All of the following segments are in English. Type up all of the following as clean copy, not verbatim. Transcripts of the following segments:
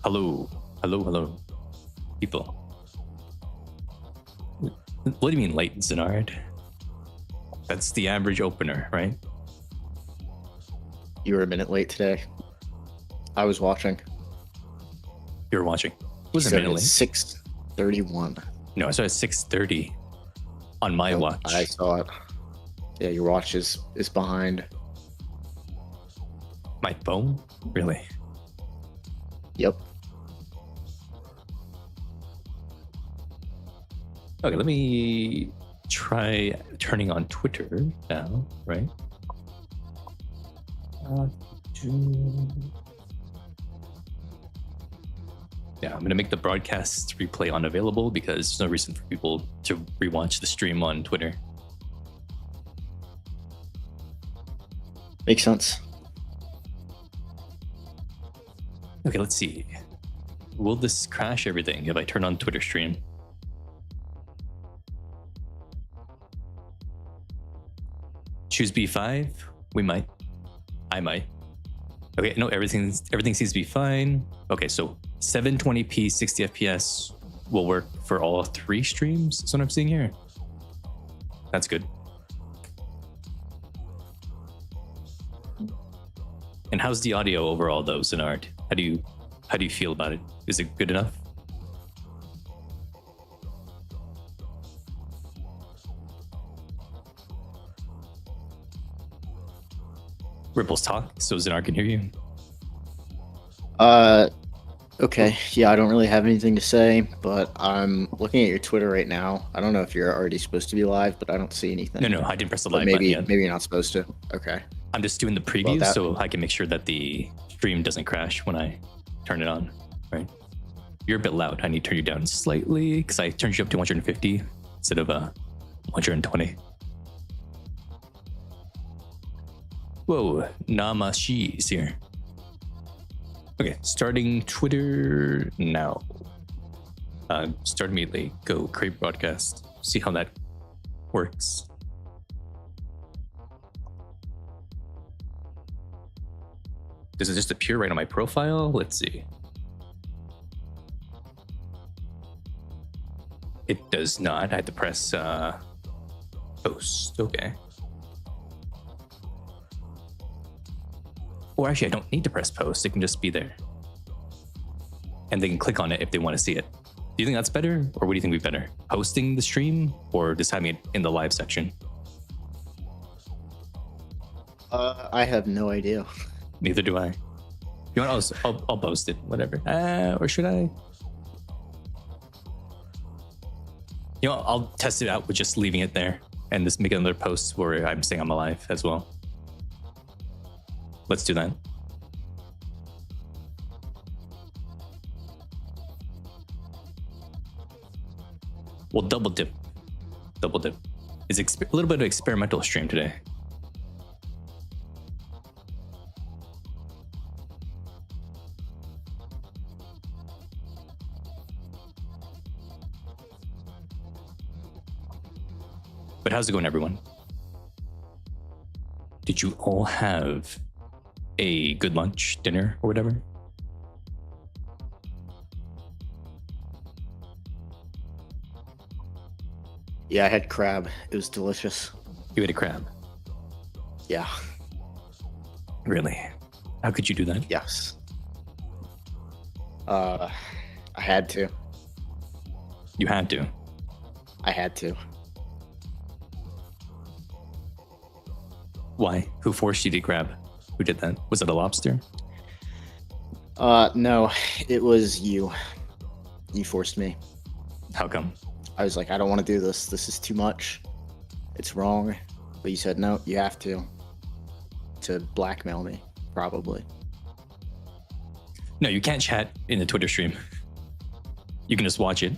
Hello, hello, people. What do you mean late, Zenard? That's the average opener, right? You were a minute late today. I was watching. You were watching. Was it a minute late? 6:31. No, I saw it at 6:30 on my watch. I saw it. Yeah, your watch is behind. My phone? Really? Yep. Okay, let me try turning on Twitter now, right? Yeah, I'm gonna make the broadcast replay unavailable because there's no reason for people to rewatch the stream on Twitter. Makes sense. Okay, let's see. Will this crash everything if I turn on Twitter stream? Choose B5? We might. I might. Okay, no, everything seems to be fine. Okay, so 720p 60 FPS will work for all three streams. That's what I'm seeing here. That's good. And how's the audio overall though, Zenard? How do you feel about it? Is it good enough? Ripples talk so Zenard can hear you. Okay. Yeah, I don't really have anything to say, but I'm looking at your Twitter right now. I don't know if you're already supposed to be live, but I don't see anything. No, I didn't press the live maybe, button yet. Maybe you're not supposed to. Okay. I'm just doing the preview so I can make sure that the stream doesn't crash when I turn it on, right? You're a bit loud. I need to turn you down slightly because I turned you up to 150 instead of 120. Whoa, Namashi is here. Okay, starting Twitter now. Start immediately. Go create broadcast. See how that works. Does it just appear right on my profile? Let's see. It does not. I had to press post. Okay. Or actually, I don't need to press post. It can just be there. And they can click on it if they want to see it. Do you think that's better? Or what do you think would be better? Posting the stream or just having it in the live section? I have no idea. Neither do I. You want? I'll post it. Whatever. Or should I? You know, I'll test it out with just leaving it there and just make another post where I'm saying I'm alive as well. Let's do that. We'll double dip. It's a little bit of experimental stream today. But how's it going, everyone? Did you all have a good lunch, dinner, or whatever? Yeah, I had crab. It was delicious. You ate a crab? Yeah. Really? How could you do that? Yes. I had to. You had to? I had to. Why? Who forced you to eat crab? Who did that? Was it a lobster? No, it was you. You forced me. How come? I was like, I don't want to do this. This is too much. It's wrong. But you said, no, you have to. To blackmail me, probably. No, you can't chat in the Twitter stream. You can just watch it.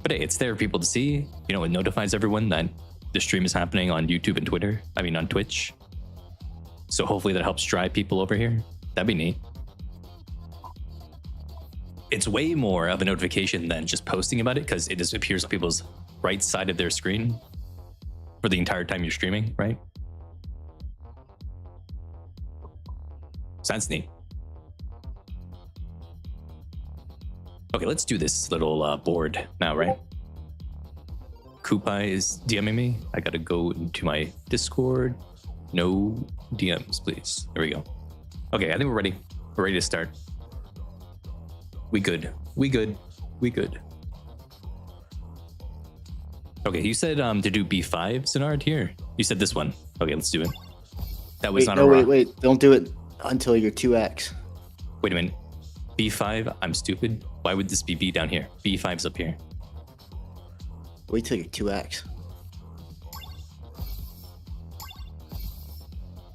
But hey, it's there for people to see. You know, it notifies everyone that the stream is happening on YouTube and Twitter. I mean, on Twitch. So hopefully that helps drive people over here. That'd be neat. It's way more of a notification than just posting about it because it just appears on people's right side of their screen for the entire time you're streaming, right? So that's neat. Okay, let's do this little board now, right? Koopai is DMing me. I gotta go into my Discord. No DMs, please. There we go. Okay, I think we're ready. We're ready to start. We good. We good. We good. Okay, you said to do B5, Sinard, here. You said this one. Okay, let's do it. That was not a rock. Wait. Don't do it until you're 2x. Wait a minute. B5, I'm stupid. Why would this be B down here? B5's up here. Wait till you're 2x.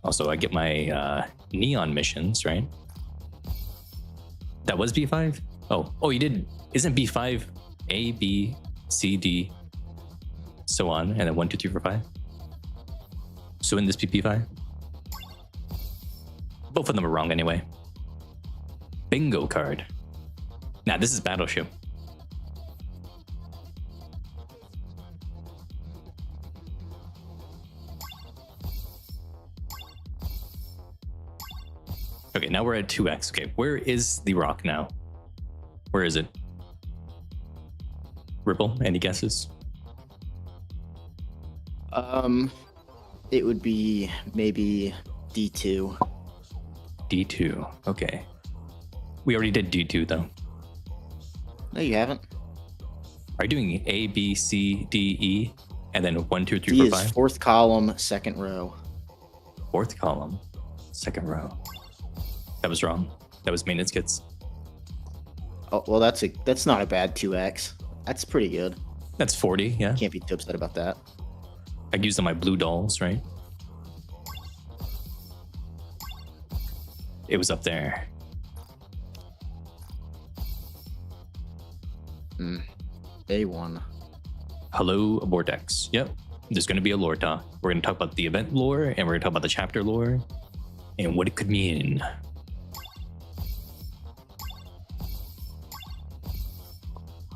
Also, I get my neon missions, right? That was B5? Oh, you did. Isn't B5 A, B, C, D, so on, and then 1, 2, 3, 4, 5? So in this B5? Both of them are wrong anyway. Bingo card. Nah, this is Battleship. Okay, now we're at 2x. Okay, where is the rock now? Where is it? Ripple, any guesses? It would be maybe D2. D2, okay. We already did D2 though. No, you haven't. Are you doing A, B, C, D, E, and then 1, 2, 3, D 4, is 5? fourth column, second row. Fourth column, second row. That was wrong. That was maintenance kits. Oh, well, that's not a bad 2x. That's pretty good. That's 40, yeah. Can't be too upset about that. I used on my blue dolls, right? It was up there. A1. Hello, Vortex. Yep. There's going to be a lore talk. We're going to talk about the event lore, and we're going to talk about the chapter lore, and what it could mean.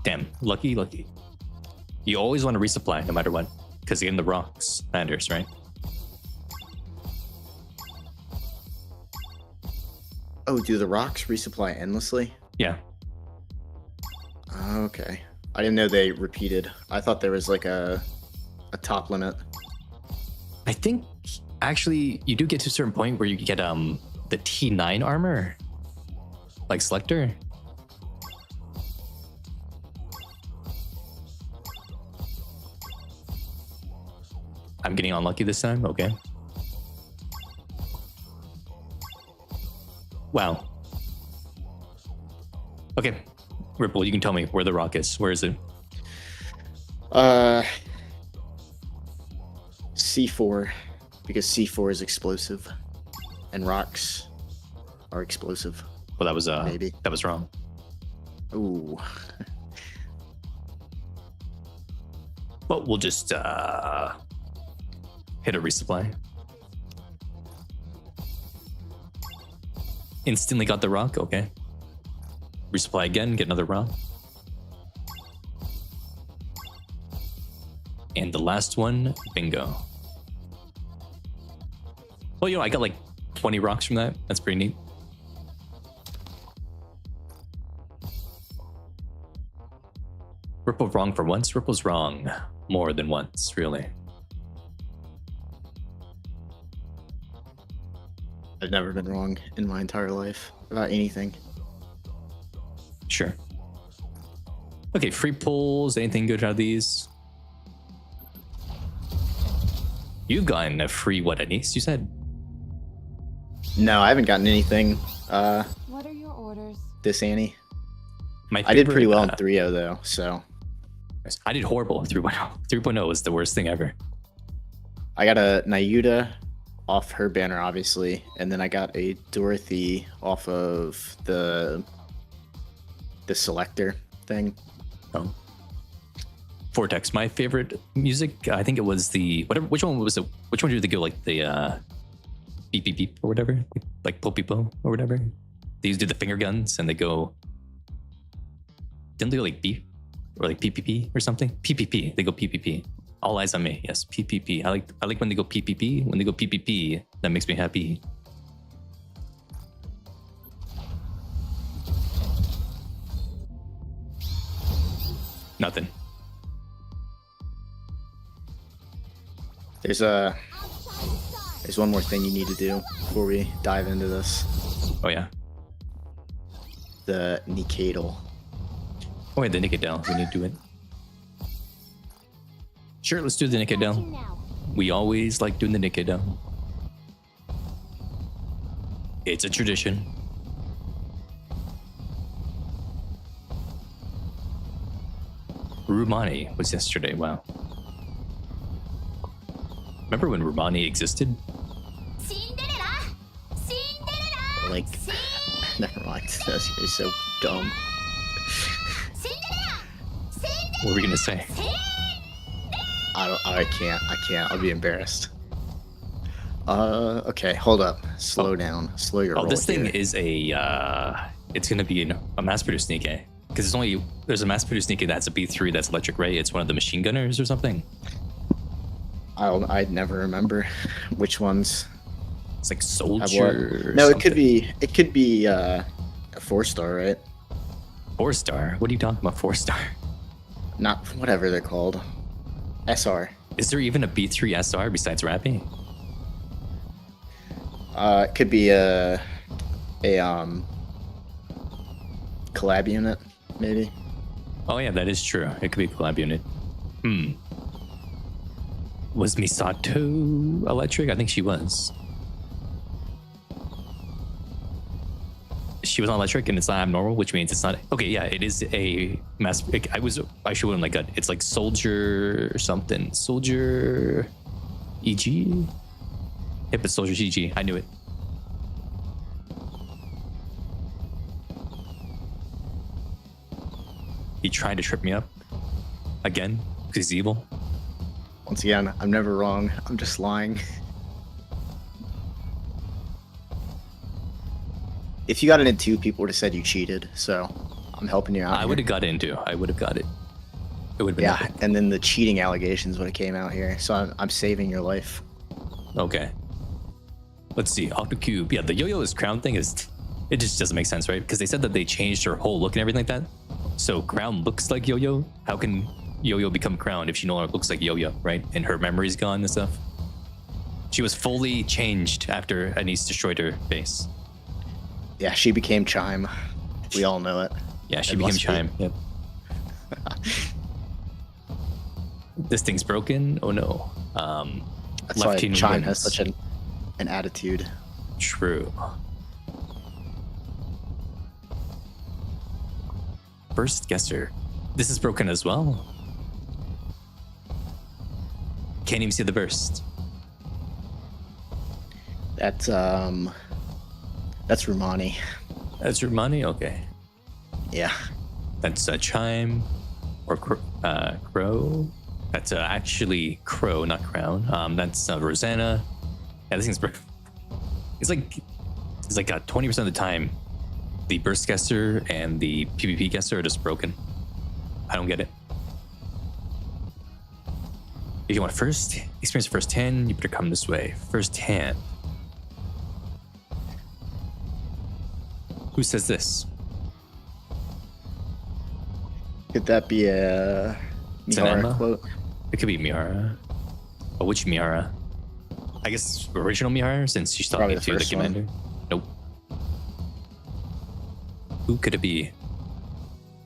Damn, lucky. You always want to resupply no matter what, because again, the rocks matters, right? Oh, do the rocks resupply endlessly? Yeah. Okay. I didn't know they repeated. I thought there was like a top limit. I think actually you do get to a certain point where you get the T9 armor, like Selector. I'm getting unlucky this time. Okay. Wow. Okay. Ripple, you can tell me where the rock is. Where is it? C4, because C4 is explosive, and rocks are explosive. Well, that was Maybe. that was wrong. Ooh. But we'll just hit a resupply. Instantly got the rock. Okay. Resupply again. Get another rock. And the last one, bingo. Well, I got like 20 rocks from that. That's pretty neat. Ripple wrong for once. Ripple's wrong more than once, really. I've never been wrong in my entire life about anything. Sure. Okay, free pulls. Anything good out of these? You've gotten a free what, Anise, you said? No, I haven't gotten anything. What are your orders? This Annie. My I did pretty favorite, well in 3.0 though, so. I did horrible in 3.0. 3.0 was the worst thing ever. I got a Nayuta off her banner, obviously, and then I got a Dorothy off of the selector thing. Oh. Vortex, my favorite music, I think it was the whatever. Which one was it? Which one did they go like the beep beep beep or whatever, like po po or whatever? They used to do the finger guns and they go. Didn't they go like beep or like PPP or something? PPP. They go PPP. All eyes on me. Yes, PPP. I like when they go PPP. When they go PPP, that makes me happy. Nothing. There's one more thing you need to do before we dive into this. Oh yeah. The Nikke. Oh wait, the Nikke down. We need to do it. Sure, let's do the Nikke down. We always like doing the Nikke down. It's a tradition. Rumani was yesterday. Wow. Remember when Rumani existed? Like, never mind. That's so dumb. What were we gonna say? I can't. I'll be embarrassed. Okay, hold up. Slow down. Slow your roll. This thing here. is it's gonna be a mass-produced Nikke. Because there's a mass-produced Nikke that's a B3 that's electric, right? It's one of the machine gunners or something. I'd never remember which ones. It's like soldier. No, it could be a 4-star, right? 4-star. What are you talking about? 4-star. Not whatever they're called. SR. Is there even a B3 SR besides Rappy? It could be a collab unit, maybe. Oh yeah, that is true. It could be a collab unit. Was Misato electric? I think she was. She was not electric and it's not abnormal, which means it's not. Okay, yeah, it is a mass. I should have my gut. It's like soldier or something. Soldier EG? Yep, it's soldier EG. I knew it. He tried to trip me up again because he's evil. Once again, I'm never wrong. I'm just lying. If you got it in 2, people would have said you cheated. So I'm helping you out. I would have got into. I would have got it. It would have been. Yeah, epic. and then the cheating allegations would have came out here. So I'm saving your life. Okay. Let's see. Octocube. Yeah, the Yo-Yo's crown thing is. It just doesn't make sense, right? Because they said that they changed her whole look and everything like that. So Crown looks like Yo-Yo. How can Yo-Yo become Crown if she no longer looks like Yo-Yo, right? And her memory's gone and stuff. She was fully changed after Anise destroyed her base. Yeah, she became Chime. We all know it. Yeah, she It became must be. Chime. Yep. This thing's broken. Oh no. That's why Team Chime wins. has such an attitude. True. Burst guesser. This is broken as well. Can't even see the burst. That's Rumani. That's Rumani? Okay. Yeah. That's Chime or Crow. That's actually Crow, not Crown. That's Rosanna. Yeah, this thing's broken. It's like 20% of the time, the burst guesser and the PvP guesser are just broken. I don't get it. If you want first experience first hand, you better come this way. First hand. Who says this? Could that be a Mihara Emma? quote? It could be Mihara. Oh, which Mihara? I guess original Mihara, since she's Probably talking the to the first one. commander. Nope. Who could it be?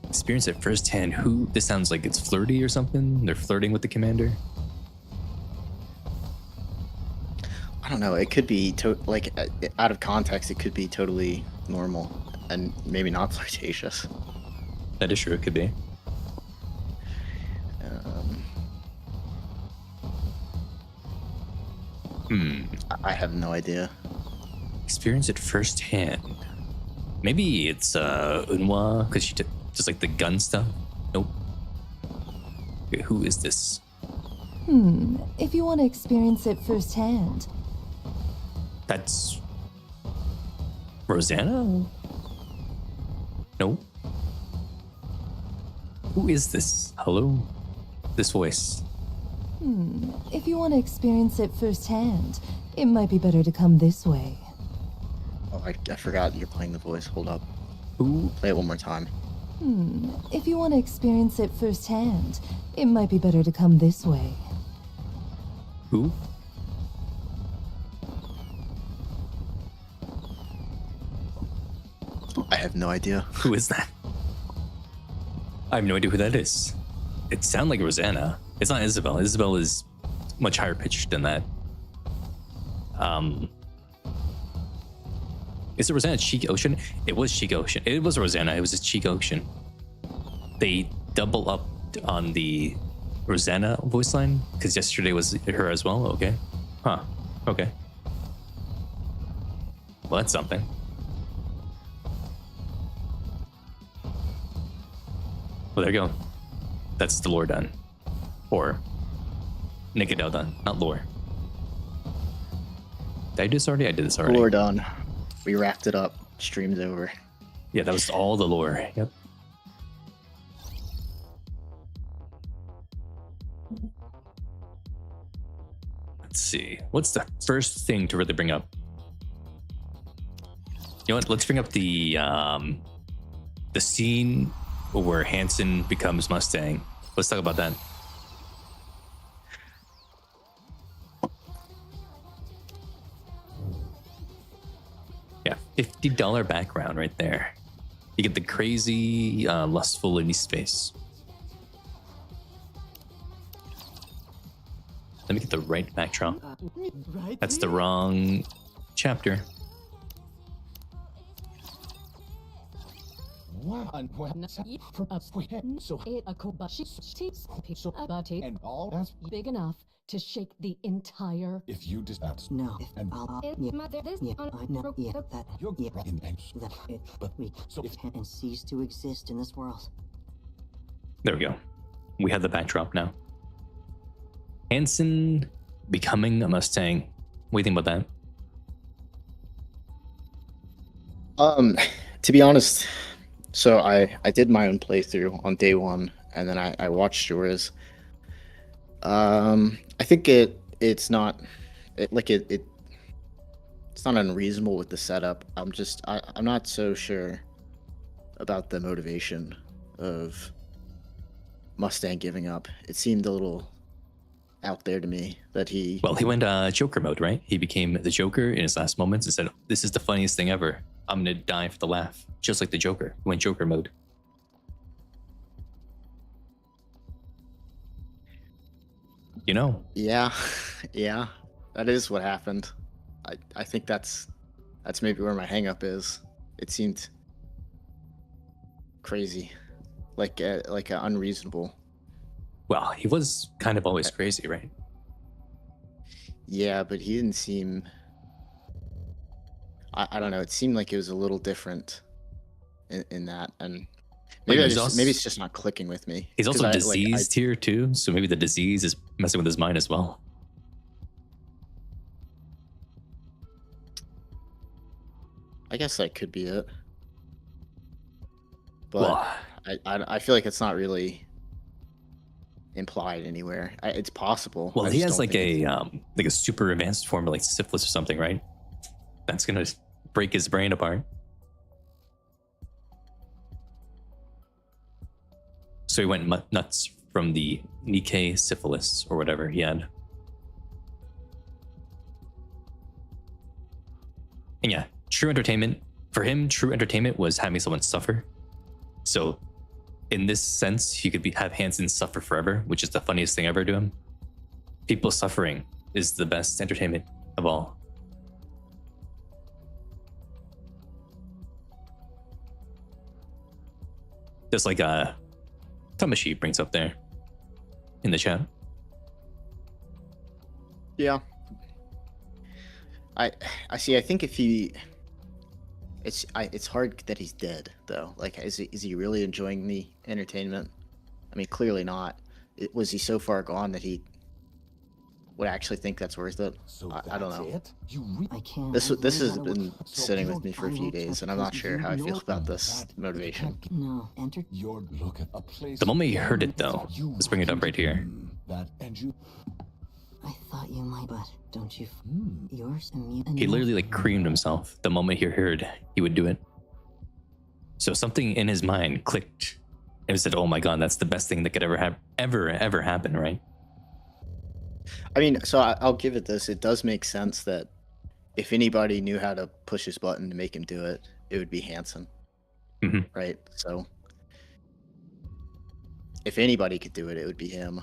Experience it firsthand. Who? This sounds like it's flirty or something. They're flirting with the commander. I don't know. It could be out of context. It could be totally normal and maybe not flirtatious. That is true. It could be. I have no idea. Experience it firsthand. Maybe it's Unwa because she just like the gun stuff. Nope. Okay, who is this? If you want to experience it firsthand. That's Rosanna? No. Who is this? Hello? This voice. If you want to experience it firsthand, it might be better to come this way. Oh, I forgot you're playing the voice. Hold up. Who? Play it one more time. If you want to experience it firsthand, it might be better to come this way. Who? I have no idea. Who is that? I have no idea who that is. It sounds like Rosanna. It's not Isabel. Isabel is much higher pitched than that. Is it Rosanna Cheek Ocean? It was Cheek Ocean. It was Rosanna. It was a Cheek Ocean. They double up on the Rosanna voice line because yesterday was her as well. Okay. Huh. Okay. Well, that's something. Well, there you go. That's the lore done. Or Nikke done, not lore. Did I do this already? I did this already. Lore done. We wrapped it up. Stream's over. Yeah, that was all the lore. Yep. Let's see. What's the first thing to really bring up? You know what? Let's bring up the scene where Hansen becomes Mustang. Let's talk about that. Yeah, $50 background right there. You get the crazy, lustful Lenny's face. Let me get the right backdrop. That's the wrong chapter. And all that's big enough to shake the entire. if you dispatch No, and you're but so if and cease to exist in this world. There we go. We have the backdrop now. Hansen becoming a Mustang. What do you think about that? To be honest, so I did my own playthrough on day one, and then I watched yours. I think it's not it's not unreasonable with the setup. I'm not so sure about the motivation of Mustang giving up. It seemed a little out there to me that he. Well, he went Joker mode, right? He became the Joker in his last moments and said, "This is the funniest thing ever. I'm gonna die for the laugh," just like the Joker. He went Joker mode. You know. Yeah, yeah, that is what happened. I think that's maybe where my hang-up is. It seemed crazy, like unreasonable. Well, he was kind of always crazy, right? Yeah, but he didn't seem. I don't know. It seemed like it was a little different in that, and maybe maybe it's just not clicking with me. He's also diseased here too, so maybe the disease is messing with his mind as well. I guess that could be it. But Well, I feel like it's not really implied anywhere. It's possible. well, I he just has don't like think a super advanced form of like syphilis or something, right? That's gonna break his brain apart. So he went nuts from the Nikke syphilis or whatever he had. And yeah, true entertainment for him. True entertainment was having someone suffer. So, in this sense, he could have Hansen suffer forever, which is the funniest thing ever to him. People suffering is the best entertainment of all. Just like Tamashi brings up there in the chat. Yeah. I see. I think if he, it's hard that he's dead though. Like, is he really enjoying the entertainment? I mean, clearly not. Was he so far gone that he would actually think that's worth it? so I don't that's know. it? You re- I can't. This has I- been So sitting you're with me for a few final days, and I'm not sure how I feel about this motivation. No, enter. You're look at a place. The moment you heard it, though, You let's bring it up right here. That and you. I thought you might, but don't you? Hmm. Yours immune. He literally like creamed himself the moment he heard he would do it. So something in his mind clicked and said, "Oh my god, that's the best thing that could ever have ever happen," right? I mean, so I'll give it this. It does make sense that if anybody knew how to push his button to make him do it, it would be Hansen, Mhm. right? So if anybody could do it, it would be him.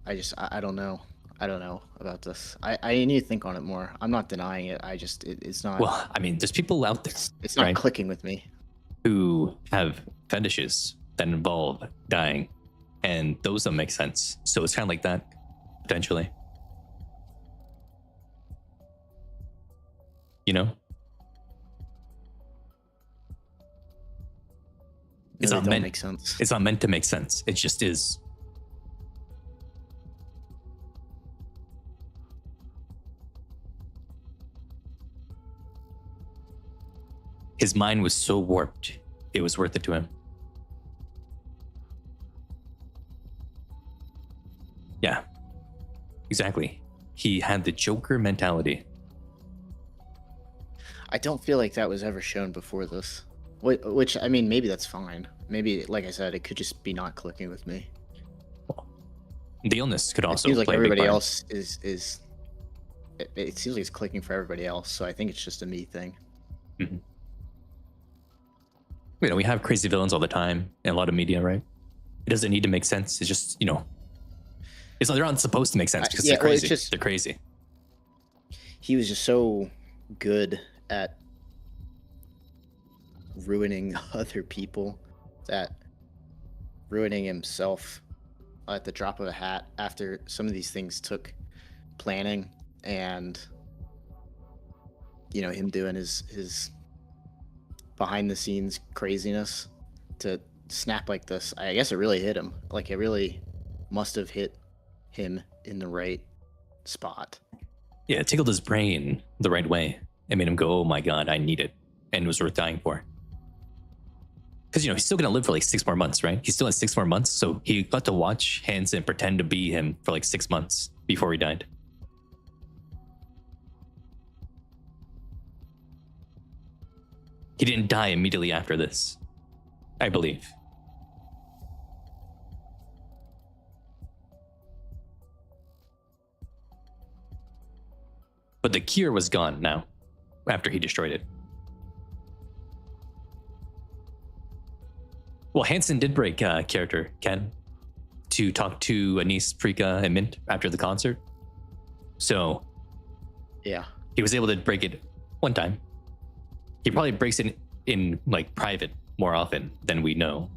I don't know. I don't know about this. I need to think on it more. I'm not denying it. It's not. Well, I mean, there's people out there it's not right, clicking with me. who have fetishes that involve dying, and those don't make sense. So it's kind of like that, potentially. You know, No, it's they not don't meant. make sense. It's not meant to make sense. It just is. His mind was so warped, it was worth it to him. Yeah, exactly. He had the Joker mentality. I don't feel like that was ever shown before this. Which, I mean, maybe that's fine. Maybe, like I said, it could just be not clicking with me. The illness could It also seems like play a big everybody part. else is. It seems like it's clicking for everybody else, so I think it's just a me thing. Mhm. You know, we have crazy villains all the time in a lot of media, right? It doesn't need to make sense. It's just, you know, it's they're not supposed to make sense because yeah, they're well, it's crazy. just- They're crazy. He was just so good at ruining other people that ruining himself at the drop of a hat after some of these things took planning and him doing his behind the scenes craziness to snap like this. I guess it really hit him. Like, it really must have hit him in the right spot. Yeah, it tickled his brain the right way. It made him go, "Oh my god, I need it," and it was worth dying for. Because he's still gonna live for like 6 more months, right? He still has 6 more months, so he got to watch Hansen pretend to be him for like 6 months before he died. He didn't die immediately after this, I believe. But the cure was gone now, after he destroyed it. Well, Hansen did break character, Ken, to talk to Anise, Prika, and Mint after the concert. So Yeah. he was able to break it one time. He probably breaks it in like private more often than we know.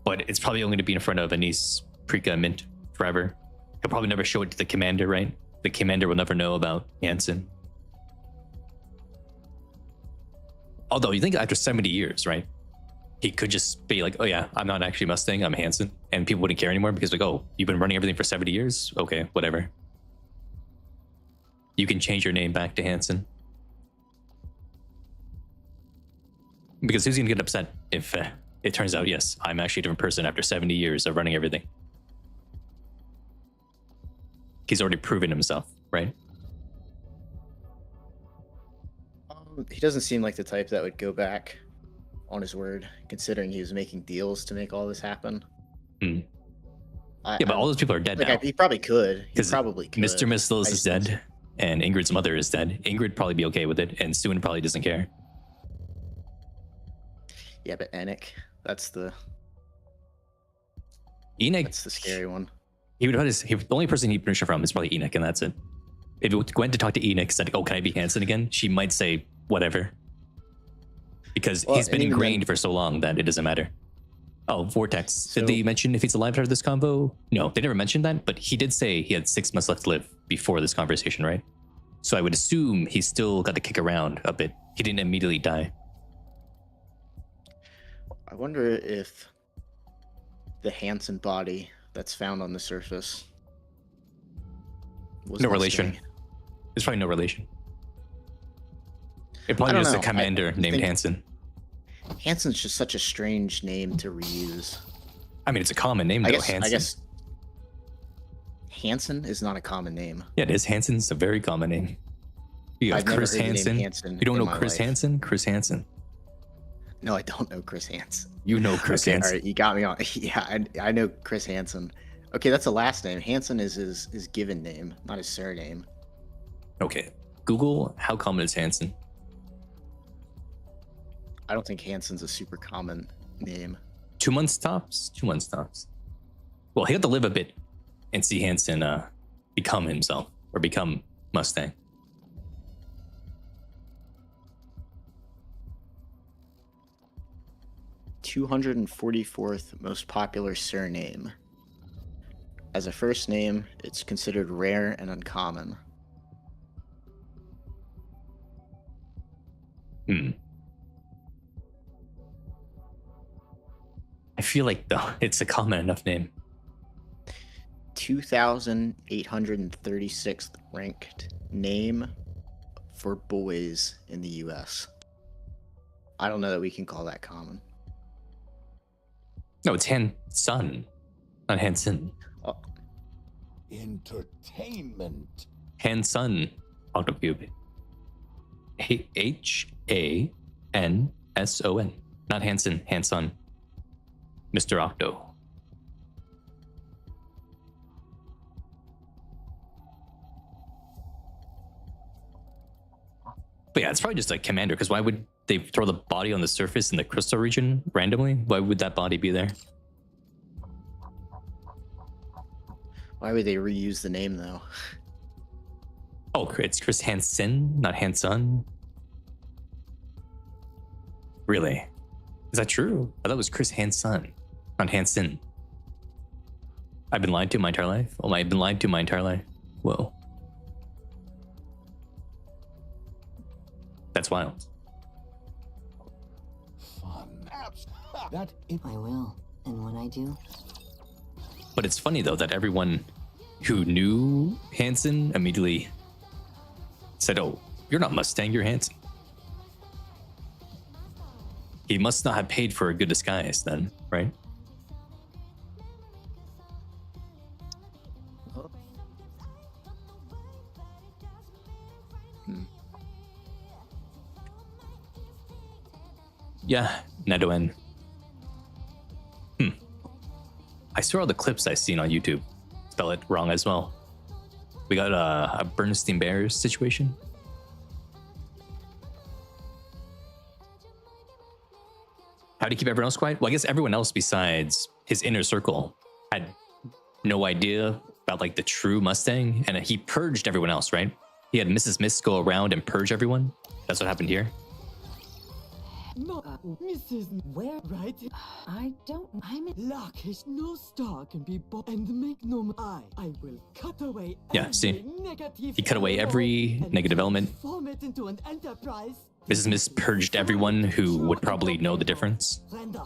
But it's probably only going to be in front of Anise, Prika, and Mint forever. He'll probably never show it to the commander, right? The commander will never know about Hansen. Although you think after 70 years, right? He could just be like, "Oh yeah, I'm not actually Mustang, I'm Hansen," and people wouldn't care anymore because like, "Oh, you've been running everything for 70 years? Okay, whatever. You can change your name back to Hansen." Because who's gonna get upset if it turns out, yes, I'm actually a different person after 70 years of running everything? He's already proven himself, right? He doesn't seem like the type that would go back on his word, considering he was making deals to make all this happen. Hmm. Yeah, but all those people are dead now. He probably could. He 'Cause probably could. Mr. Mistless I is just- dead, and Ingrid's mother is dead. Ingrid probably be okay with it, and Suen probably doesn't care. Yeah, but Enoch, that's the Enoch, scary one. he would have the only person he'd permission from is probably Enoch, and that's it. If it went to talk to Enoch, said, "Oh, can I be Hansen again?" She might say whatever, because Well, he's been and even ingrained then- for so long that it doesn't matter. Oh, Vortex. So- Did they mention if he's alive after this convo? No, they never mentioned that, but he did say he had 6 months left to live before this conversation, right? So I would assume he's still got to kick around a bit. He didn't immediately die. I wonder if the Hansen body that's found on the surface was No Mustang. relation. There's probably no relation. It probably I don't was a know. commander I named think- Hansen. Hansen's just such a strange name to reuse. I mean, it's a common name though, Hansen. I guess Hansen is not a common name. Yeah, it is. Hansen's a very common name. You have I've never Chris heard the name Hansen. Hansen You don't in know my Chris life. Hansen? Chris Hansen. No, I don't know Chris Hansen. You know Chris Okay, Hansen. all right, you got me on. Yeah, I know Chris Hansen. Okay, that's a last name. Hansen is his given name, not his surname. Okay. Google how common is Hansen. I don't think Hansen's a super common name. 2 months tops. 2 months tops. Well, he had to live a bit and see Hansen become himself or become Mustang. (244th most popular surname. As a first name, it's considered rare and uncommon. I feel like though it's a common enough name. 2,836th ranked name for boys in the U.S. I don't know that we can call that common. No, it's Hanson, not Hansen. Oh, Entertainment. Hanson, Octocube. Hanson, not Hansen. Hanson, Mr. Octo. But yeah, it's probably just a commander, because why would they throw the body on the surface in the crystal region randomly? Why would that body be there? why would they reuse the name though? Oh, it's Chris Hansen, not Hanson. Really? Is that true? I thought it was Chris Hansen, not Hansen. I've been lied to my entire life? Oh, I've been lied to my entire life. Whoa. That's wild. Fun. Apps. That is I will. And when I do, But it's funny though that everyone who knew Hansen immediately said, "Oh, you're not Mustang, you're Hansen." He must not have paid for a good disguise then, right? Yeah, Nedoen. I swear all the clips I've seen on YouTube spell it wrong as well. We got a Bernstein Bears situation. How do you keep everyone else quiet? Well, I guess everyone else besides his inner circle had no idea about like the true Mustang, and he purged everyone else, right? He had Mrs. Mist go around and purge everyone. That's what happened here. No, Mrs. Where, right? I don't. I'm in luck. Is no star can be bought and make no. I will cut away. Yeah, see? every negative He cut away element every and negative element. Transform it into an enterprise. Mrs. Mist purged everyone who would probably know the difference. Render.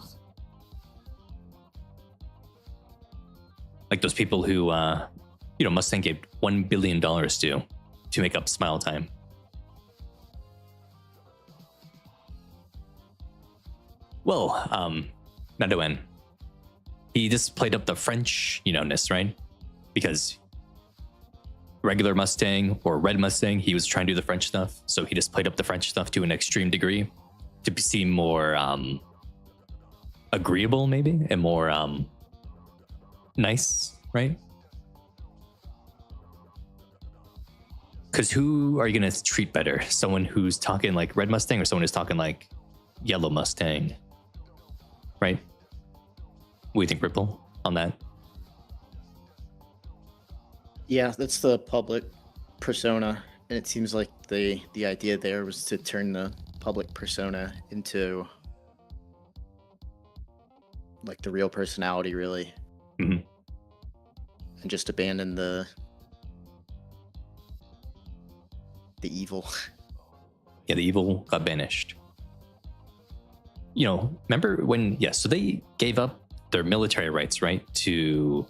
Like those people who, Mustang gave $1 billion to make up smile time. Well, Nadoen, he just played up the French, ness, right? Because regular Mustang or red Mustang, he was trying to do the French stuff. So he just played up the French stuff to an extreme degree to seem more agreeable, maybe, and more nice, right? Because who are you going to treat better? Someone who's talking like red Mustang or someone who's talking like yellow Mustang? Right? What do you think, Ripple, on that? Yeah, that's the public persona, and it seems like the idea there was to turn the public persona into like the real personality, really, Mm-hmm. and just abandon the evil. Yeah, the evil got banished. Remember when, so they gave up their military rights, right, to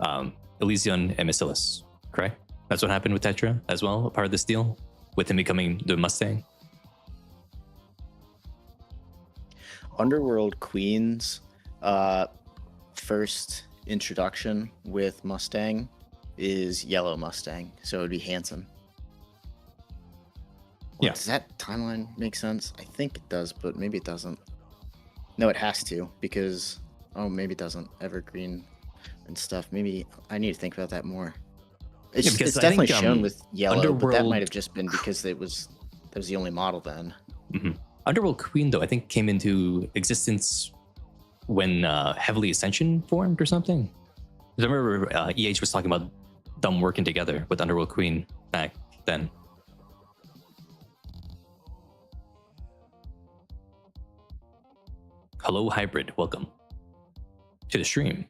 Elysion and Massilis, correct? That's what happened with Tetra as well, a part of this deal, with him becoming the Mustang. Underworld Queen's first introduction with Mustang is Yellow Mustang, so it would be Hanson. Yeah. Does that timeline make sense? I think it does, but maybe it doesn't. No, it has to, because maybe it doesn't. Evergreen and stuff. Maybe I need to think about that more. It's, because it's I definitely think, shown with yellow, but that Underworld- might have just been because that was the only model then. Underworld Queen, though, I think came into existence when Heavily Ascension formed or something. I remember EH was talking about them working together with Underworld Queen back then. Hello, Hybrid. Welcome to the stream.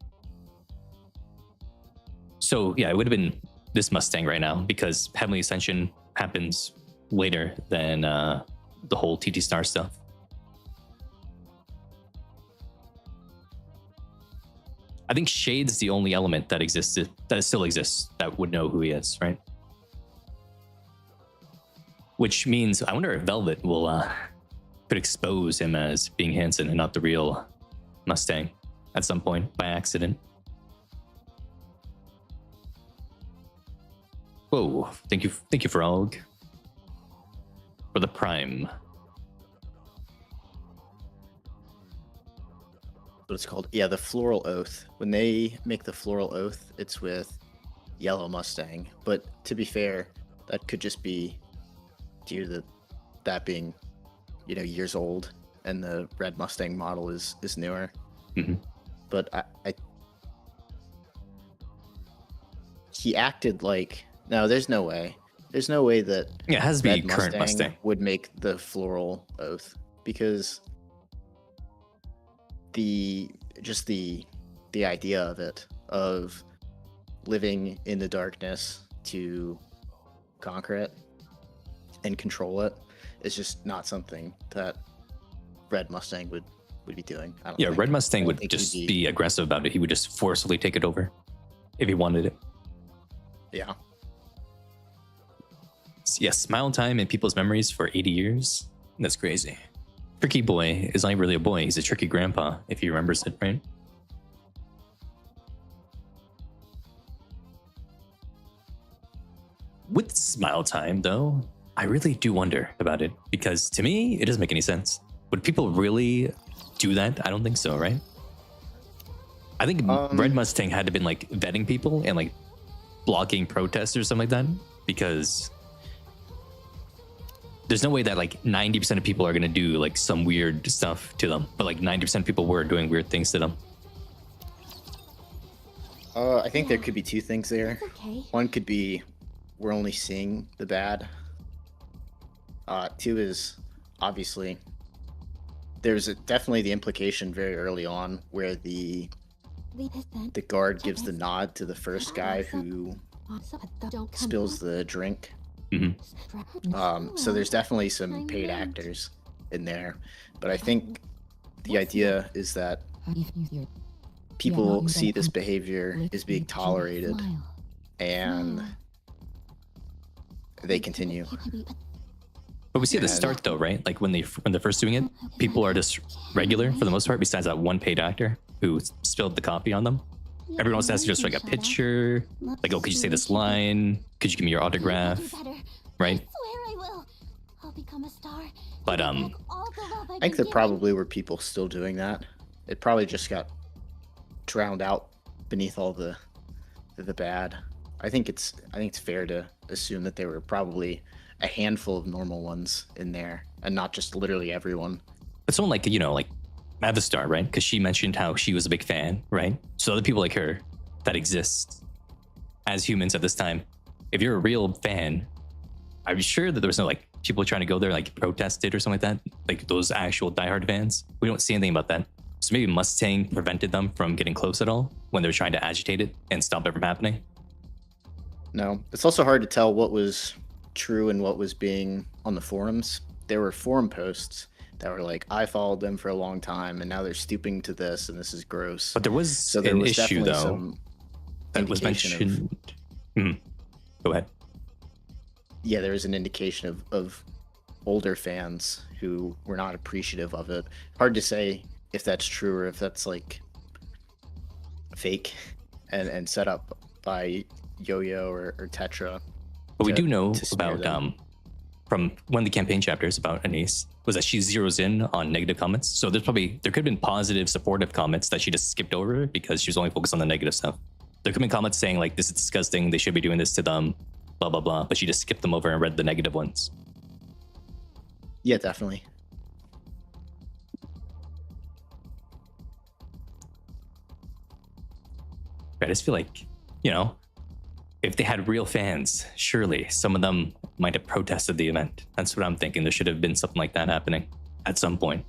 So, yeah, it would have been this Mustang right now because Heavenly Ascension happens later than the whole TT Star stuff. I think Shade's the only element that existed, that still exists, that would know who he is, right? Which means I wonder if Velvet will could expose him as being Hanson and not the real Mustang at some point by accident. Whoa! Thank you, Frog, for the Prime. What it's called? Yeah, the Floral Oath. When they make the Floral Oath, it's with Yellow Mustang. But to be fair, that could just be due to that being, years old, and the Red Mustang model is newer. Mm-hmm. But he acted like, no, there's no way. There's no way that Yeah, it has to be Red current Mustang. would make the Floral Oath, because the idea of it, of living in the darkness to conquer it and control it, is just not something that Red Mustang would be doing. I don't think. Red Mustang I don't would think just he'd be aggressive about it. He would just forcefully take it over if he wanted it. Yeah. Yeah, smile time in people's memories for 80 years. That's crazy. Tricky Boy is not really a boy. He's a tricky grandpa, if he remembers it, right? With smile time, though, I really do wonder about it, because to me, it doesn't make any sense. Would people really do that? I don't think so, right? I think Red Mustang had to been like vetting people and like blocking protests or something like that, because there's no way that like 90% of people are going to do like some weird stuff to them, but like 90% of people were doing weird things to them. I think there could be two things there. Okay. One could be we're only seeing the bad. Two is obviously there's definitely the implication very early on where the guard gives the nod to the first guy who spills the drink. So there's definitely some paid actors in there, but I think the idea is that people see this behavior is being tolerated and they continue. But we see at the start though, right? Like when they're first doing it, people are just regular for the most part, besides that one paid actor who spilled the coffee on them. Everyone else has to just like a picture, like, oh, could you say this line? Could you give me your autograph? Right? I will. I'll become a star. But I think there probably were people still doing that. It probably just got drowned out beneath all the bad. I think it's fair to assume that there were probably a handful of normal ones in there, and not just literally everyone. But someone like, like Mavistar, right? Because she mentioned how she was a big fan, right? So other people like her that exist as humans at this time, if you're a real fan, I'm sure that there was no like people trying to go there like protest it or something like that, like those actual diehard fans. We don't see anything about that. So maybe Mustang prevented them from getting close at all when they were trying to agitate it and stop it from happening. No, it's also hard to tell what was true and what was being on the forums. There were forum posts that were like, I followed them for a long time and now they're stooping to this and this is gross. But there was there an was issue definitely though some that was indication mentioned. Go ahead. Yeah, there was an indication of older fans who were not appreciative of it. Hard to say if that's true or if that's like fake and set up by Yo-Yo or Tetra. But we do know to smear about them. from one of the campaign chapters about Anise was that she zeroes in on negative comments. So there could have been positive, supportive comments that she just skipped over because she was only focused on the negative stuff. There could have been comments saying like, this is disgusting, they should be doing this to them, blah, blah, blah. But she just skipped them over and read the negative ones. Yeah, definitely. I just feel like, you know, if they had real fans, surely some of them might have protested the event. That's what I'm thinking. There should have been something like that happening at some point.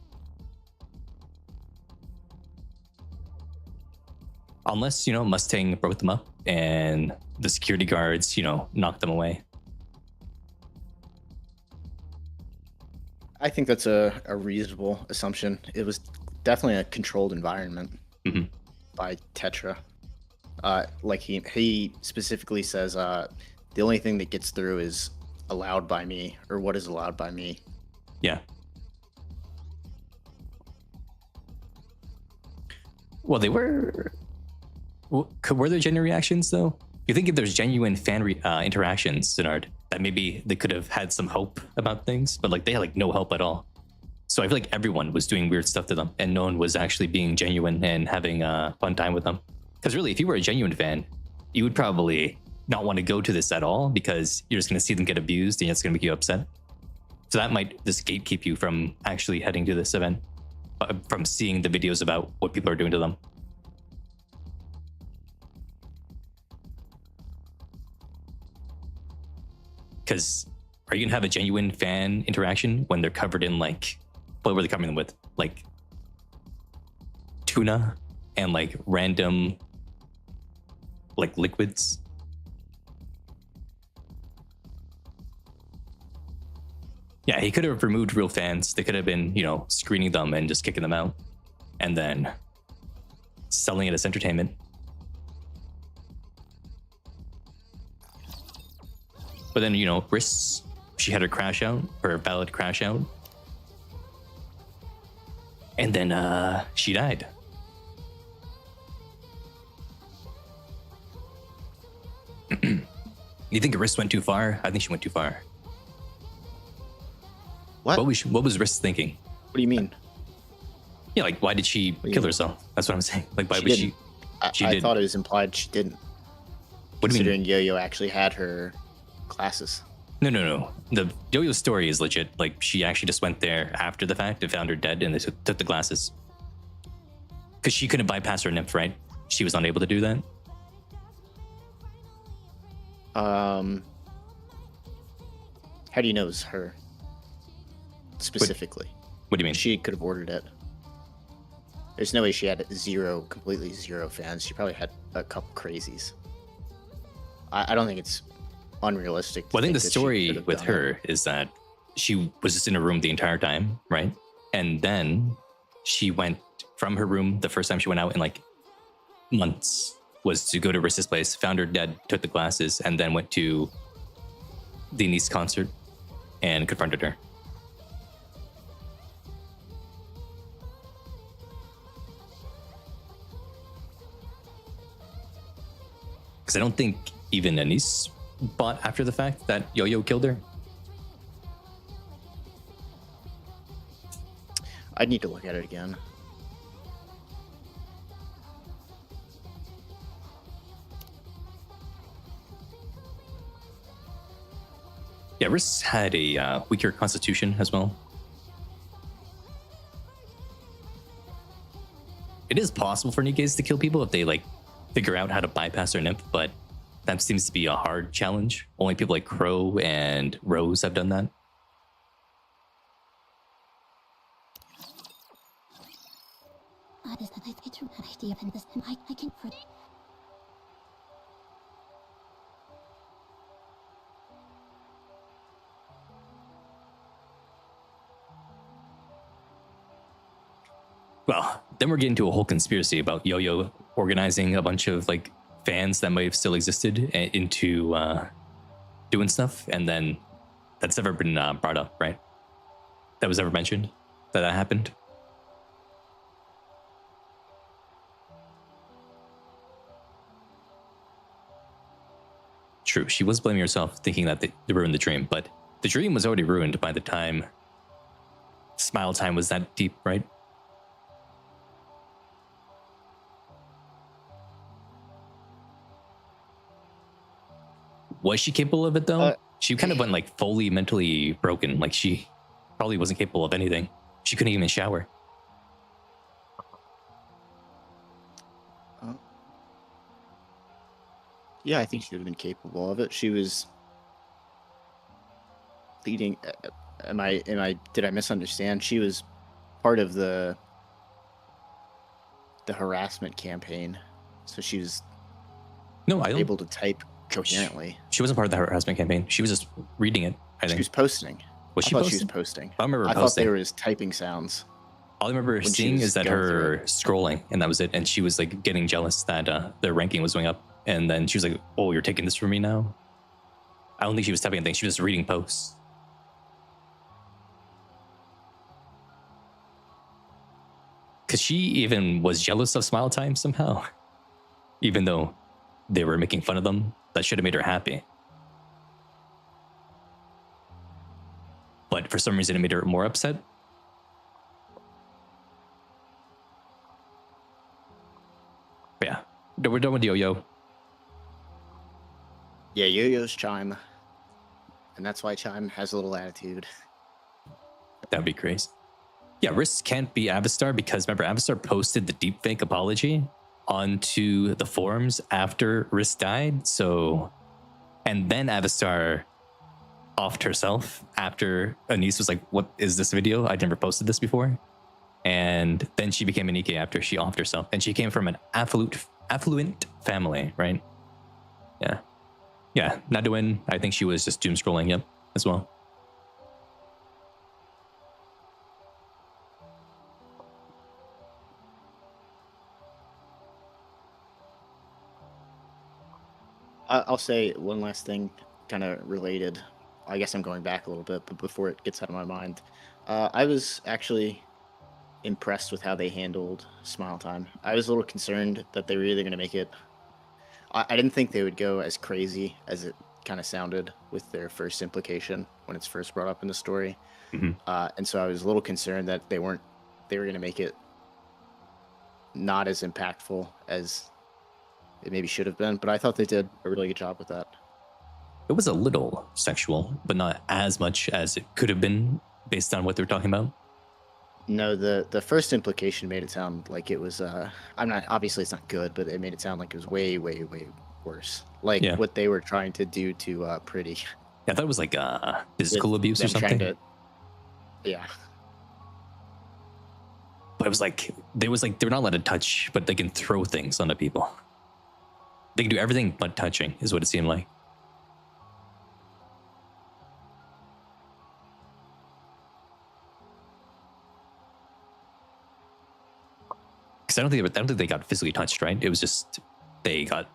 Unless, you know, Mustang broke them up and the security guards, you know, knocked them away. I think that's a reasonable assumption. It was definitely a controlled environment by Tetra. Like he specifically says, the only thing that gets through is allowed by me, or what is allowed by me. Yeah. Well, they were. Were there genuine reactions though? You think if there's genuine fan interactions, Sinard, that maybe they could have had some hope about things, but like they had like no hope at all. So I feel like everyone was doing weird stuff to them, and no one was actually being genuine and having a fun time with them. Because really, if you were a genuine fan, you would probably not want to go to this at all because you're just going to see them get abused and it's going to make you upset. So that might just gatekeep you from actually heading to this event, from seeing the videos about what people are doing to them. Because are you going to have a genuine fan interaction when they're covered in like, what were they covering them with? Like tuna and like random like liquids? Yeah, he could have removed real fans. They could have been, you know, screening them and just kicking them out and then selling it as entertainment. But then, you know, Riss, she had her crash out, her valid crash out. And then she died. You think Riss went too far? I think she went too far. What? What was Riss thinking? What do you mean? Yeah, like why did she kill herself? That's what I'm saying. Like why was she? I thought it was implied she didn't. What do you mean? Considering Yo-Yo actually had her classes. No. The Yo-Yo story is legit. Like she actually just went there after the fact and found her dead, and they took the glasses. Because she couldn't bypass her nymph, right? She was unable to do that. How do you know it was her specifically? What do you mean? She could have ordered it. There's no way she had completely zero fans. She probably had a couple crazies. I don't think it's unrealistic. Well, I think the story with her is that she was just in her room the entire time, right? And then she went from her room the first time she went out in like months was to go to Riss's place, found her dead, took the glasses, and then went to the Nice concert and confronted her. Because I don't think even Anise bought after the fact that Yo-Yo killed her. I'd need to look at it again. Yeah, Riss had a weaker constitution as well. It is possible for Nikkes to kill people if they like figure out how to bypass their nymph, but that seems to be a hard challenge. Only people like Crow and Rose have done that. Well, then we're getting to a whole conspiracy about Yo-Yo organizing a bunch of like fans that might have still existed into doing stuff, and then that's never been brought up, right? That was ever mentioned that happened. True, she was blaming herself, thinking that they ruined the dream, but The dream was already ruined by the time Smile Time was that deep, right? Was she capable of it though? She kind of went like fully mentally broken. Like she probably wasn't capable of anything. She couldn't even shower. Yeah, I think she would have been capable of it. She was leading. Did I misunderstand? She was part of the harassment campaign, so she was No, I don't. able to type coherently. She wasn't part of the harassment campaign. She was just reading it. I She think. was posting. Was I she thought posting? she was posting. I remember I thought posting. they were just typing sounds. All I remember she seeing was is that going her through scrolling, and that was it. And she was like getting jealous that their ranking was going up. And then she was like, "Oh, you're taking this from me now." I don't think she was typing anything. She was just reading posts. Because she even was jealous of Smile Time somehow, even though they were making fun of them. That should have made her happy. But for some reason, it made her more upset. But yeah, we're done with Yo-Yo. Yeah, Yo-Yo's Chime, and that's why Chime has a little attitude. That'd be crazy. Yeah, Risk can't be Avistar because remember, Avistar posted the deepfake apology onto the forums after Risk died. So, and then Avistar offed herself after Anise was like, "What is this video? I never posted this before." And then she became a Nikke after she offed herself. And she came from an affluent family, right? Yeah. Yeah, Naduin, I think she was just doom scrolling, yep, as well. I'll say one last thing, kind of related. I guess I'm going back a little bit, but before it gets out of my mind, I was actually impressed with how they handled Smile Time. I was a little concerned that they were either going to make it. I didn't think they would go as crazy as it kind of sounded with their first implication when it's first brought up in the story, and so I was a little concerned that they were going to make it not as impactful as it maybe should have been. But I thought they did a really good job with that. It was a little sexual, but not as much as it could have been based on what they're talking about. No, the first implication made it sound like it was. I'm not. Obviously, it's not good, but it made it sound like it was way, way, way worse. Like what they were trying to do to Pretty. Yeah, I thought it was like physical abuse or something. Yeah. But it was like they're not allowed to touch, but they can throw things onto people. They can do everything but touching, is what it seemed like. Because I don't think they got physically touched, right? It was just they got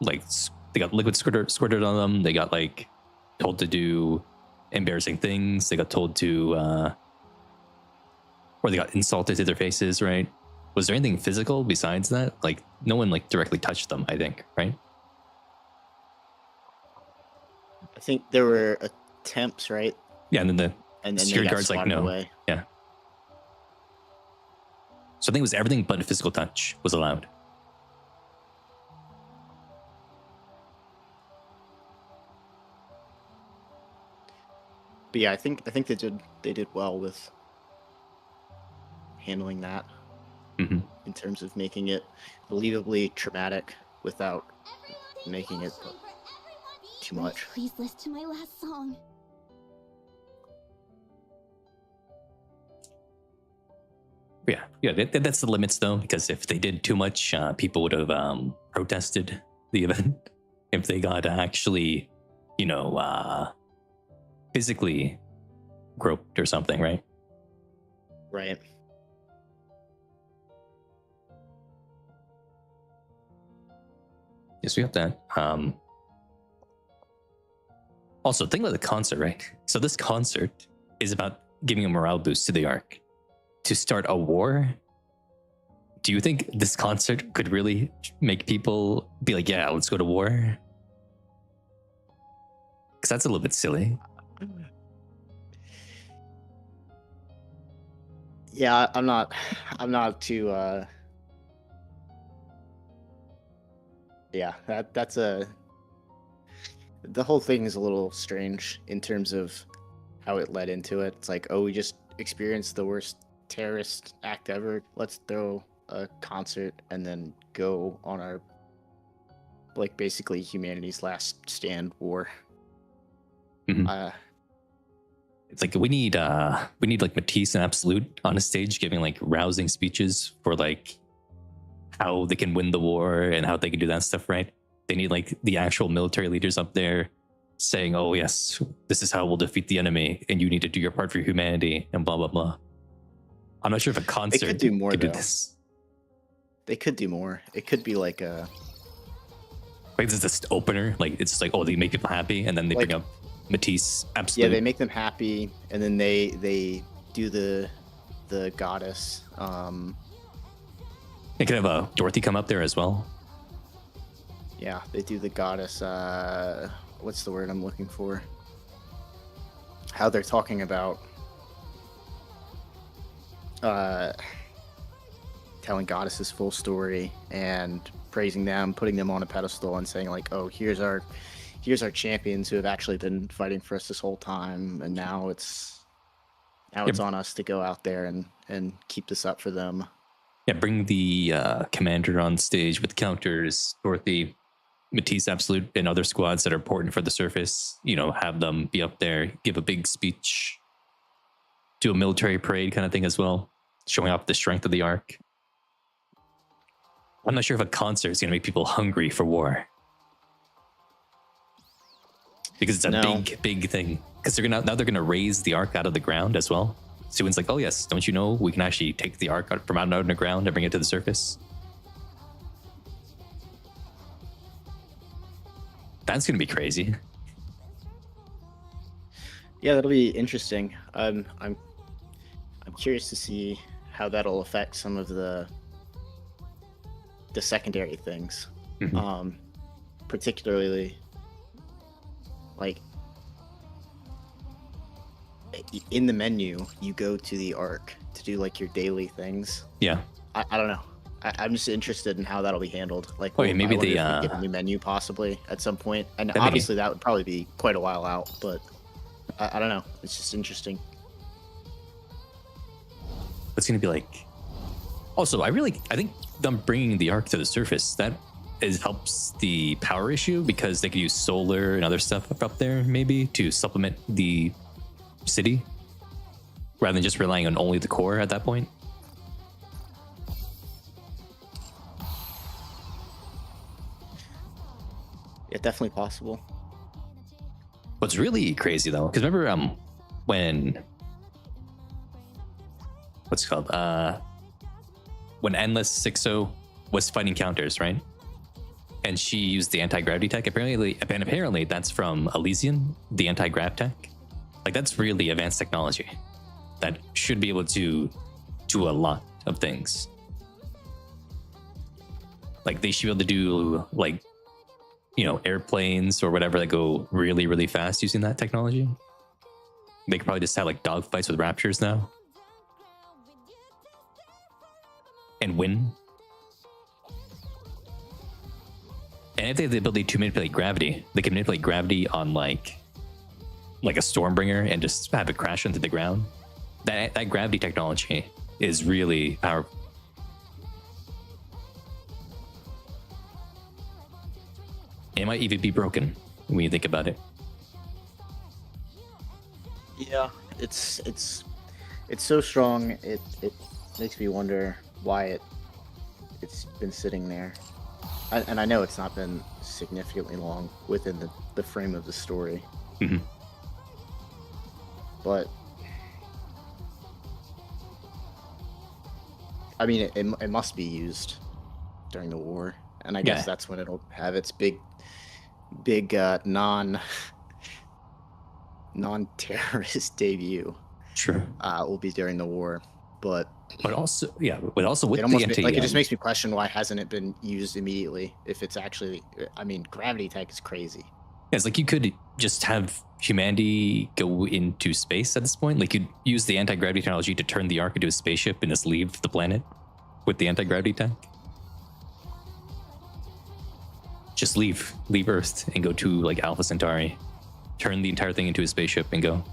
liquid squirted on them. They got like told to do embarrassing things. They got told to, or they got insulted to their faces, right? Was there anything physical besides that? Like no one like directly touched them, I think, right? I think there were attempts, right? Yeah, and then And then security they got guard's like, swatted no. away. Yeah. So I think it was everything but physical touch was allowed. But yeah, I think they did well with handling that in terms of making it believably traumatic without making it too much. Please listen to my last song. Yeah, that's the limits though, because if they did too much, people would have protested the event. If they got actually, physically groped or something, right? Right. Yes, we have that. Also, think about the concert, right? So this concert is about giving a morale boost to the arc. To start a war? Do you think this concert could really make people be like, yeah, let's go to war? Because that's a little bit silly. Yeah, I'm not too. Yeah, that's a. The whole thing is a little strange in terms of how it led into it. It's like, oh, we just experienced the worst terrorist act ever. Let's throw a concert and then go on our, like, basically humanity's last stand war. Mhm. It's like we need like Matisse and Absolute on a stage giving like rousing speeches for like how they can win the war and how they can do that stuff, right? They need like the actual military leaders up there saying, "Oh yes, this is how we'll defeat the enemy, and you need to do your part for humanity," and blah blah blah. I'm not sure if a concert could do more, could do though. this. They could do more. It could be like a. Like this is the opener, like it's just like, oh, they make people happy, and then they Like- bring up Matisse, Absolute. Yeah, they make them happy, and then they do the goddess. They could have Dorothy come up there as well. Yeah, they do the goddess. What's the word I'm looking for? How they're talking about telling goddesses' full story and praising them, putting them on a pedestal, and saying like, "Oh, here's our champions who have actually been fighting for us this whole time, and now it's on us to go out there and keep this up for them." Yeah, bring the commander on stage with counters, Dorothy, Matisse, Absolute, and other squads that are important for the surface. You know, have them be up there, give a big speech, do a military parade kind of thing as well, showing off the strength of the arc. I'm not sure if a concert is going to make people hungry for war. Because it's a No. big thing. Because they're gonna raise the arc out of the ground as well. Suin's like, oh yes, don't you know we can actually take the arc from out of the ground and bring it to the surface? That's gonna be crazy. Yeah, that'll be interesting. I'm curious to see how that'll affect some of the secondary things. Mhm. Particularly like in the menu, you go to the arc to do like your daily things. Yeah. I don't know. I'm just interested in how that'll be handled. Like, Oh, yeah, maybe I wonder they, if we get a new menu possibly at some point. And That'd be- obviously, that would probably be quite a while out. But I don't know. It's just interesting. It's gonna be like. Also, I think them bringing the arc to the surface helps the power issue because they could use solar and other stuff up there maybe to supplement the city rather than just relying on only the core at that point. Yeah, definitely possible. What's really crazy though, because remember when what's it called? When Endless 6-0 was fighting counters, right? And she used the anti-gravity tech. Apparently that's from Elysian, the anti-grav tech. Like that's really advanced technology that should be able to do a lot of things. Like they should be able to do like, you know, airplanes or whatever that go really, really fast using that technology. They could probably just have like dogfights with raptors now. And win. And if they have the ability to manipulate gravity, they can manipulate gravity on like a Stormbringer and just have it crash into the ground. That gravity technology is really powerful. It might even be broken when you think about it. Yeah, it's so strong. It makes me wonder why it's been sitting there. And I know it's not been significantly long within the frame of the story. Mhm. But I mean, it must be used during the war, and I guess Yeah. that's when it'll have its big non-terrorist debut. Sure. Will be during the war, but But also, with it the almost anti, like it just makes me question why hasn't it been used immediately? If it's actually, I mean, gravity tech is crazy. it's like you could just have humanity go into space at this point. Like you'd use the anti-gravity technology to turn the Ark into a spaceship and just leave the planet with the anti-gravity tank. Just leave Earth and go to like Alpha Centauri, turn the entire thing into a spaceship and go.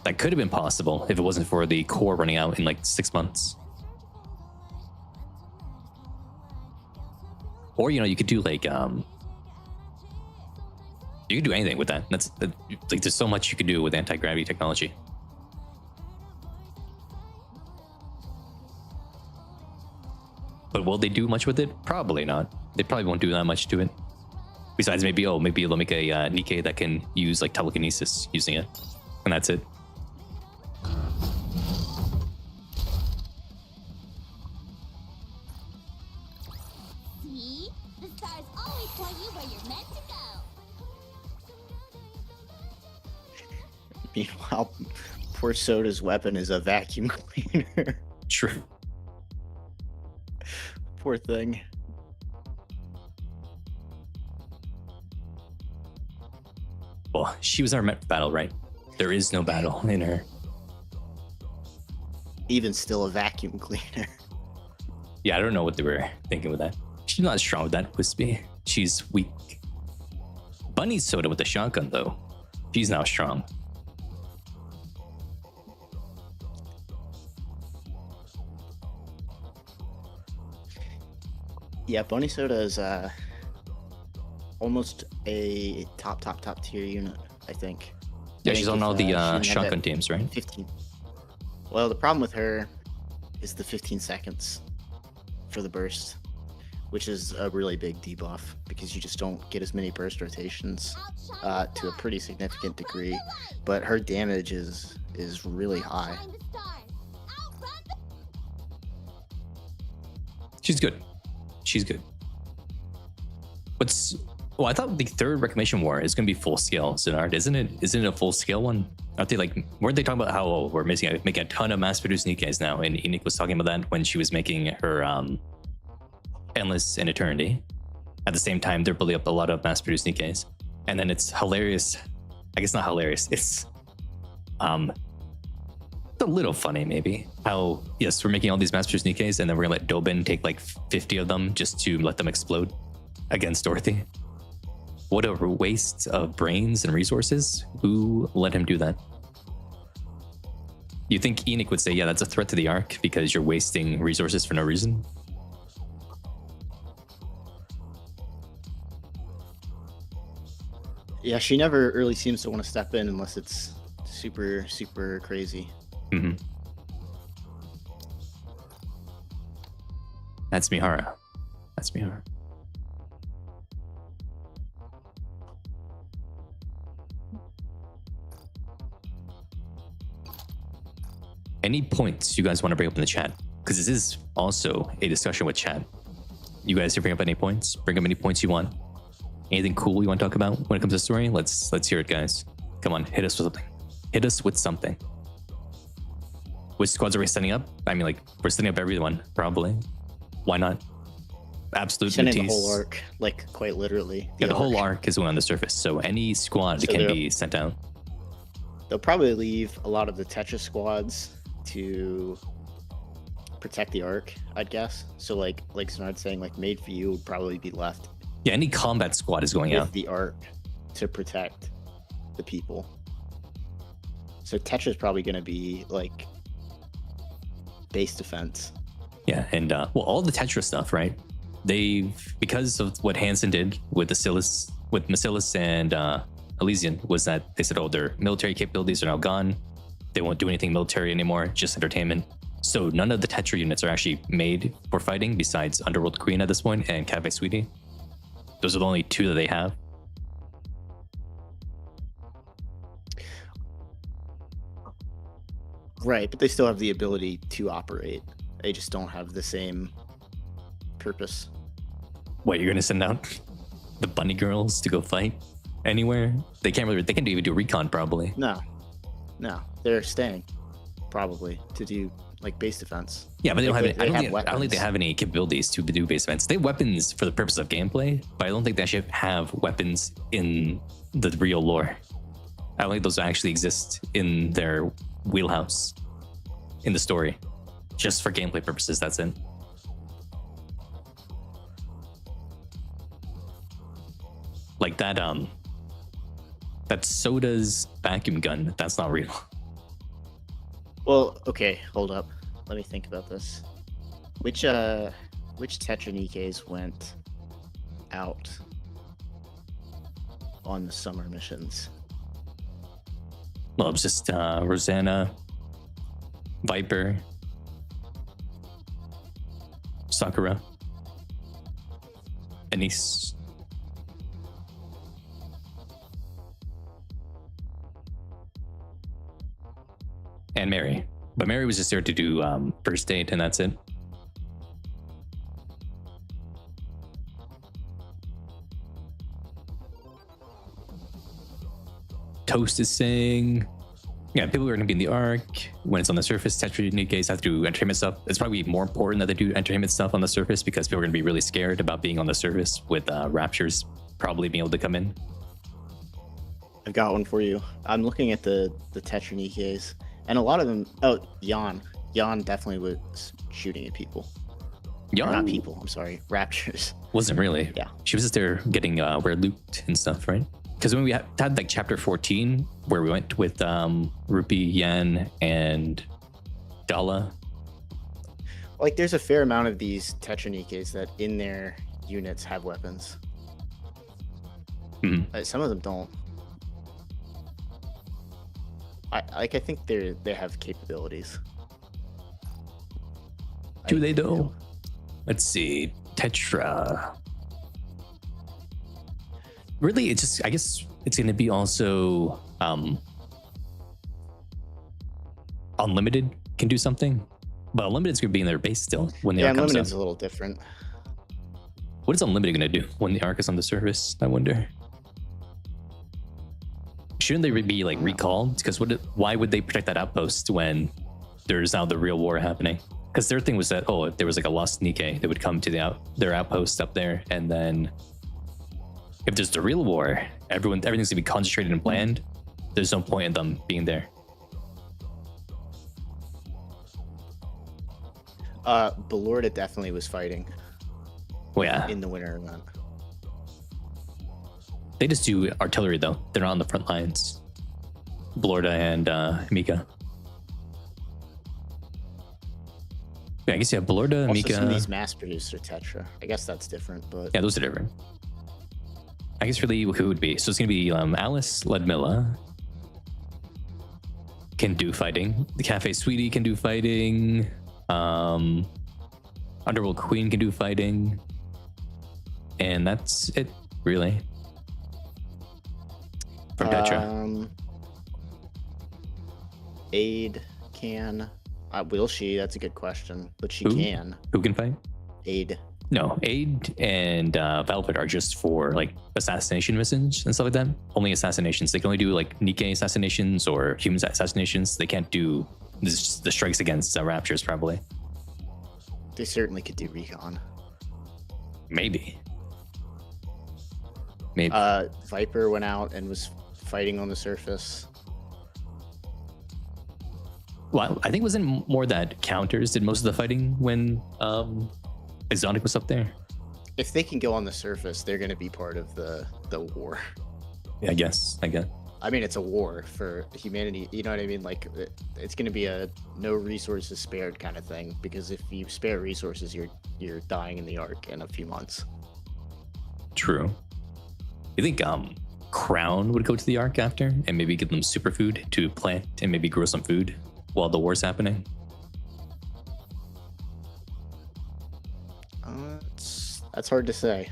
That could have been possible if it wasn't for the core running out in like 6 months. Or, you know, you could do like, you could do anything with that. That's like, there's so much you can do with anti-gravity technology. But will they do much with it? Probably not. They probably won't do that much to it. Besides, maybe they'll make a Nikke that can use like telekinesis using it, and that's it. See? The stars always point you where you're meant to go. Meanwhile, poor Soda's weapon is a vacuum cleaner. True. Poor thing. Well, she was our meant for battle, right? There is no battle in her. Even still a vacuum cleaner. Yeah, I don't know what they were thinking with that. She's not as strong with that, Wispy. She's weak. Bunny Soda with the shotgun, though. She's now strong. Yeah, Bunny Soda is almost a top tier unit, I think. Yeah, I she's think on all the she had shotgun that teams, right? 15. Well, the problem with her is the 15 seconds for the burst, which is a really big debuff because you just don't get as many burst rotations to a pretty significant degree. But her damage is really high. Find the stars. Outrun the She's good. She's good. Well, I thought the third Reclamation War is going to be full scale, Zenard, isn't it? Isn't it a full scale one? Aren't they like, weren't they talking about how we're making a ton of mass produced Nikkes now? And Enoch was talking about that when she was making her Endless and Eternity. At the same time, they're building up a lot of mass produced Nikkes. And then it's hilarious. I guess not hilarious. It's a little funny, maybe. How, yes, we're making all these mass produced Nikkes, and then we're going to let Dobin take like 50 of them just to let them explode against Dorothy. What a waste of brains and resources. Who let him do that? You think Enoch would say, yeah, that's a threat to the Ark because you're wasting resources for no reason? Yeah, she never really seems to want to step in unless it's super, super crazy. Mm-hmm. That's Mihara. That's Mihara. Any points you guys want to bring up in the chat? Because this is also a discussion with chat. You guys can bring up any points. Bring up any points you want. Anything cool you want to talk about when it comes to story? Let's hear it, guys. Come on, hit us with something. Hit us with something. Which squads are we setting up? I mean, like, we're setting up everyone, probably. Why not? Absolute Sending the Matisse. whole arc, like quite literally. Yeah, the whole arc is one on the surface, so any squad So can they'll- be sent out. They'll probably leave a lot of the Tetris squads to protect the arc, I'd guess. So like Snart's saying, like Made for You would probably be left Yeah, any combat squad is going with out. the arc to protect the people. So Tetra's probably going to be like base defense. Yeah, and well, all the Tetra stuff, right? They've, because of what Hansen did with Macillus and Elysian, was that they said, oh, their military capabilities are now gone. They won't do anything military anymore, just entertainment. So none of the Tetra units are actually made for fighting besides Underworld Queen at this point and Cafe Sweetie. Those are the only two that they have. Right, but they still have the ability to operate. They just don't have the same purpose. What, you're gonna send out the bunny girls to go fight anywhere? They can't even do recon probably. No, they're staying probably to do like base defense. Yeah, but they don't Like, have. Any, I don't think weapons. they have any capabilities to do base defense. They have weapons for the purpose of gameplay, but I don't think they actually have weapons in the real lore. I don't think those actually exist in their wheelhouse in the story. Just for gameplay purposes, that's it. Like that Soda's vacuum gun, that's not real. Well, okay, hold up. Let me think about this. Which Tetra Nikkes went out on the summer missions? Well, it was just Rosanna, Viper, Sakura, Anise. And Mary. But Mary was just there to do first date, and that's it. Toast is saying, yeah, people are going to be in the Ark. When it's on the surface, Tetra Nikkes have to do entertainment stuff. It's probably more important that they do entertainment stuff on the surface because people are going to be really scared about being on the surface with Raptures probably being able to come in. I've got one for you. I'm looking at the Tetra Nikkes, and a lot of them. Oh, Jan definitely was shooting at people. Or not people. I'm sorry, Raptures. Wasn't really. Yeah. She was just there getting where loot and stuff, right? Because when we had like chapter 14 where we went with Rupi, Yan, and Dala. Like, there's a fair amount of these Tetra Nikkes that in their units have weapons. Some of them don't. I think they have capabilities. Do they though? Let's see. Tetra. Really, it's just, I guess it's going to be also Unlimited can do something, but Unlimited's going to be in their base still when the Ark comes Unlimited's out. a little different. What is Unlimited going to do when the Ark is on the surface? I wonder. Shouldn't they be like recalled? Because why would they protect that outpost when there's now the real war happening? Because their thing was that, if there was like a lost Nikke, they would come to their outpost up there, and then if there's the real war, everything's gonna be concentrated and planned. There's no point in them being there. Belorda definitely was fighting. Well, yeah, In the winter event. they just do artillery though. They're not on the front lines. Blorda and Mika. Yeah, I guess you have Blorda, Also, Mika. some of these mass-produced are Tetra. I guess that's different, but Yeah, those are different. I guess really who would be? So it's gonna be Alice Ludmilla can do fighting. The Cafe Sweetie can do fighting. Underworld Queen can do fighting. And that's it, really. From Tetra. Aid can. Will she? That's a good question. But she Who? can. Who can fight? Aid. No, Aid and Velvet are just for like assassination missions and stuff like that. Only assassinations. They can only do like Nikke assassinations or human assassinations. They can't do the strikes against Raptures, probably. They certainly could do recon. Maybe. Viper went out and was fighting on the surface. Well, I think it wasn't more that counters did most of the fighting when Exotic was up there. If they can go on the surface, they're going to be part of the war. Yeah, I guess. I mean, it's a war for humanity. You know what I mean? Like, it's going to be a no resources spared kind of thing. Because if you spare resources, you're dying in the Ark in a few months. True. You think Crown would go to the Ark after and maybe give them superfood to plant and maybe grow some food while the war's happening? That's hard to say.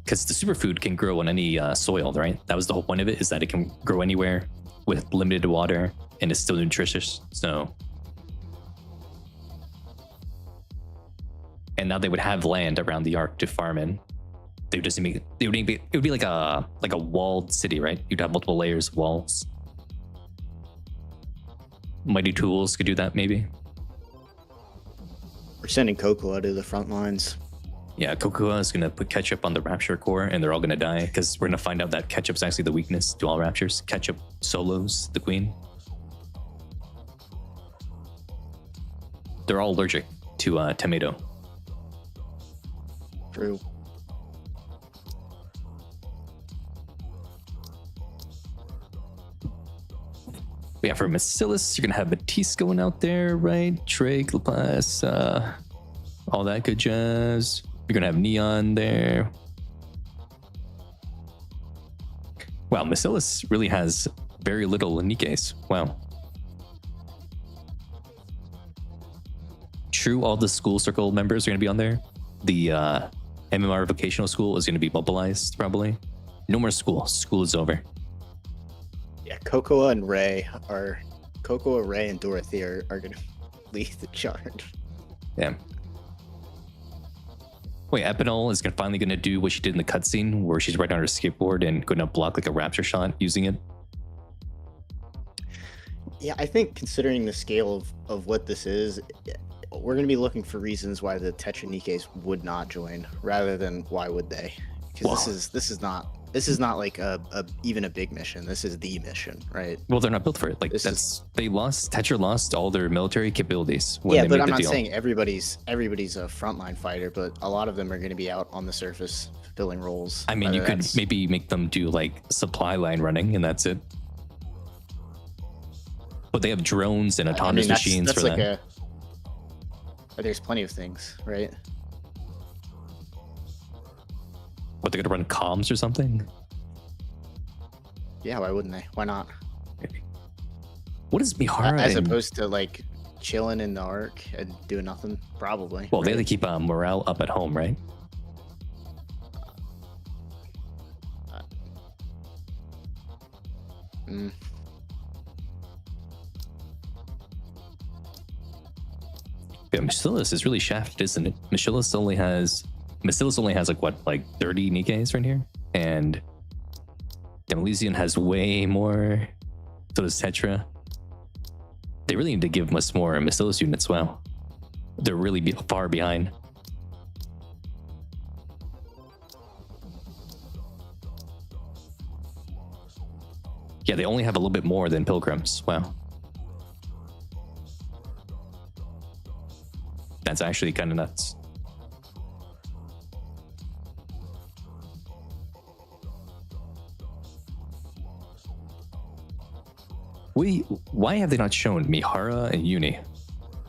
Because the superfood can grow on any soil, right? That was the whole point of it, is that it can grow anywhere with limited water and it's still nutritious. So, and now they would have land around the Ark to farm in. They would just make it would be like a walled city, right? You'd have multiple layers of walls. Mighty Tools could do that, maybe. We're sending Cocoa to the front lines. Yeah, Kokua is gonna put Ketchup on the Rapture core, and they're all gonna die because we're gonna find out that Ketchup's actually the weakness to all Raptures. Ketchup solos the queen. They're all allergic to tomato. True. But yeah, for Bacillus, you're gonna have Matisse going out there, right? Drake, Laplace, all that good jazz. You're gonna have Neon there. Wow, Bacillus really has very little Nikkes. Wow. True, all the school circle members are gonna be on there. The MMR vocational school is gonna be mobilized, probably. No more school. School is over. Yeah, Cocoa, Ray, and Dorothy are going to lead the charge. Yeah. Wait, Epinol is finally going to do what she did in the cutscene, where she's riding on her skateboard and going to block like a rapture shot using it. Yeah, I think considering the scale of what this is, we're going to be looking for reasons why the Tetra Nikkes would not join, rather than why would they? Because this is not like even a big mission. This is the mission, right? Well, they're not built for it. Like Tetra lost all their military capabilities. Yeah, but I'm not saying everybody's a frontline fighter, but a lot of them are going to be out on the surface filling roles. I mean, you could maybe make them do like supply line running, and that's it. But they have drones and autonomous machines that's for like that. There's plenty of things, right? What, they're gonna run comms or something? Yeah, why wouldn't they? Why not? What is Mihara? As opposed to like chilling in the Ark and doing nothing, probably. Well, they have to keep morale up at home, right? Yeah, Bacillus is really shafted, isn't it? Bacillus only has like what, like 30 Nikkes right here? And Demolesian has way more. So does Tetra. They really need to give us more Bacillus units. Wow. They're really far behind. Yeah, they only have a little bit more than Pilgrims. Wow. That's actually kind of nuts. Why have they not shown Mihara and Uni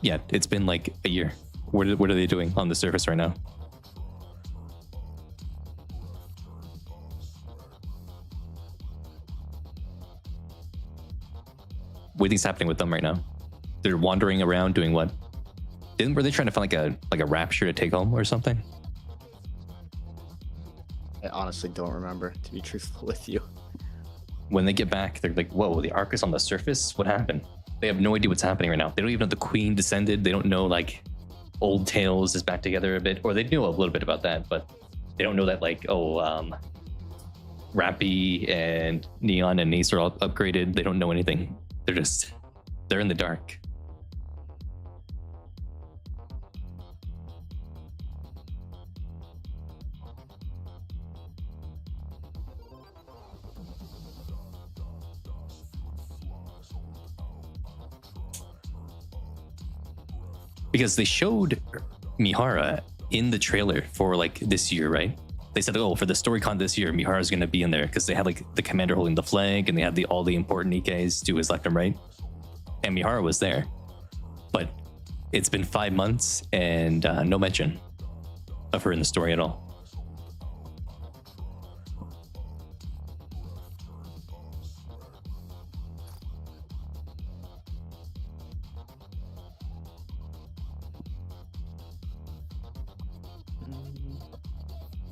yet? It's been like a year. What are they doing on the surface right now? What do you think's happening with them right now? They're wandering around doing what? Were they trying to find like a rapture to take home or something? I honestly don't remember, to be truthful with you. When they get back, they're like, whoa, the Ark is on the surface? What happened? They have no idea what's happening right now. They don't even know the Queen descended. They don't know like Old Tales is back together a bit, or they know a little bit about that, but they don't know that like, Rappy and Neon and Nace are all upgraded. They don't know anything. They're in the dark. Because they showed Mihara in the trailer for like this year, right? They said, oh, for the StoryCon this year, Mihara's going to be in there because they had like the commander holding the flag and they had all the important Nikkes to his left and right. And Mihara was there. But it's been 5 months and no mention of her in the story at all.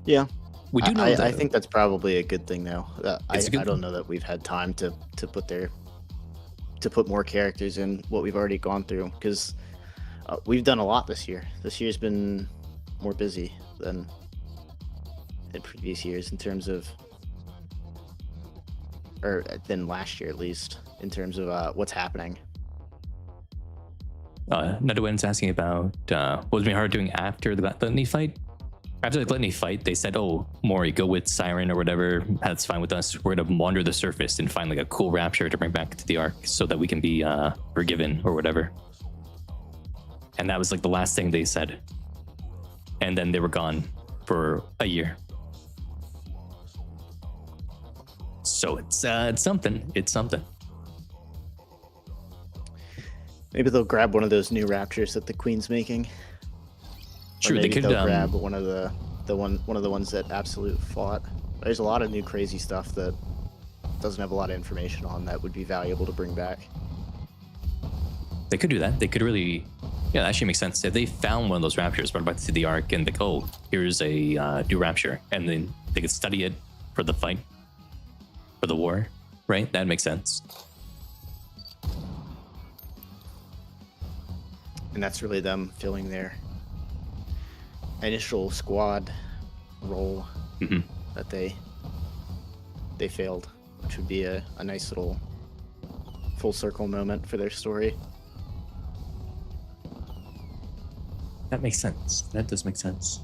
Yeah, we do know I think that's probably a good thing, though. I good don't know that we've had time to put more characters in what we've already gone through, because we've done a lot this year. This year's been more busy than in previous years in terms of, or than last year at least, in terms of what's happening. Another one's asking about what was Mihara doing after the Gluttony fight. After the Gluttony fight, they said, "Oh, Mori, go with Siren or whatever. That's fine with us. We're gonna wander the surface and find like a cool rapture to bring back to the arc, so that we can be forgiven or whatever." And that was like the last thing they said. And then they were gone for a year. So it's something. It's something. Maybe they'll grab one of those new raptors that the Queen's making. True, they could they'll grab one of the ones that Absolute fought. There's a lot of new crazy stuff that doesn't have a lot of information on that would be valuable to bring back. They could do that. They could really, yeah, that actually makes sense. If they found one of those raptors, brought back to the arc, and like, oh, here's a new rapture, and then they could study it for the fight, for the war, right? That makes sense. And that's really them filling their initial squad role that they failed, which would be a nice little full circle moment for their story. That makes sense. That does make sense.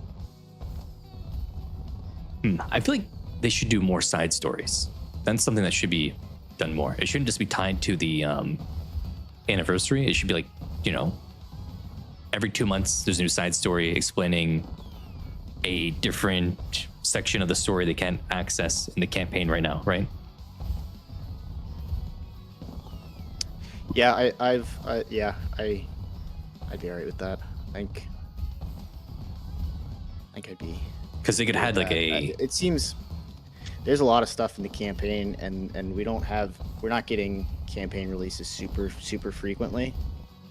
I feel like they should do more side stories. That's something that should be done more. It shouldn't just be tied to the anniversary. It should be like, you know, every 2 months there's a new side story explaining a different section of the story they can't access in the campaign right now, right? Yeah, I'd be alright with that. I think I'd be, because they could have like it seems there's a lot of stuff in the campaign, and we're not getting campaign releases super frequently.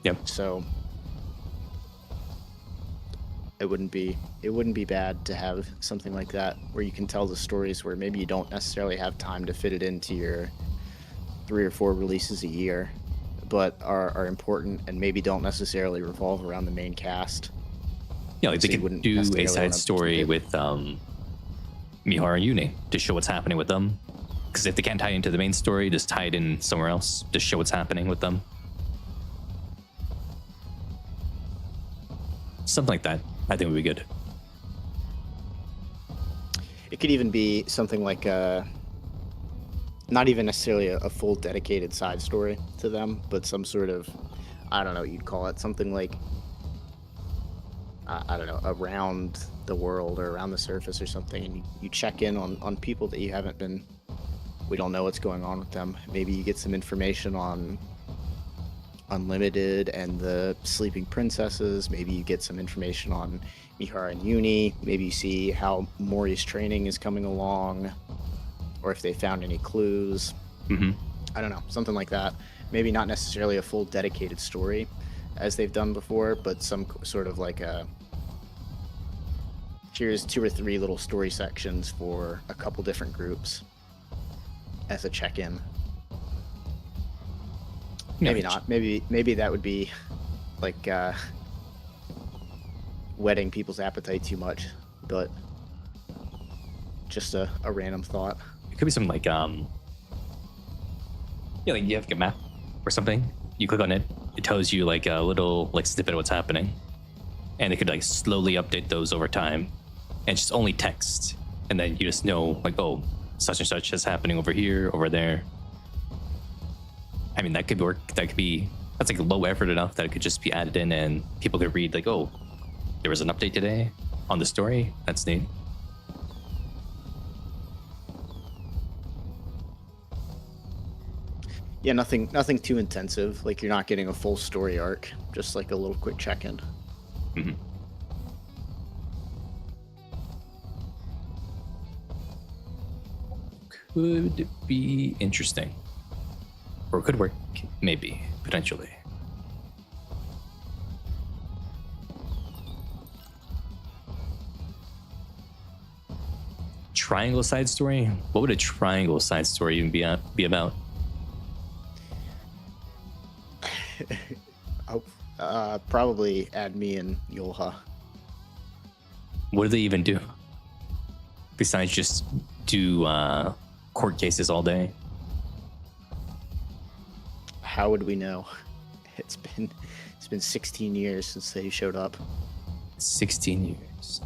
Yep. So it wouldn't be bad to have something like that where you can tell the stories where maybe you don't necessarily have time to fit it into your 3 or 4 releases a year, but are important and maybe don't necessarily revolve around the main cast. Yeah, like So they you could wouldn't do a necessarily side wanna story keep it- with Mihara and Yune to show what's happening with them. Because if they can't tie into the main story, just tie it in somewhere else to show what's happening with them. Something like that, I think would be good. It could even be something like not even necessarily a full dedicated side story to them, but some sort of, I don't know what you'd call it, something like, I don't know, around the world or around the surface or something, and you check in on people that you haven't been, we don't know what's going on with them. Maybe you get some information on Unlimited and the Sleeping Princesses. Maybe you get some information on Mihara and Yuni. Maybe you see how Mori's training is coming along, or if they found any clues. I don't know, something like that. Maybe not necessarily a full dedicated story as they've done before, but some sort of like here's 2 or 3 little story sections for a couple different groups as a check-in. Maybe not. Maybe that would be like whetting people's appetite too much, but just a random thought. It could be something like yeah, like you have like a map or something. You click on it, it tells you like a little like snippet of what's happening, and it could like slowly update those over time, and it's just only text, and then you just know like, oh, such and such is happening over here, over there. I mean, that could work. That could be, that's like low effort enough that it could just be added in, and people could read like, oh, there was an update today on the story. That's neat. Yeah, nothing too intensive. Like you're not getting a full story arc, just like a little quick check-in. Could be interesting, or it could work, maybe, potentially. Triangle side story? What would a triangle side story even be about? Probably add me and Yolha. What do they even do? Besides just do court cases all day? How would we know? It's It's been 16 years since they showed up. 16 years.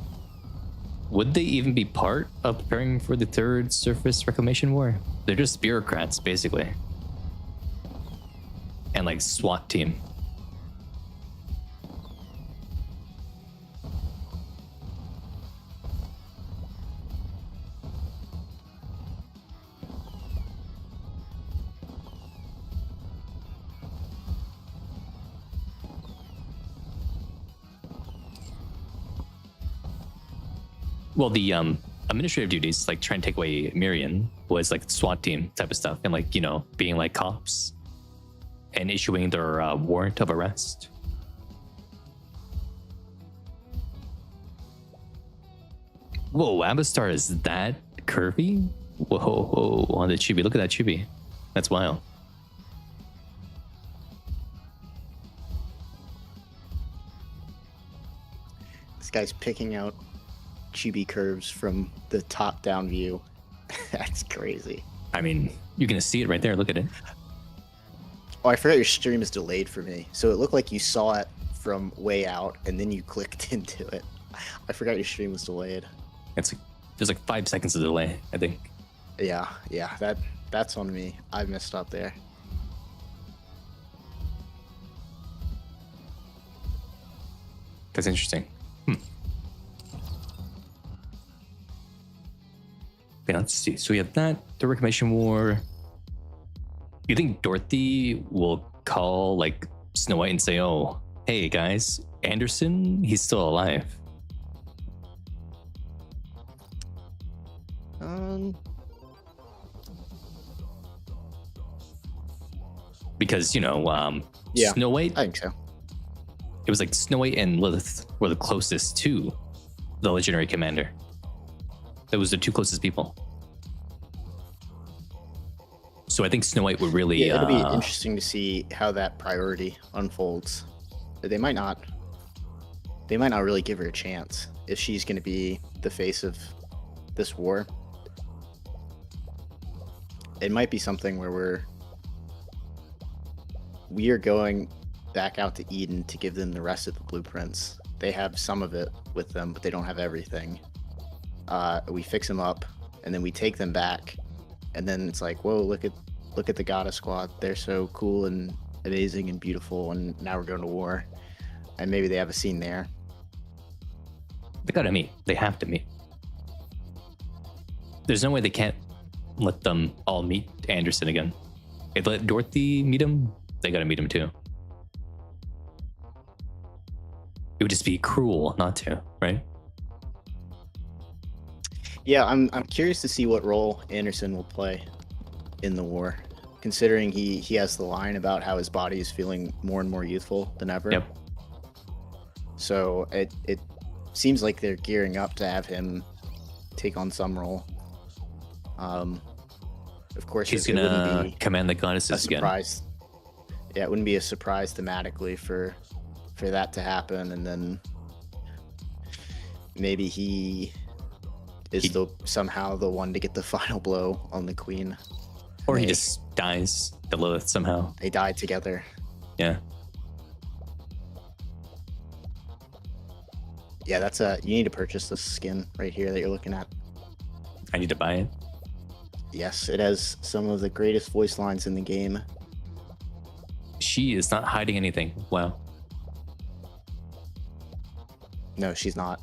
Would they even be part of preparing for the third surface reclamation war? They're just bureaucrats, basically. And like SWAT team. Well, the administrative duties, like trying to take away Miriam, was like SWAT team type of stuff, and like, you know, being like cops and issuing their warrant of arrest. Whoa, Abastar is that curvy? Whoa, on the chibi. Look at that chibi. That's wild. This guy's picking out chibi curves from the top-down view. That's crazy. I mean, you're gonna see it right there. Look at it. Oh, I forgot your stream is delayed for me. So it looked like you saw it from way out, and then you clicked into it. I forgot your stream was delayed. It's like, there's like 5 seconds of delay, I think. Yeah, that's on me. I messed up there. That's interesting. Okay, let's see. So we have that, the reclamation war. You think Dorothy will call like Snow White and say, "Oh, hey guys, Anderson, he's still alive"? Because, you know, Yeah, Snow White, I think so. it was like Snow White and Lilith were the closest to the legendary commander. That was the 2 closest people. So I think Snow White would really... Yeah, it'll be interesting to see how that priority unfolds. They might not really give her a chance if she's going to be the face of this war. It might be something where we are going back out to Eden to give them the rest of the blueprints. They have some of it with them, but they don't have everything. We fix them up, and then we take them back, and then it's like, whoa, look at the Goddess Squad. They're so cool and amazing and beautiful, and now we're going to war. And maybe they have a scene there. They gotta meet. They have to meet. There's no way they can't let them all meet Anderson again. If they let Dorothy meet him, they gotta meet him too. It would just be cruel not to, right? Yeah, I'm curious to see what role Anderson will play in the war, considering he has the line about how his body is feeling more and more youthful than ever. Yep. So it seems like they're gearing up to have him take on some role. Of course, He's it wouldn't gonna be command the a goddesses again. surprise. Yeah, it wouldn't be a surprise thematically for that to happen, and then maybe he is somehow the one to get the final blow on the queen. Or he just dies to Lilith somehow. They die together. Yeah. Yeah, you need to purchase this skin right here that you're looking at. I need to buy it. Yes, it has some of the greatest voice lines in the game. She is not hiding anything. Wow. No, she's not.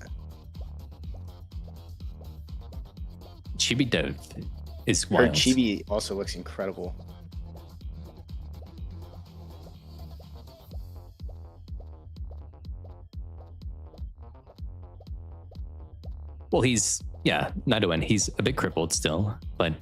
Chibi Dev is Her wild. chibi also looks incredible. Well, Nidoen, he's a bit crippled still, but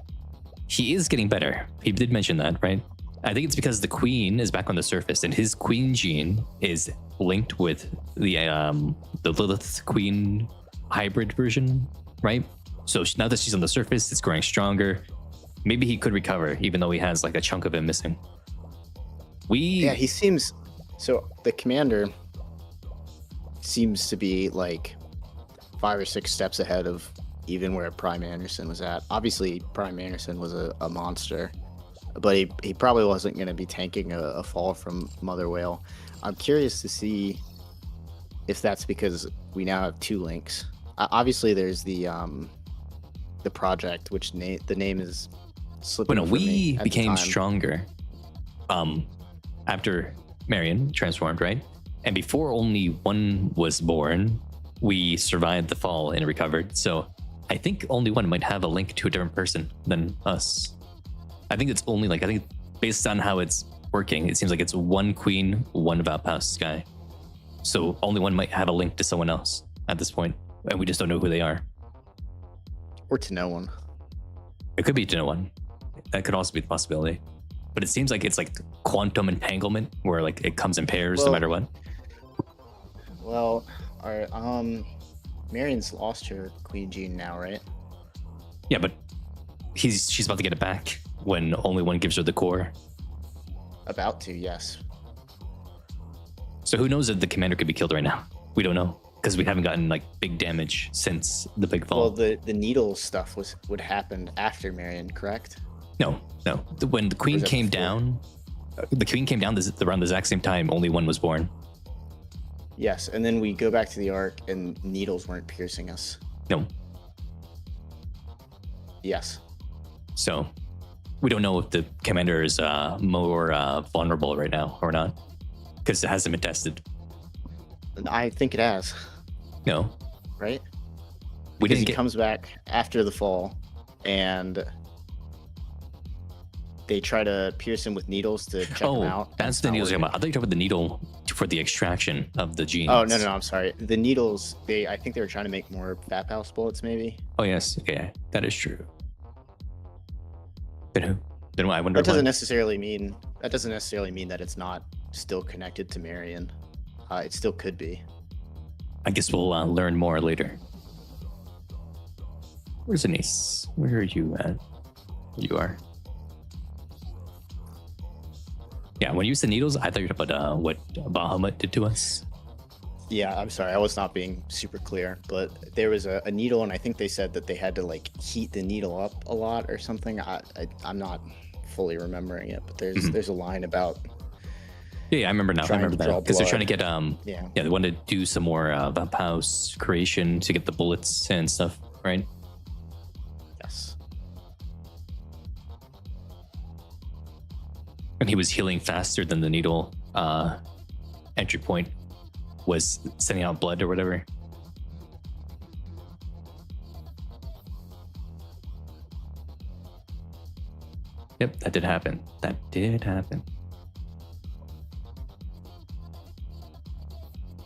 he is getting better. He did mention that, right? I think it's because the queen is back on the surface, and his queen gene is linked with the Lilith queen hybrid version, right? So now that she's on the surface, it's growing stronger. Maybe he could recover, even though he has like a chunk of him missing. Yeah, he seems... So the commander seems to be like 5 or 6 steps ahead of even where Prime Anderson was at. Obviously, Prime Anderson was a monster. but he probably wasn't going to be tanking a fall from Mother Whale. I'm curious to see if that's because we now have two links. Obviously, there's the project, which the name is slipping. But no, from me we at the became time. stronger after Marion transformed, right? And before only one was born, we survived the fall and recovered. So I think only one might have a link to a different person than us. I think it's only like, I think based on how it's working, it seems like it's one queen, one Valpaus guy. So only one might have a link to someone else at this point, and we just don't know who they are. Or to no one. It could be to no one. That could also be the possibility. But it seems like it's like quantum entanglement, where like it comes in pairs no matter what. Well, Marion's lost her queen gene now, right? Yeah, but she's about to get it back when only one gives her the core. About to, yes. So who knows if the commander could be killed right now? We don't know, because we haven't gotten like big damage since the big fall. Well, the needle stuff would happen after Marion, correct? No. When the queen came down, around the exact same time. Only one was born. Yes, and then we go back to the Ark, and needles weren't piercing us. No. Yes. So we don't know if the commander is more vulnerable right now or not, because it hasn't been tested. I think it has. No. Right? We Because didn't he comes back after the fall, and they try to pierce him with needles to check him out. That's the needles you're talking about. I thought you were talking about the needle for the extraction of the genes. Oh, no, I'm sorry. The needles, I think they were trying to make more Valpaus bullets, maybe. Oh, yes. Okay, that is true. Then I wonder. That doesn't necessarily mean that it's not still connected to Marion. It still could be. I guess we'll learn more later. Where's Anise? Where are you at? You are. Yeah, when you said needles, I thought you were talking about what Bahamut did to us. Yeah, I'm sorry. I was not being super clear, but there was a needle, and I think they said that they had to like heat the needle up a lot or something. I'm not fully remembering it, but there's a line about. Yeah, I remember now. I remember that because they're trying to get yeah, they want to do some more Valpaus creation to get the bullets and stuff, right? Yes. And he was healing faster than the needle entry point was sending out blood or whatever. Yep, that did happen.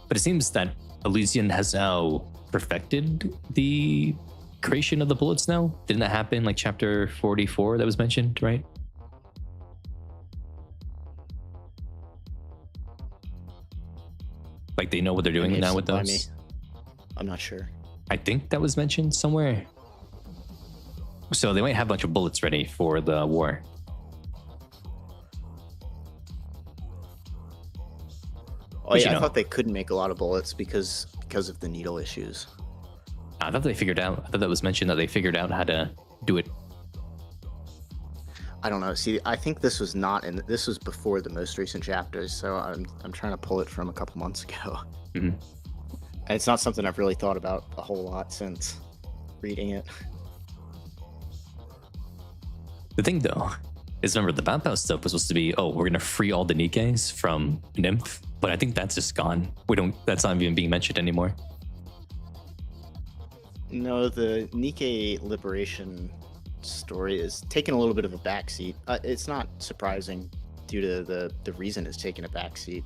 But it seems that Elysian has now perfected the creation of the bullets now. Didn't that happen like chapter 44 that was mentioned, right? Like they know what they're doing now with those? I'm not sure. I think that was mentioned somewhere. So they might have a bunch of bullets ready for the war. Oh yeah, I thought they couldn't make a lot of bullets because of the needle issues. I thought that was mentioned that they figured out how to do it. I don't know. See, I think this was this was before the most recent chapters, so I'm trying to pull it from a couple months ago. Mm-hmm. And it's not something I've really thought about a whole lot since reading it. The thing though is, remember the Valpaus stuff was supposed to be, we're gonna free all the Nikkes from Nymph, but I think that's just gone. That's not even being mentioned anymore. No, the Nikke liberation story is taking a little bit of a backseat. It's not surprising due to the reason it's taking a backseat,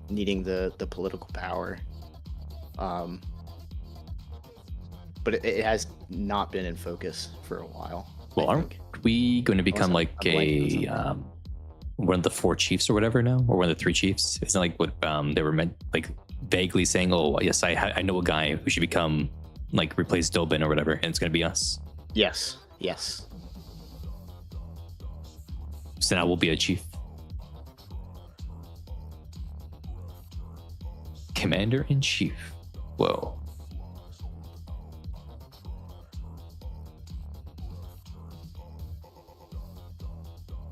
needing the political power. But it has not been in focus for a while. Well, aren't we going to become like one of the 4 chiefs or whatever now, or one of the 3 chiefs? Isn't like what they were meant, like vaguely saying, oh yes, I know a guy who should become like replace Dobin or whatever, and it's going to be us. Yes. So now we'll be a chief. Commander-in-Chief. Whoa.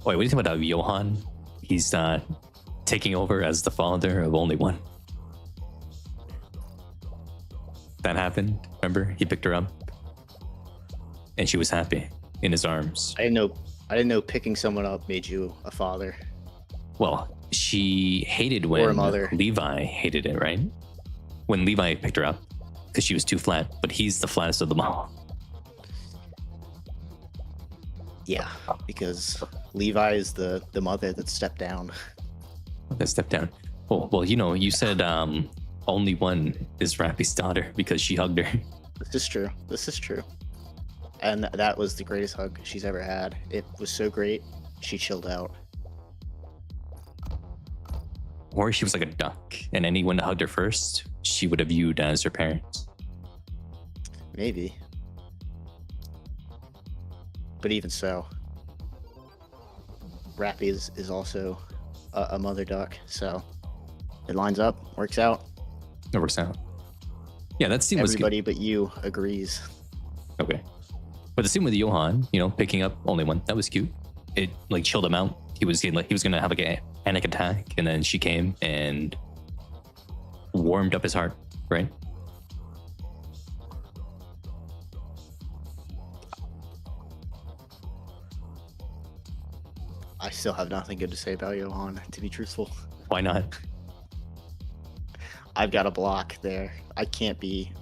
Wait, what do you think about Johan? He's taking over as the father of only one. That happened. Remember, he picked her up, and she was happy in his arms. I didn't know picking someone up made you a father. Well, she hated Or a when mother. Levi hated it, right? When Levi picked her up because she was too flat, but he's the flattest of them all. Yeah, because Levi is the mother that stepped down. That step down. Well, you know, you said only one is Rappy's daughter because she hugged her. This is true. This is true. And that was the greatest hug she's ever had. It was so great. She chilled out. Or she was like a duck, and anyone that hugged her first, she would have viewed as her parents. Maybe. But even so, Rappy is also a mother duck, so it lines up, works out. It works out. Yeah, that scene was Everybody but you agrees. good. Okay. But the scene with Johan, you know, picking up only one, that was cute. It like chilled him out. He was gonna have like a panic attack, and then she came and warmed up his heart, right? I still have nothing good to say about Johan, to be truthful. Why not? I've got a block there. I can't be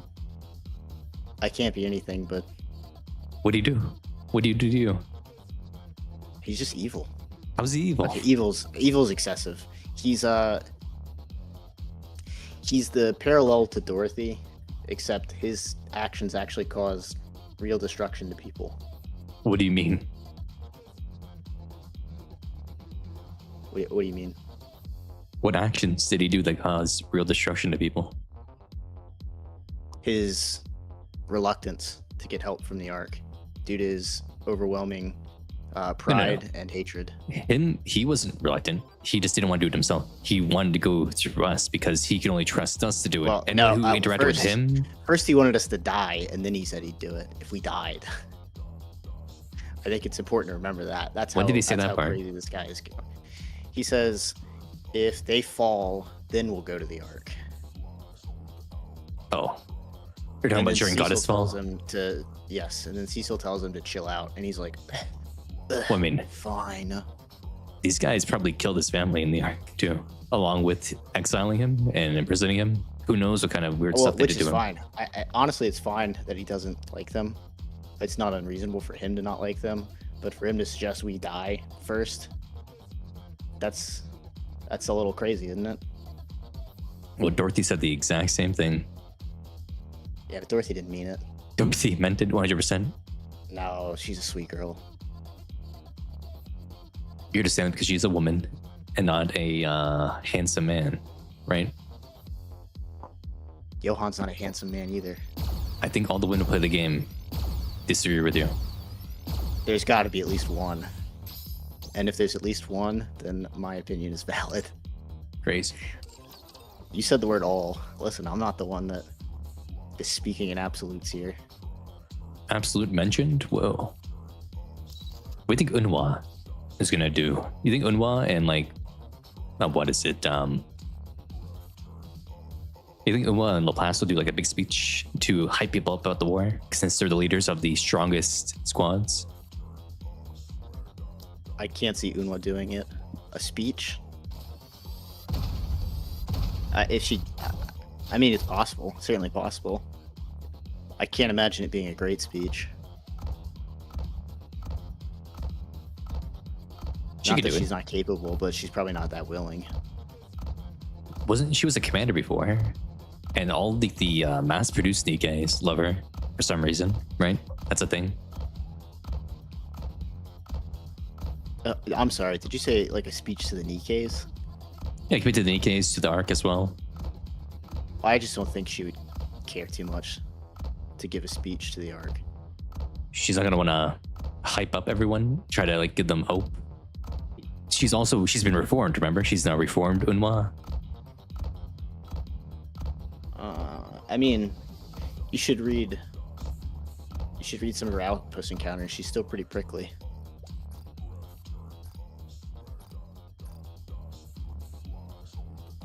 anything, but What do you do? What do you do to you? he's just evil. How's he evil? Okay, evil's excessive. He's the parallel to Dorothy, except his actions actually cause real destruction to people. What do you mean? What do you mean? What actions did he do that caused real destruction to people? His reluctance to get help from the Ark due to his overwhelming pride and hatred. He wasn't reluctant. He just didn't want to do it himself. He wanted to go through us because he could only trust us to do it. Well, and no, who interacted with him? First, he wanted us to die, and then he said he'd do it if we died. I think it's important to remember that. That's When how, did he say that's that how part? crazy this guy is. He says, if they fall, then we'll go to the Ark. Oh. You're talking And about then during Cecil Goddess tells Fall? him to, yes, and then Cecil tells him to chill out, and he's like, Well, I mean, fine. these guys probably killed his family in the Ark too, along with exiling him and imprisoning him. Who knows what kind of weird Well, stuff they which did is to him. fine. Honestly, it's fine that he doesn't like them. It's not unreasonable for him to not like them, but for him to suggest we die first, that's a little crazy, isn't it? Well, Dorothy said the exact same thing. Yeah, but Dorothy didn't mean it. Dorothy meant it 100%. No, she's a sweet girl. You're just saying it because she's a woman and not a handsome man, right? Johan's not a handsome man either. I think all the women who play the game disagree with you. There's got to be at least one. And if there's at least one, then my opinion is valid. Crazy. You said the word all. Listen, I'm not the one that is speaking in absolutes here. Absolute mentioned? Whoa. What do you think Unhwa is gonna do? You think Unhwa and like, what is it? You think Unhwa and Laplace will do like a big speech to hype people up about the war since they're the leaders of the strongest squads? I can't see Unwa doing it. A speech? If she... I mean, it's possible. Certainly possible. I can't imagine it being a great speech. She Not could that do she's it. not capable, but she's probably not that willing. She was a commander before, and all the mass-produced Nikkes love her for some reason, right? That's a thing. I'm sorry, did you say like a speech to the Nikkes? Yeah, it could be to the Nikkes, to the Ark as well. I just don't think she would care too much to give a speech to the Ark. She's not gonna want to hype up everyone, try to like give them hope. She's been reformed. Remember, she's now reformed Unhwa. I mean, you should read some of her outpost encounters. She's still pretty prickly.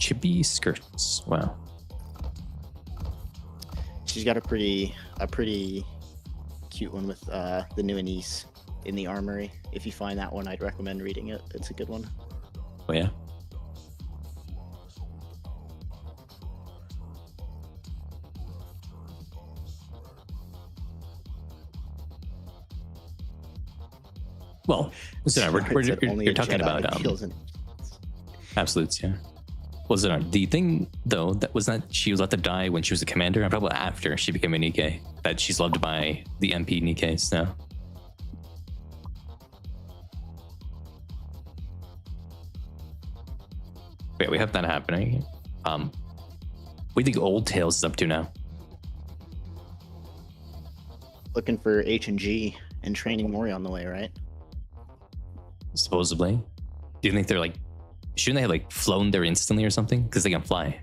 chippy skirts. Wow. She's got a pretty cute one with the new Anise in the armory. If you find that one, I'd recommend reading it. It's a good one. Oh yeah. Well, listen, you're talking about absolutes, yeah. Was it the thing though that was that she was let to die when she was a commander? And probably after she became a Nikke, that she's loved by the MP Nikkes now. Yeah, we have that happening. What do you think Old Tales is up to now? Looking for H&G and training Mori on the way, right? Supposedly. Do you think they're like, shouldn't they have like flown there instantly or something? Because they can fly.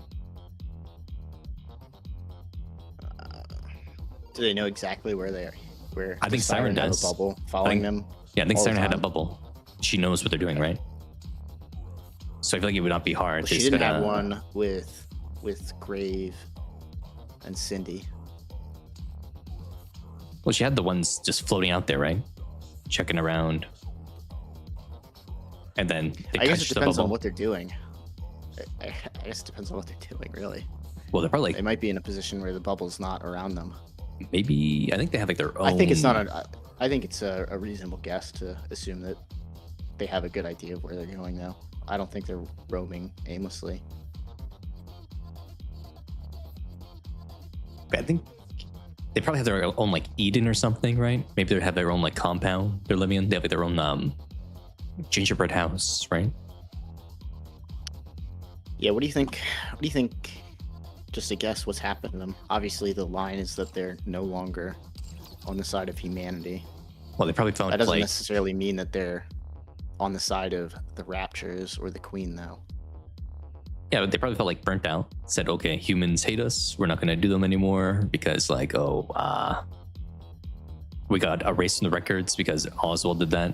Do they know exactly where they are? Where I think Siren does. A bubble following them. Yeah, I think all the Siren had a time? bubble. She knows what they're doing, right? So I feel like it would not be hard. Well, They she just didn't gotta- have one with Grave and Cindy. Well, she had the ones just floating out there, right? Checking around. And then they I guess touched it the depends bubble. on what they're doing. I guess it depends on what they're doing, really. Well, they're probably They like, might be in a position where the bubble's not around them. maybe, I think they have like their own. I think it's not I think it's a reasonable guess to assume that they have a good idea of where they're going now. I don't think they're roaming aimlessly. I think they probably have their own like Eden or something, right? Maybe they have their own like compound they're living in. They have like their own gingerbread house, right? Yeah, what do you think? What do you think? Just to guess what's happened to them. Obviously, the line is that they're no longer on the side of humanity. Well, they probably found That doesn't like necessarily mean that they're on the side of the Raptures or the Queen, though. yeah, but they probably felt like burnt out. Said, okay, humans hate us. We're not gonna do them anymore because like, we got erased from the records because Oswald did that.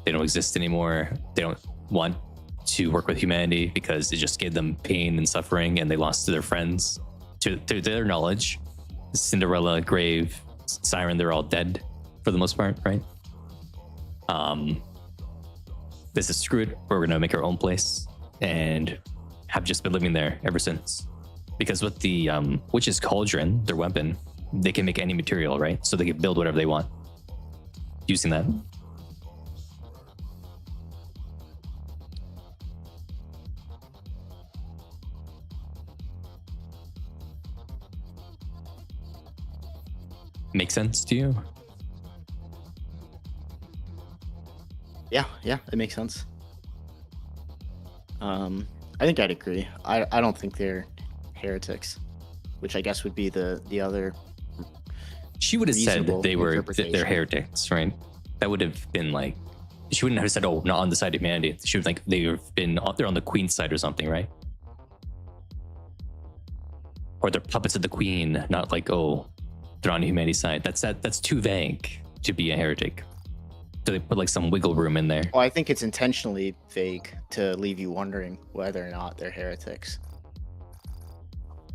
They don't exist anymore. They don't want to work with humanity because it just gave them pain and suffering, and they lost to their friends. To their knowledge, Cinderella, Grave, Siren, they're all dead for the most part, right? This is screw it. We're gonna make our own place, and have just been living there ever since. Because with the Witch's Cauldron, their weapon, they can make any material, right? So they can build whatever they want using that. Make sense to you? Yeah, it makes sense. I think I'd agree. I don't think they're heretics, which I guess would be the other. She would have said Reasonable that they were interpretation. they're heretics, right? That would have been like, she wouldn't have said, "Oh, not on the side of humanity." She would think they're on the Queen's side or something, right? Or they're puppets of the Queen, not like, oh, they're on humanity's side. That's too vague to be a heretic. So they put like some wiggle room in there. Well, I think it's intentionally vague to leave you wondering whether or not they're heretics.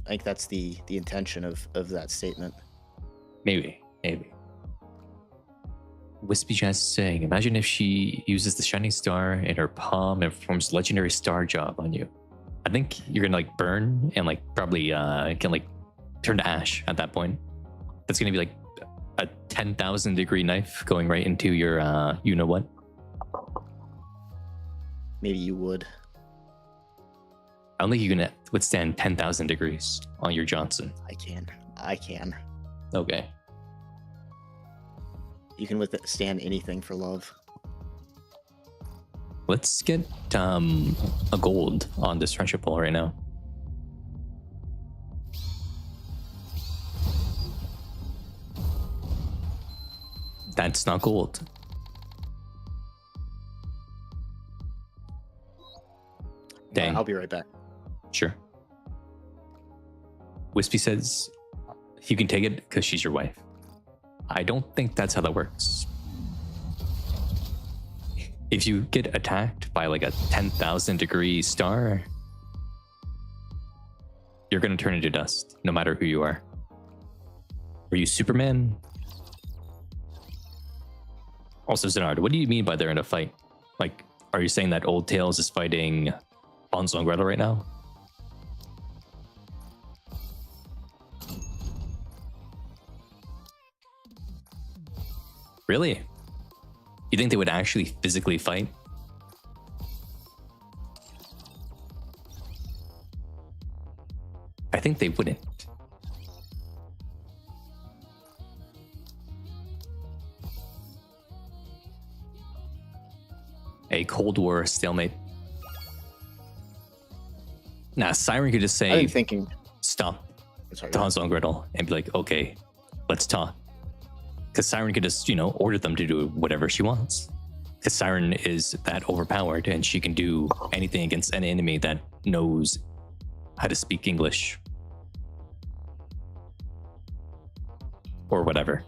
I think that's the intention of that statement. Maybe. Wispy Jazz is saying, imagine if she uses the shining star in her palm and performs legendary star job on you. I think you're gonna like burn and like probably can like turn to ash at that point. That's gonna be like a 10,000 degree knife going right into your you know what? Maybe you would. I don't think you can withstand 10,000 degrees on your Johnson. I can. Okay. You can withstand anything for love. Let's get a gold on this friendship poll right now. That's not gold. Dang. I'll be right back. Sure. Wispy says you can take it because she's your wife. I don't think that's how that works. If you get attacked by like a 10,000 degree star, You're gonna turn into dust, no matter who you are. Are you Superman? Also, Zenard, what do you mean by they're in a fight? Like, are you saying that Old Tails is fighting Hansel and Gretel right now? Really? You think they would actually physically fight? I think they wouldn't. A Cold War stalemate. Nah, Siren could just say, I've been thinking. stop I'm sorry, to Hansel and Gretel and be like, okay, let's talk. Because Siren could just, order them to do whatever she wants. Because Siren is that overpowered and she can do anything against any enemy that knows how to speak English. Or whatever.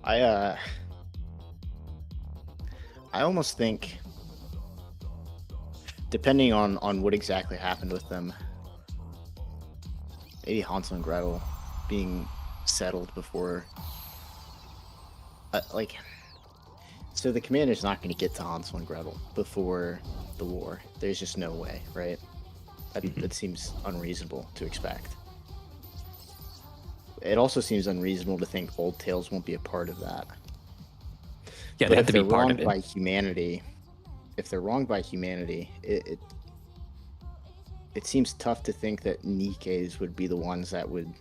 I almost think, depending on what exactly happened with them, maybe Hansel and Gretel being settled before, so the commander's not going to get to Hansel and Gretel before the war. There's just no way, right? That seems unreasonable to expect. It also seems unreasonable to think Old Tails won't be a part of that. Yeah, But they have if to be they're part wronged of it. by humanity, it seems tough to think that Nikkes would be the ones that would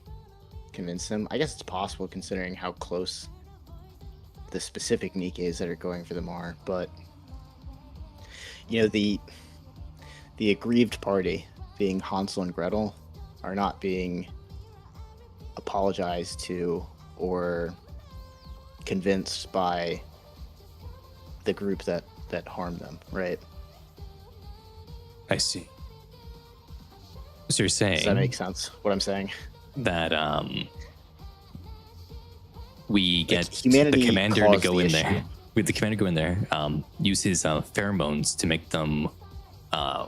convince them. I guess it's possible considering how close the specific Nikkes that are going for them are, but the aggrieved party, being Hansel and Gretel, are not being apologized to or convinced by the group that harmed them, right? I see. So you're saying Does that make sense, what I'm saying? that we get humanity the commander to caused go the in there. issue. With the commander go in there, use his pheromones to make them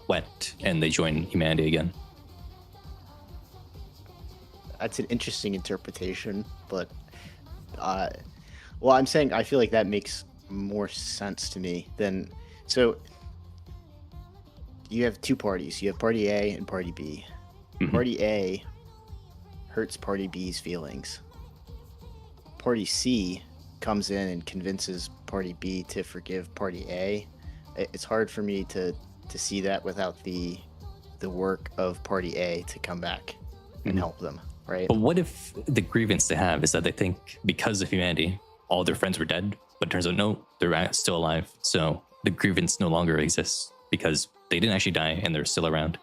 wet, and they join humanity again. That's an interesting interpretation, but I'm saying I feel like that makes more sense to me than so. You have two parties. You have Party A and Party B. Mhm. Party A hurts Party B's feelings. Party C comes in and convinces Party B to forgive Party A. It's hard for me to see that without the work of Party A to come back and help them, right? But what if the grievance they have is that they think because of humanity, all their friends were dead, but it turns out no, they're still alive. So the grievance no longer exists because they didn't actually die and they're still around.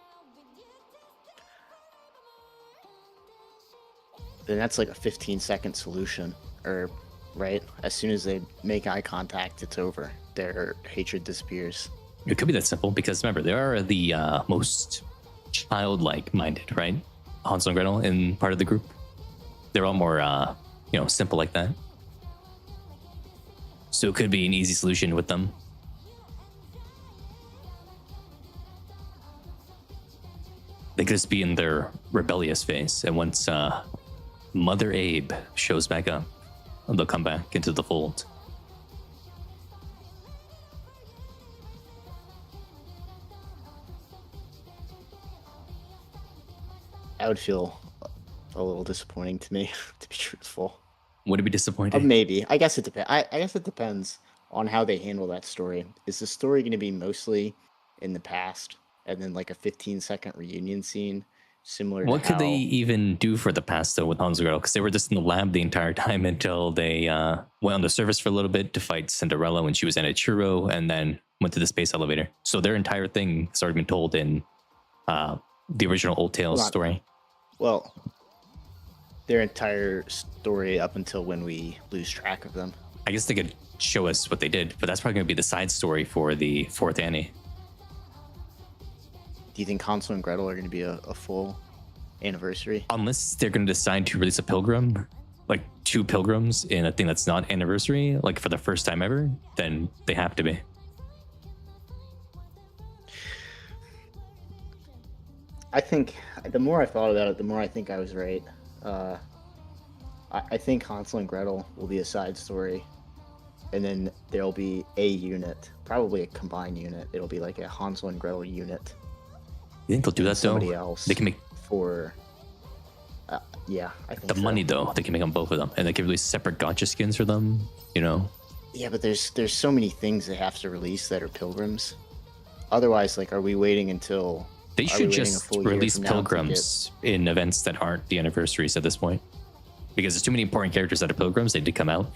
Then that's like a 15-second solution, or right? As soon as they make eye contact, it's over. Their hatred disappears. It could be that simple because remember, they are the most childlike minded, right? Hansel and Gretel in part of the group. They're all more, simple like that. So it could be an easy solution with them. They could just be in their rebellious phase, and once Mother Abe shows back up, they'll come back into the fold. That would feel a little disappointing to me, to be truthful. Would it be disappointing? Maybe. I guess it depends. I guess it depends on how they handle that story. Is the story going to be mostly in the past, and then like a 15-second reunion scene, similar to What could how... they even do for the past though with Hansel and Gretel? Because they were just in the lab the entire time until they went on the surface for a little bit to fight Cinderella when she was in a churro, and then went to the space elevator. So their entire thing has already been told in the original Old Tales story. Well, their entire story up until when we lose track of them. I guess they could show us what they did, but that's probably going to be the side story for the fourth Annie. Do you think Hansel and Gretel are going to be a full anniversary? Unless they're going to decide to release a pilgrim, like 2 pilgrims in a thing that's not anniversary, like for the first time ever, then they have to be. I think the more I thought about it, the more I think I was right. I think Hansel and Gretel will be a side story, and then there'll be a unit, probably a combined unit. It'll be like a Hansel and Gretel unit. You think they'll do that though? Somebody else. They can make for. Yeah, I think the so. money though. They can make on both of them, and they can release separate gotcha skins for them. You know. Yeah, but there's so many things they have to release that are pilgrims. Otherwise, like, are we waiting until? They are we should waiting a just full year release from now to pilgrims in events that aren't the anniversaries at this point. Because there's too many important characters that are pilgrims that need to come out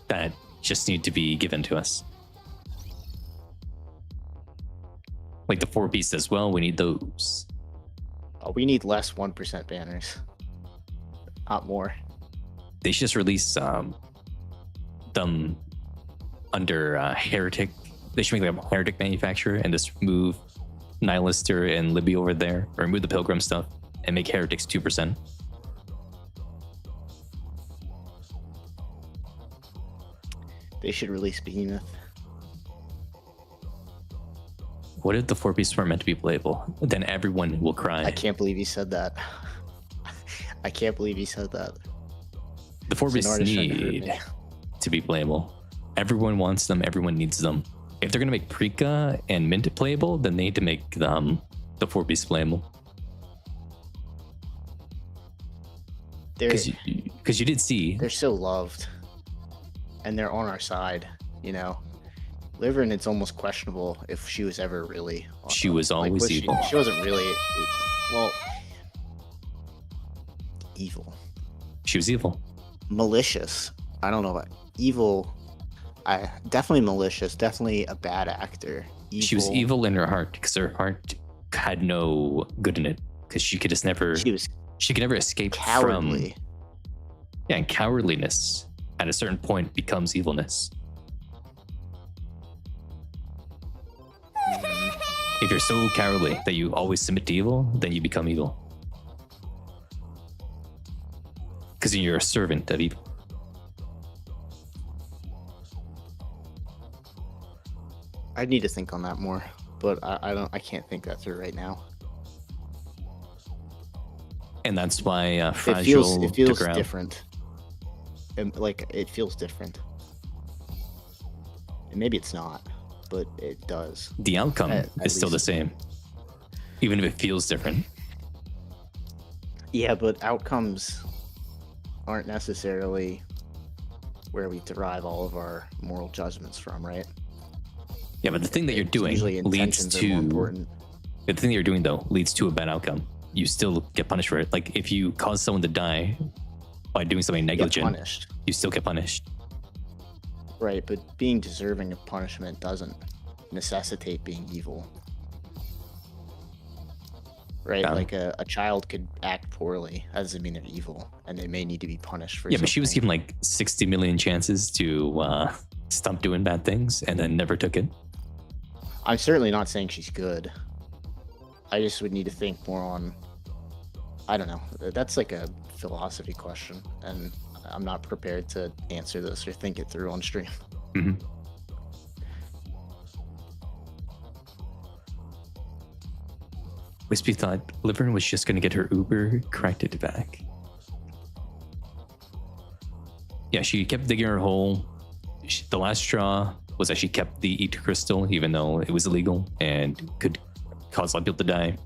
that just need to be given to us. Like the 4 beasts as well, we need those. we need less 1% banners, not more. They should just release them under Heretic. They should make like a Heretic manufacturer and just move Nihilister and Libby over there, or remove the Pilgrim stuff and make Heretics 2%. They should release Behemoth. What if the 4 beasts were meant to be playable? Then everyone will cry. I can't believe you said that. I can't believe you said that. The 4 beasts Sonara's trying to hurt need me. to be playable. Everyone wants them. Everyone needs them. If they're gonna make Prika and Mint playable, then they need to make the 4 beasts playable. Because you did see They're so loved, and they're on our side. You know, Liverin, it's almost questionable if she was ever really. She was always evil. She wasn't really. Well, evil. She was evil. Malicious. I don't know about evil. I definitely malicious. Definitely a bad actor. Evil. She was evil in her heart because her heart had no good in it. Because she could just never. She could never escape cowardly. from. Yeah, and cowardliness at a certain point becomes evilness. If you're so cowardly that you always submit to evil, then you become evil. Because you're a servant of evil. I need to think on that more, but I can't think that through right now. And that's why It feels took her out. different. And, like, it feels different. And maybe it's not, but it does. The outcome At is still the least. same, even if it feels different. Yeah, but outcomes aren't necessarily where we derive all of our moral judgments from, right? Yeah, but the thing that you're doing Usually leads intentions are more to important. the thing that you're doing though leads to a bad outcome. You still get punished for it. Like if you cause someone to die by doing something You get negligent, punished. you still get punished. Right, but being deserving of punishment doesn't necessitate being evil. Right, Yeah. like a child could act poorly, that doesn't mean they're evil, and they may need to be punished for Yeah, but she was something. given like 60 million chances to stop doing bad things and then never took it. I'm certainly not saying she's good. I just would need to think more on, I don't know, that's like a philosophy question, and I'm not prepared to answer this or think it through on stream. Mm-hmm. Wispy thought Liverin was just going to get her Uber corrected back. Yeah, she kept digging her hole. The last straw was that she kept the Eat Crystal, even though it was illegal and could cause a lot of people to die.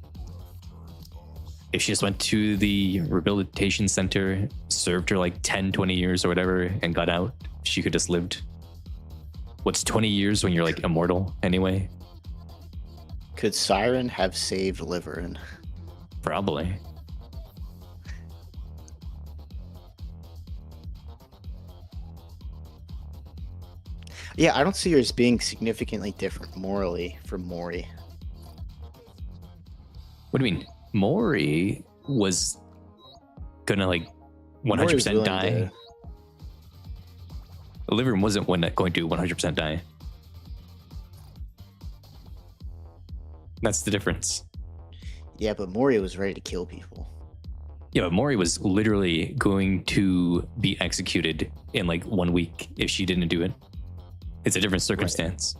If she just went to the rehabilitation center, served her like 10, 20 years or whatever, and got out, she could just lived. What's 20 years when you're like immortal anyway? Could Siren have saved Liverin? Probably. Yeah, I don't see her as being significantly different morally from Mori. What do you mean? Mori was gonna like Mori was 100% willing die. to- Liverin wasn't going to 100% die. That's the difference. Yeah, but Mori was ready to kill people. Yeah, but Mori was literally going to be executed in like 1 week if she didn't do it. It's a different circumstance.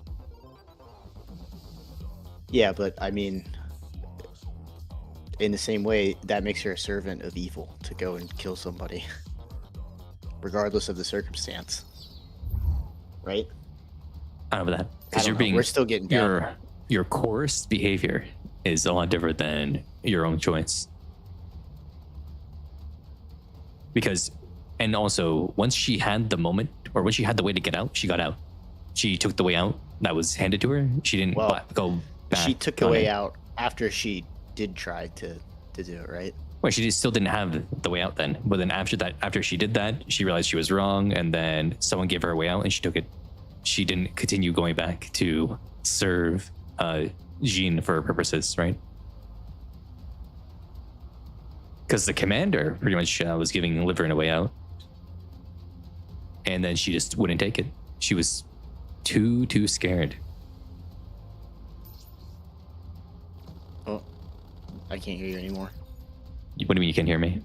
Yeah, but I mean, in the same way, that makes her a servant of evil to go and kill somebody, regardless of the circumstance. Right? I don't know about that. I Because don't you're know. being We're still getting down. your coerced behavior is a lot different than your own choice. Because, and also, once she had the moment, or when she had the way to get out, she got out. She took the way out that was handed to her. She didn't go back. She took the way out after she did try to do it, right? Well, she still didn't have the way out then. But then after she did that, she realized she was wrong, and then someone gave her a way out, and she took it. She didn't continue going back to serve Jean for her purposes, right? Because the commander pretty much was giving Liver a way out, and then she just wouldn't take it. She was too scared. Oh, I can't hear you anymore. What do you mean you can't hear me?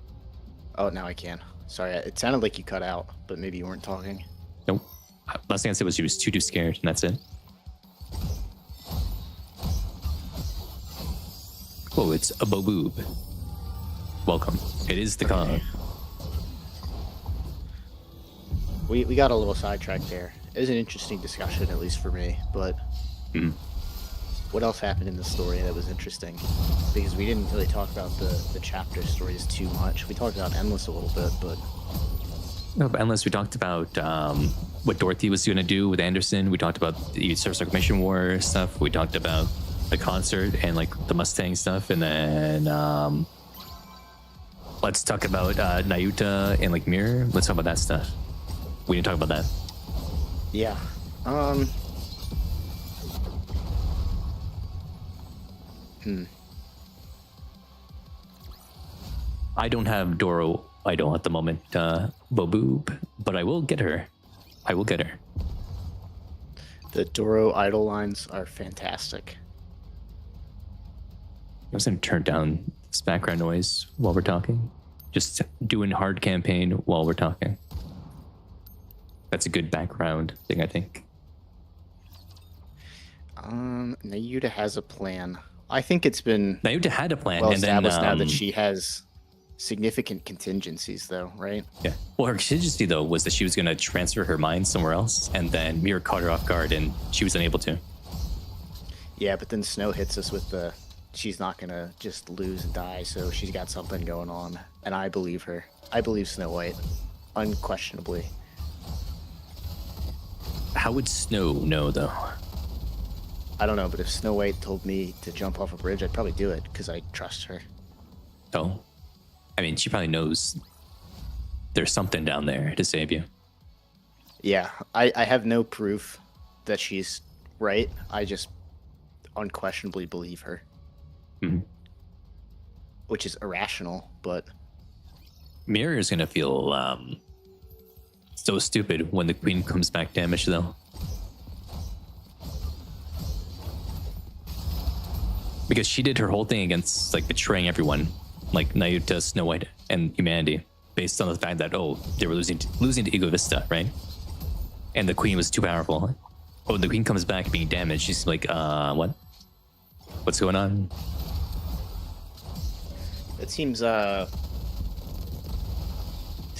Oh, now I can. Sorry, it sounded like you cut out, but maybe you weren't talking. Nope. Last thing I said was she was too scared, and that's it. Oh, it's a boboob. Welcome. It is the con. We got a little sidetracked there. It was an interesting discussion, at least for me, but what else happened in the story that was interesting? Because we didn't really talk about the chapter stories too much. We talked about Endless a little bit, but... No, but Endless, we talked about what Dorothy was going to do with Anderson. We talked about the Surface Reclamation War stuff. We talked about the concert and like the Mustang stuff. And then let's talk about Nayuta and like Mirror. Let's talk about that stuff. We didn't talk about that. Yeah. I don't have Doro Idol at the moment, Boboob, but I will get her. I will get her. The Doro idol lines are fantastic. I was going to turn down this background noise while we're talking. Just doing hard campaign while we're talking. That's a good background thing, I think. Nayuta has a plan. I think it's been Nayuta had a plan, well and then established now that she has significant contingencies, though, right? Yeah. Well, her contingency though was that she was going to transfer her mind somewhere else, and then Mirror caught her off guard, and she was unable to. Yeah, but then Snow hits us with the she's not gonna just lose and die, so she's got something going on, and I believe her. I believe Snow White, unquestionably. How would Snow know though? I don't know, but if Snow White told me to jump off a bridge, I'd probably do it because I trust her. Oh, I mean, she probably knows there's something down there to save you. Yeah, I have no proof that she's right. I just unquestionably believe her. Mm-hmm. Which is irrational, but... Mirror is going to feel so stupid when the queen comes back damaged, though. Because she did her whole thing against, like, betraying everyone. Like, Nayuta, Snow White, and humanity. Based on the fact that, oh, they were losing to Ego Vista, right? And the queen was too powerful. Oh, the queen comes back being damaged. She's like, what? What's going on? It seems, to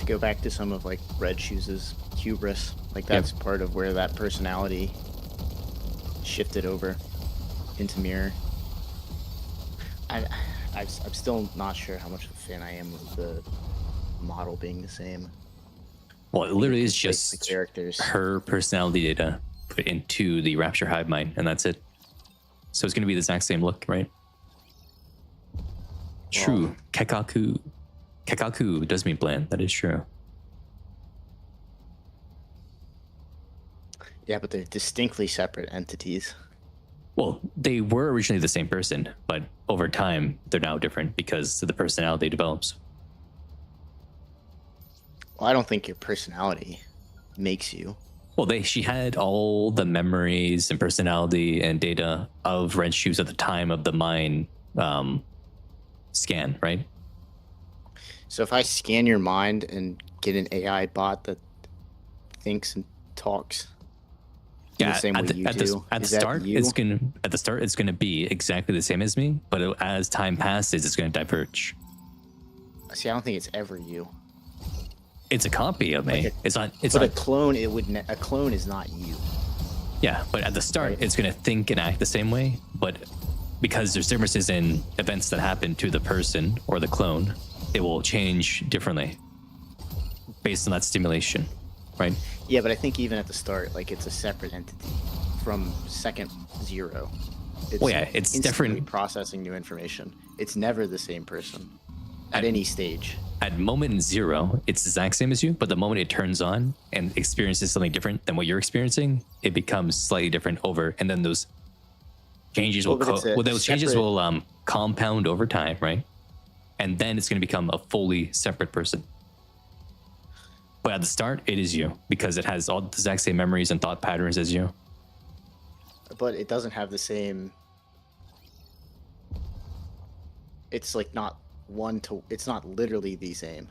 go back to some of, like, Red Shoes' hubris. Like, that's part of where that personality shifted over into Mirror. I'm still not sure how much of a fan I am of the model being the same. Well, it literally is Like, just the characters. her personality data put into the Rapture Hive Mind, and that's it. So it's going to be the exact same look, right? True. Kekaku. Kekaku does mean bland. That is true. Yeah, but they're distinctly separate entities. Well, they were originally the same person, but over time, they're now different because of the personality develops. Well, I don't think your personality makes you. Well, she had all the memories and personality and data of Red Shoes at the time of the mind scan, right? So if I scan your mind and get an AI bot that thinks and talks, In the same way you do? At the Is that start, you? it's gonna be exactly the same as me, but as time passes, it's gonna diverge. See, I don't think it's ever you. It's a copy of me. Like it's not. It's But not. a clone, a clone is not you. Yeah, but at the start, Right. it's gonna think and act the same way. But because there's differences in events that happen to the person or the clone, it will change differently based on that stimulation, right? Yeah, but I think even at the start, like it's a separate entity from second 0. It's Well, yeah, it's instantly different. processing new information. It's never the same person at any stage. At moment 0, it's the exact same as you, but the moment it turns on and experiences something different than what you're experiencing, it becomes slightly different over, and then those changes will Well, but it's a those changes separate- will compound over time, right? And then it's going to become a fully separate person. But at the start, it is you because it has all the exact same memories and thought patterns as you. But it doesn't have the same. It's like not one to. It's not literally the same.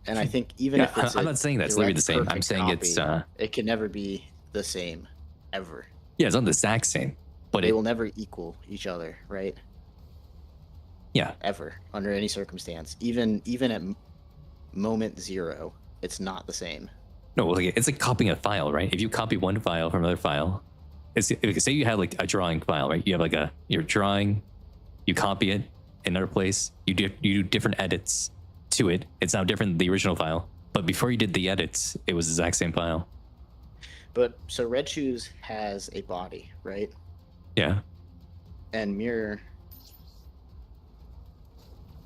And I think even Yeah, if it's I'm not saying that's literally the same. I'm perfect saying it's it can never be the same, ever. yeah, it's not the exact same, but They will never equal each other, right? yeah, Ever, under any circumstance. Even at moment 0, it's not the same. no, like it's like copying a file, right? If you copy one file from another file, say you have like a drawing file, right? You have like your drawing, you copy it in another place, you do different edits to it. It's now different than the original file, but before you did the edits, it was the exact same file. But so Red Shoes has a body, right? Yeah, And Mirror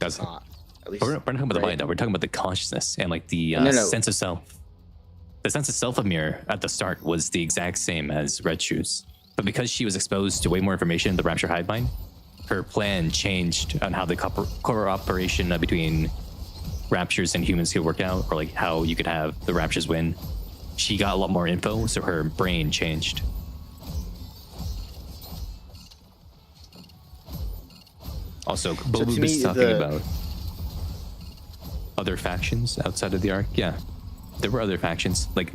that's does not. At least But we're not talking about the right? mind, though. We're talking about the consciousness and like the No. sense of self. The sense of self of Mirror at the start was the exact same as Red Shoes. But because she was exposed to way more information in the Rapture Hive Mind, her plan changed on how the cooperation between Raptures and humans could work out, or like how you could have the Raptures win. She got a lot more info, so her brain changed. Also, Bobu to was me, talking the- about other factions outside of the arc. Yeah, there were other factions. Like,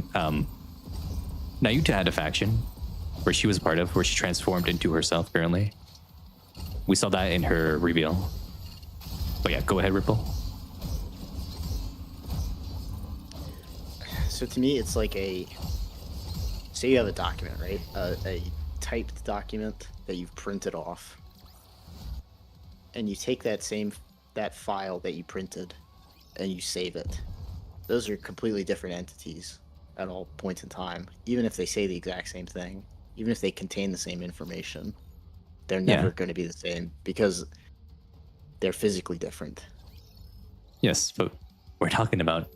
Nayuta had a faction where she was a part of, where she transformed into herself. Apparently, we saw that in her reveal. But yeah, go ahead, Ripple. So to me, it's like say you have a document, right? A typed document that you've printed off, and you take that file that you printed, and you save it. Those are completely different entities at all points in time. Even if they say the exact same thing, even if they contain the same information, they're never Yeah. going to be the same because they're physically different. Yes, but we're talking about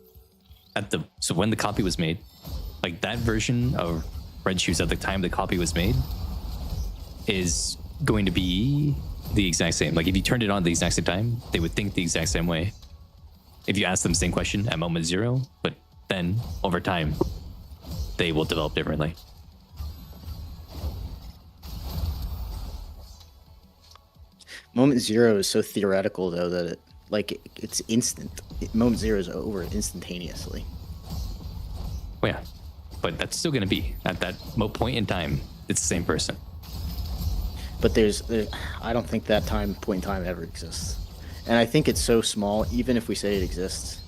so when the copy was made, like that version of Red Shoes at the time the copy was made is going to be the exact same. Like if you turned it on at the exact same time, they would think the exact same way. If you ask them the same question at moment 0, but then over time, they will develop differently. Moment 0 is so theoretical, though, that it's instant. Moment 0 is over instantaneously. Well, yeah, but that's still going to be at that point in time. It's the same person. But I don't think that point in time ever exists. And I think it's so small, even if we say it exists,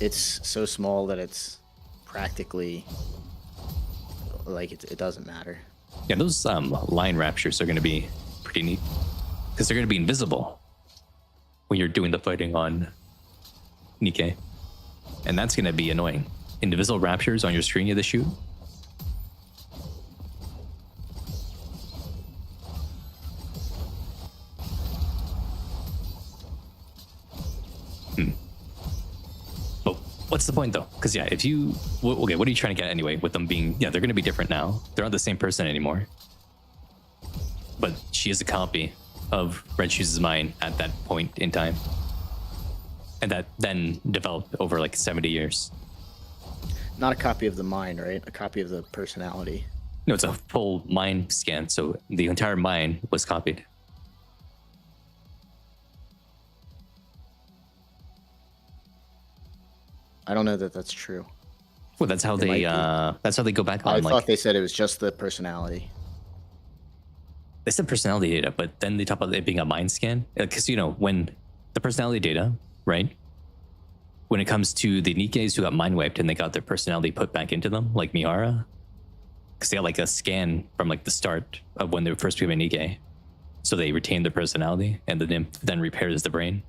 it's so small that it's practically like it doesn't matter. Yeah, those line raptures are going to be pretty neat because they're going to be invisible when you're doing the fighting on Nikke, and that's going to be annoying. Invisible raptures on your screen you have to shoot. But what's the point though? Because yeah, if you okay, what are you trying to get anyway with them being? Yeah, they're going to be different now. They're not the same person anymore. But she is a copy of Red Shoes' mind at that point in time, and that then developed over like 70 years. Not a copy of the mind, right? A copy of the personality. No, it's a full mind scan, so the entire mind was copied. I don't know that that's true. Well, that's how It that's how they go back on. I like, thought they said it was just the personality. they said personality data, but then they talk about it being a mind scan. Because, you know, when the personality data, right? When it comes to the Nikkes who got mind wiped and they got their personality put back into them, like Mihara, because they got like a scan from like the start of when they first became a Nikke. So they retain their personality, and the nymph then repairs the brain.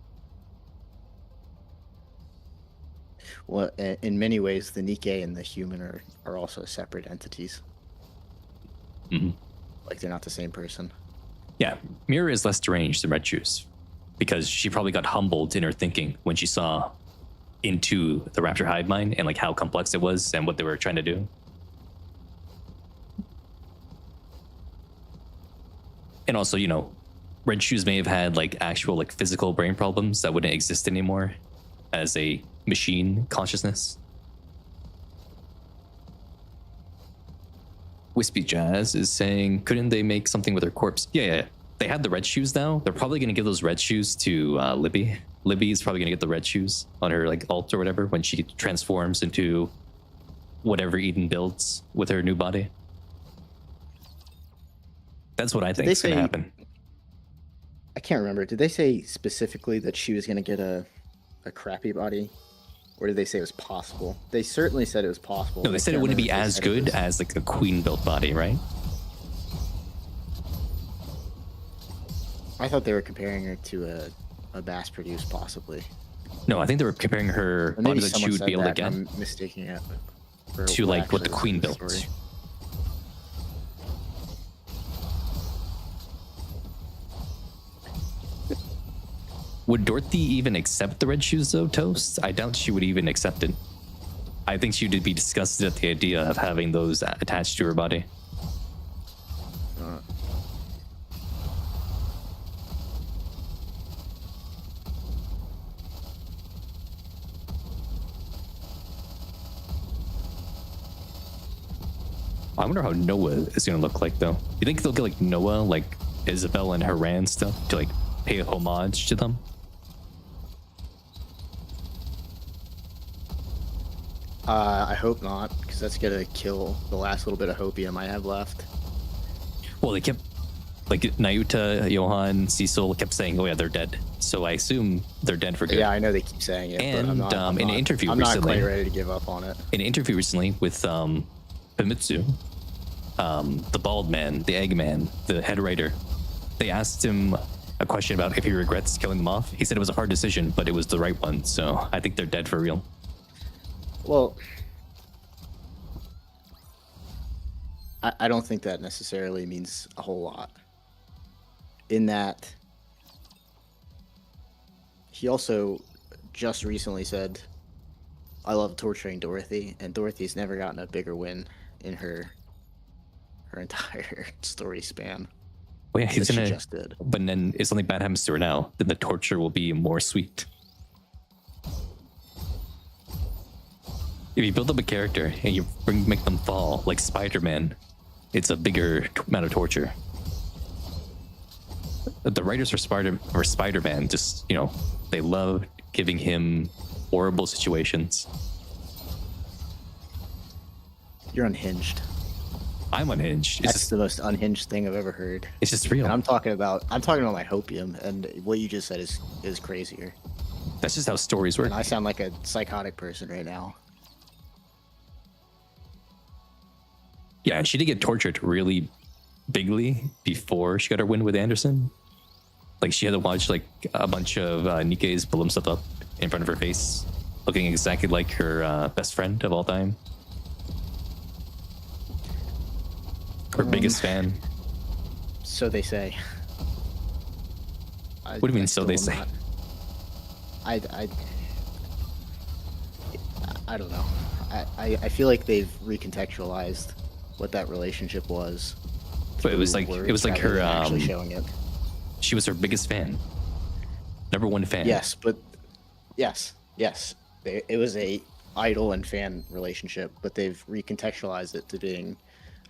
Well, in many ways, the Nikke and the human are also separate entities. Mm-hmm. Like they're not the same person. Yeah, Mira is less deranged than Red Shoes because she probably got humbled in her thinking when she saw into the Raptor hive mind and like how complex it was and what they were trying to do. And also, you know, Red Shoes may have had like actual like physical brain problems that wouldn't exist anymore as a machine consciousness. Wispy Jazz is saying, couldn't they make something with her corpse? Yeah. They had the red shoes now. They're probably going to give those red shoes to Libby. Libby is probably going to get the red shoes on her like alt or whatever when she transforms into whatever Eden builds with her new body. That's what I think is going to happen. I can't remember. Did they say specifically that she was going to get a crappy body? Or did they say it was possible? They certainly said it was possible. No, they said it wouldn't be as good as like a queen built body, right? I thought they were comparing her to a mass produced, possibly. No, I think they were comparing her Or body maybe that she someone would said be able to that, get I'm mistaking it for to like what the actually queen was in built. story. Would Dorothy even accept the red shoes though, Toast? I doubt she would even accept it. I think she would be disgusted at the idea of having those attached to her body. I wonder how Noah is gonna look like though. You think they'll get like Noah, like Isabel and Haran stuff to like pay homage to them? I hope not, because that's gonna kill the last little bit of hopium I have left. Well, they kept like Nayuta, Johan, Cecil kept saying, "Oh yeah, they're dead." So I assume they're dead for good. Yeah, I know they keep saying it. And but I'm not, in an interview I'm recently, not quite ready to give up on it. In an interview recently with Famitsu, the bald man, the Eggman, the head writer, they asked him a question about if he regrets killing them off. He said it was a hard decision, but it was the right one. So I think they're dead for real. Well, I don't think that necessarily means a whole lot. In that, he also just recently said, "I love torturing Dorothy," and Dorothy's never gotten a bigger win in her entire story span. Well, yeah, he's That she gonna. just did. But then if something bad happens to her now, then the torture will be more sweet. If you build up a character and you make them fall like Spider-Man, it's a bigger amount of torture. The writers for Spider-Man just, you know, they love giving him horrible situations. You're unhinged. I'm unhinged. It's That's just, the most unhinged thing I've ever heard. it's just real. And I'm talking about my hopium, and what you just said is crazier. That's just how stories work. And I sound like a psychotic person right now. Yeah, she did get tortured really bigly before she got her win with Anderson. Like she had to watch like a bunch of Nikkes pull himself up in front of her face, looking exactly like her best friend of all time. Her biggest fan. So they say. What do you mean, so they say? I don't know. I feel like they've recontextualized what that relationship was. But it was like her actually showing it. She was her biggest fan. Number one fan. Yes, but yes. It was a idol and fan relationship, but they've recontextualized it to being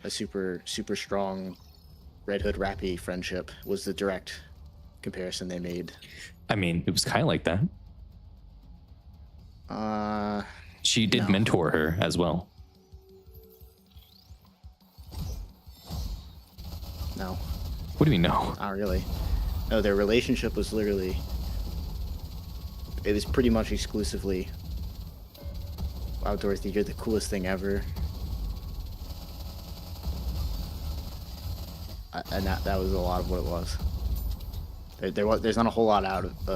a super strong Red Hood Rappy friendship. Was the direct comparison they made. I mean, it was kind of like that. She did No. mentor her as well. No, What do you know? not really. No, their relationship was literally. It was pretty much exclusively. Wow, Dorothy, you're the coolest thing ever. And that was a lot of what it was. There's not a whole lot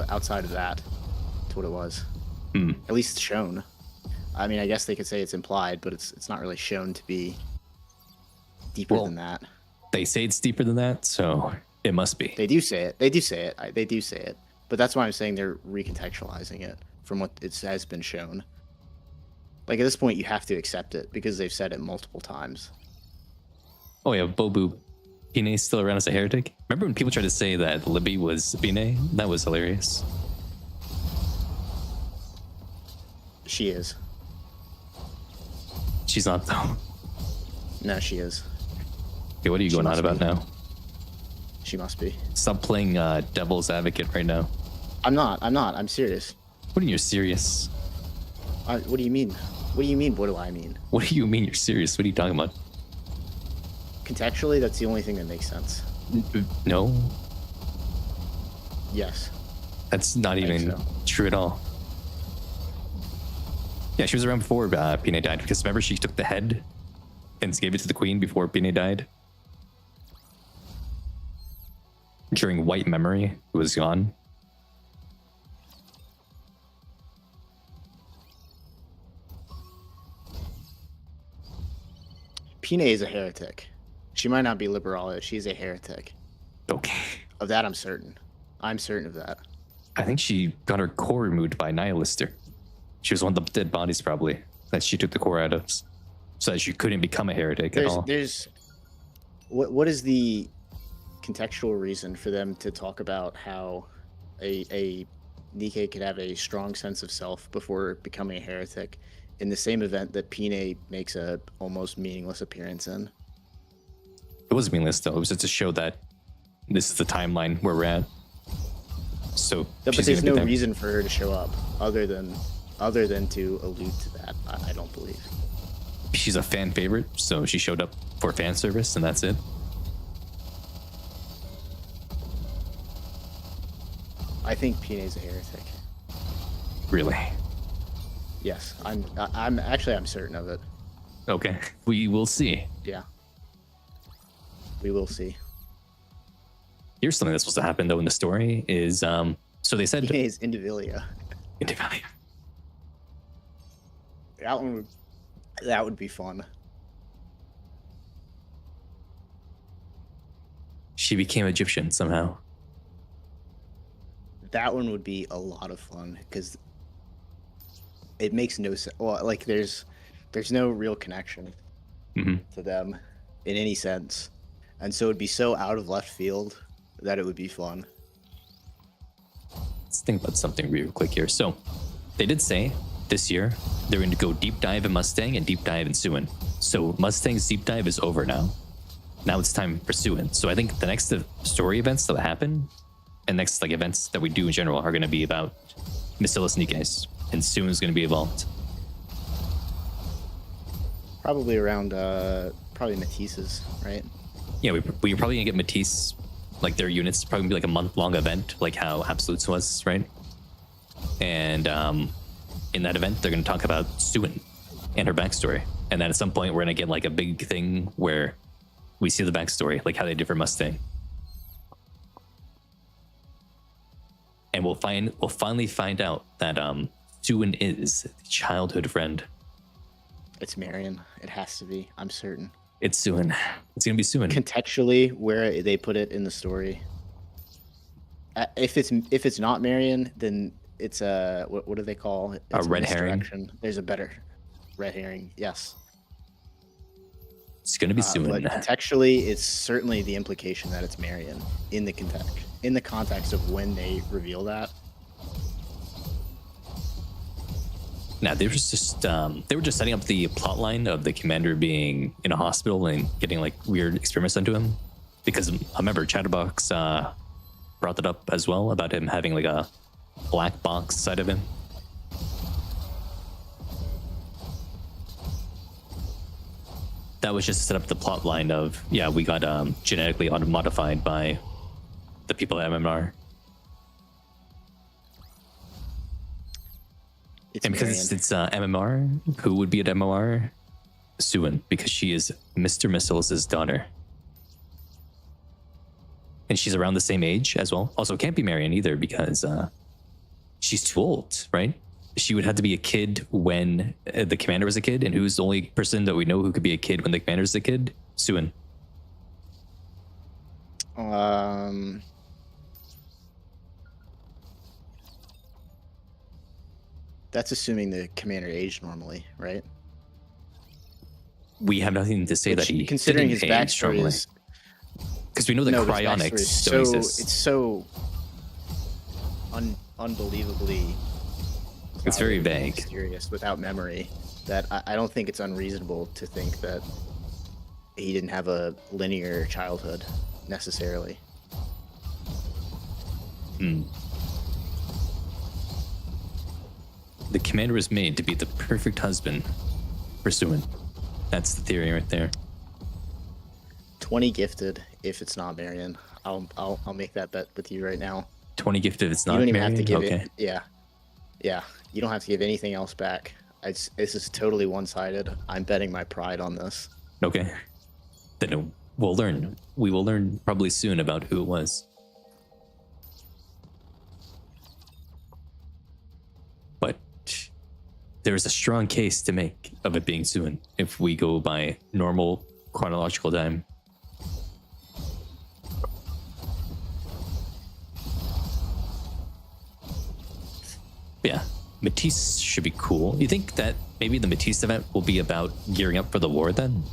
outside of that to what it was. At least it's shown. I mean, I guess they could say it's implied, but it's not really shown to be deeper Well, than that. They say it's deeper than that, so it must be. They do say it. They do say it. They do say it. But that's why I'm saying they're recontextualizing it from what it has been shown. Like, at this point, you have to accept it because they've said it multiple times. Oh yeah, Bobu. Pine's still around as a heretic? Remember when people tried to say that Libby was Pine? That was hilarious. She is. She's not though. No, she is. Okay, what are you She going on must about be. now? She must be. Stop playing devil's advocate right now. I'm not. I'm serious. What do you mean you're serious? What do you mean? What do you mean? What do I mean? What do you mean you're serious? What are you talking about? Contextually, that's the only thing that makes sense. No, Yes. that's not think even so. true at all. Yeah, she was around before Pine died because remember she took the head and gave it to the queen before Pine died. During White Memory, it was gone. Pine is a heretic. She might not be liberal. She's a heretic. Okay. Of that, I'm certain. I'm certain of that. I think she got her core removed by Nihilister. She was one of the dead bodies, probably, that she took the core out of, so that she couldn't become a heretic at all. What is the contextual reason for them to talk about how a Nikke could have a strong sense of self before becoming a heretic in the same event that Pine makes a almost meaningless appearance in? It was meaningless, though. It was just to show that this is the timeline where we're at. So, But she's there's gonna be no there. reason for her to show up other than to allude to that. I don't believe. She's a fan favorite, so she showed up for fan service, and that's it. I think Pine is a heretic. Really? Yes, I'm certain of it. Okay. We will see. Yeah. We will see. Here's something that's supposed to happen, though, in the story is, so they said... Pine is Indivilia. That would be fun. She became Egyptian somehow. That one would be a lot of fun because it makes no sense. Well, like there's no real connection to them in any sense, and so it'd be so out of left field that it would be fun. Let's think about something real quick here. So, they did say this year they're going to go deep dive in Mustang and deep dive in Suin. So Mustang's deep dive is over now. Now it's time for Suin. So I think the next story events that happen and next like events that we do in general are going to be about Bacillus Nikkes, and Suin is going to be evolved. Probably around probably Matisse's, right? Yeah, we're probably going to get Matisse, like their units, probably gonna be like a month-long event, like how Absolutes was, right? And in that event, they're going to talk about Suin and her backstory. And then at some point, we're going to get like a big thing where we see the backstory, like how they differ Mustang. And we'll finally find out that Suin is the childhood friend. It's Marion. It has to be. I'm certain. It's Suin. It's going to be Suin. Contextually, where they put it in the story. If it's not Marion, then it's a what do they call it? It's A red herring. misdirection. There's a better red herring. Yes. It's going to be But Suin. contextually, it's certainly the implication that it's Marion in the context of when they reveal that. Now they were just setting up the plot line of the commander being in a hospital and getting like weird experiments done to him, because I remember Chatterbox brought that up as well about him having like a black box side of him. that was just to set up the plot line of, yeah, we got genetically modified by the people at MMR. And because it's MMR, who would be at MMR? Suin, because she is Mr. Missiles' daughter. And she's around the same age as well. Also, can't be Marion either because she's too old, right? She would have to be a kid when the commander was a kid. And who's the only person that we know who could be a kid when the commander's a kid? Suin. That's assuming the commander aged normally, right? We have nothing to say that he considering his didn't age backstory normally. is Because we know that no, his cryonics backstory don't is exist. it's so unbelievably It's very valuable and vague. mysterious without memory that I don't think it's unreasonable to think that he didn't have a linear childhood necessarily. The commander was made to be the perfect husband for Suin. That's the theory right there. 20 gifted if it's not Marion. I'll make that bet with you right now. 20 gifted, it's not You don't even Marion? have to give okay. it. Yeah. You don't have to give anything else back. This is totally one-sided. I'm betting my pride on this. Okay. Then we'll learn. We will learn probably soon about who it was. But there's a strong case to make of it being Suin if we go by normal chronological time. Yeah, Matisse should be cool. You think that maybe the Matisse event will be about gearing up for the war then?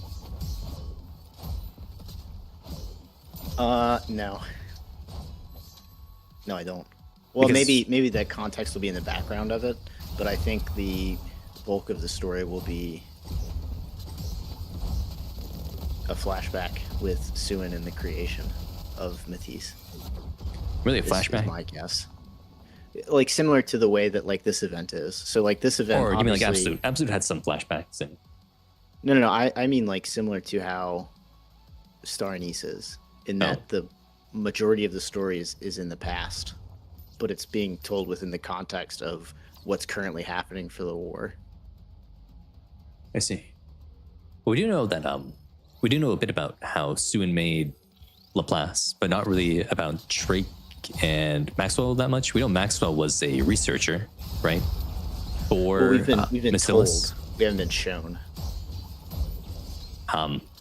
No. No, I don't. Well, Because- maybe that context will be in the background of it, but I think the bulk of the story will be a flashback with Suin and the creation of Matisse. Really, a Is flashback? my guess. Like similar to the way that like this event is. So like this event, Or you mean like obviously- Absolute? Absolute had some flashbacks. And No. I mean like similar to how Star Anise is, in that Oh. the majority of the story is in the past, but it's being told within the context of what's currently happening for the war. I see. Well, we do know that we do know a bit about how Suin made Laplace, but not really about Drake and Maxwell that much. We know Maxwell was a researcher, right? For Well, we've been Bacillus. told. We haven't been shown.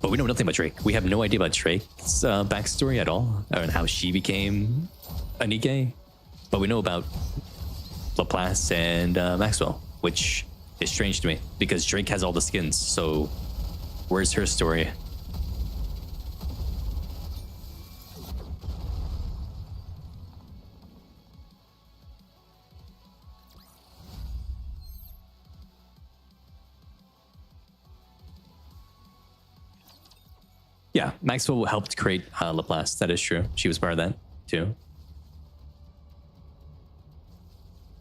But we know nothing about Drake. We have no idea about Drake's backstory at all, and how she became a Nikke. But we know about Laplace and Maxwell, which is strange to me because Drake has all the skins. So where's her story? Yeah, Maxwell helped create Laplace. That is true. She was part of that too.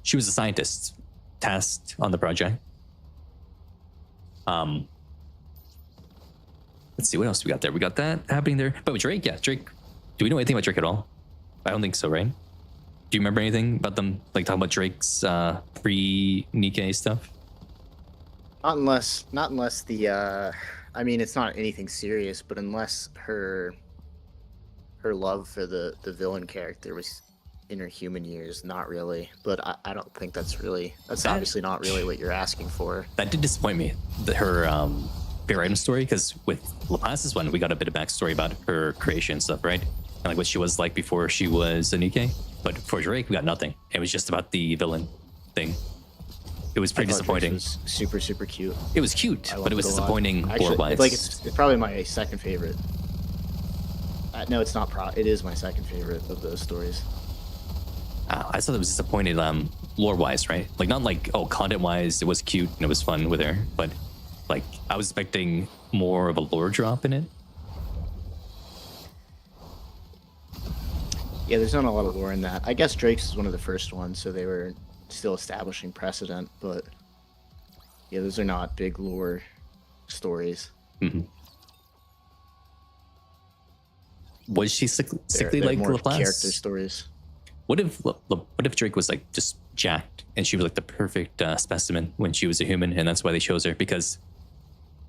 She was a scientist tasked on the project. Let's see, what else we got there? We got that happening there. But with Drake, yeah, Drake. Do we know anything about Drake at all? I don't think so, right? Do you remember anything about them? Like talking about Drake's pre-Nikke stuff? Not unless the I mean it's not anything serious, but unless her love for the villain character was in her human years, not really. But I don't think that's obviously not really what you're asking for. That did disappoint me. Her favorite item story, because with Laplace's one, we got a bit of backstory about her creation and stuff, right? And like what she was like before she was a Nikke. But for Drake, we got nothing. It was just about the villain thing. It was pretty I thought Drake disappointing. was super cute. It was cute, I but loved it was a lot. disappointing Actually, lore-wise. like it's probably my second favorite. No, it's not. It is my second favorite of those stories. I thought it was disappointing lore-wise, right? Like not like, oh, content-wise, it was cute and it was fun with her, but like I was expecting more of a lore drop in it. Yeah, there's not a lot of lore in that. I guess Drake's is one of the first ones, so they were still establishing precedent, but yeah, those are not big lore stories. Mm-hmm. Was she sickly They're like more Laplace? character stories. What if Drake was like just jacked and she was like the perfect specimen when she was a human, and that's why they chose her? Because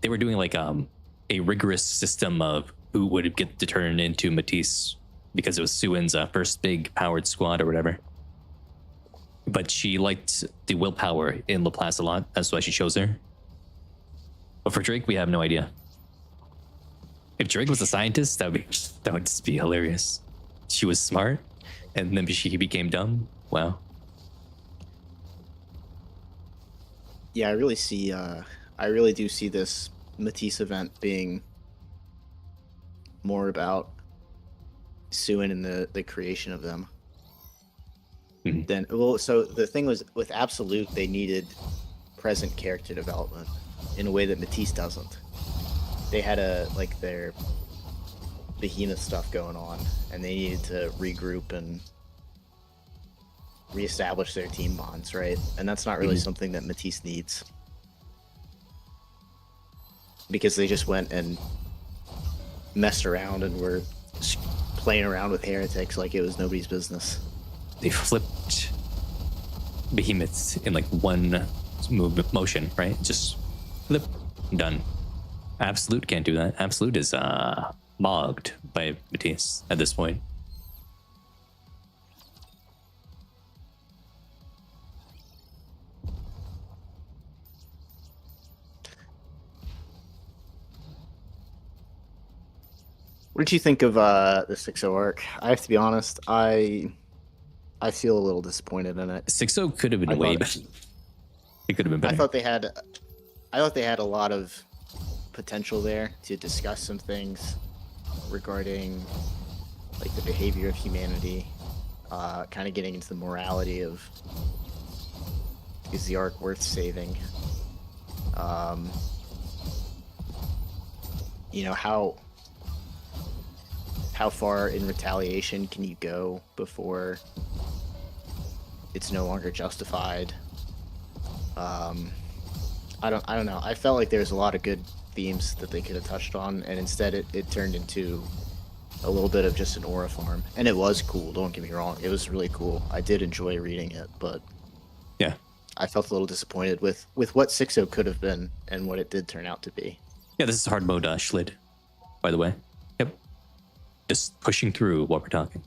they were doing like a rigorous system of who would get to turn into Matisse, because it was Suin's first big powered squad or whatever. But she liked the willpower in Laplace a lot. That's why she chose her. But for Drake, we have no idea. If Drake was a scientist, that would just be hilarious. She was smart, and then she became dumb. Wow. Yeah, I really do see this Matisse event being more about Suin and the creation of them. Then, well, so the thing was with Absolute, they needed present character development in a way that Matisse doesn't. They had their behemoth stuff going on, and they needed to regroup and reestablish their team bonds, right? And that's not really something that Matisse needs, because they just went and messed around and were playing around with heretics like it was nobody's business. They flipped behemoths in like one motion, right? Just flip, done. Absolute can't do that. Absolute is mogged by Matisse at this point. What did you think of the 6-0 arc? I have to be honest, I feel a little disappointed in it. 6-0 could have been way better. It could have been better. I thought they had a lot of potential there to discuss some things regarding like the behavior of humanity, kind of getting into the morality of, is the arc worth saving? You know, how far in retaliation can you go before it's no longer justified? I don't know. I felt like there was a lot of good themes that they could have touched on, and instead it turned into a little bit of just an aura farm. And it was cool, don't get me wrong. It was really cool. I did enjoy reading it, but yeah, I felt a little disappointed with what 6-0 could have been and what it did turn out to be. Yeah, this is hard mode Schlid, by the way. Yep. Just pushing through what we're talking.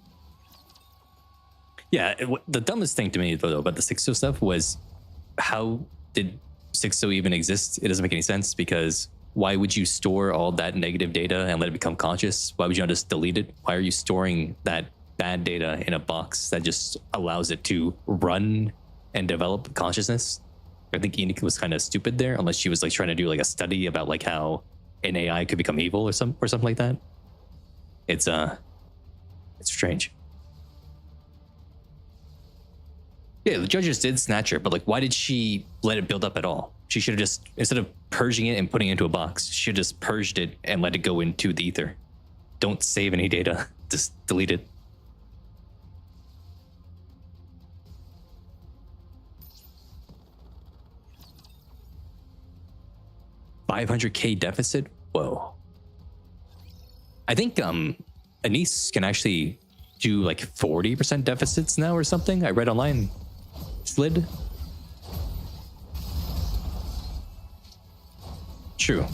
Yeah, the dumbest thing to me, though, about the 6-0 stuff was, how did 6-0 even exist? It doesn't make any sense, because why would you store all that negative data and let it become conscious? Why would you not just delete it? Why are you storing that bad data in a box that just allows it to run and develop consciousness? I think Nikke was kind of stupid there, unless she was like trying to do like a study about like how an AI could become evil or something like that. It's strange. Yeah, the judges did snatch her, but like, why did she let it build up at all? She should have just, instead of purging it and putting it into a box, she should have just purged it and let it go into the ether. Don't save any data, just delete it. $500K deficit? Whoa. I think Anise can actually do like 40% deficits now or something. I read online. Slid. True.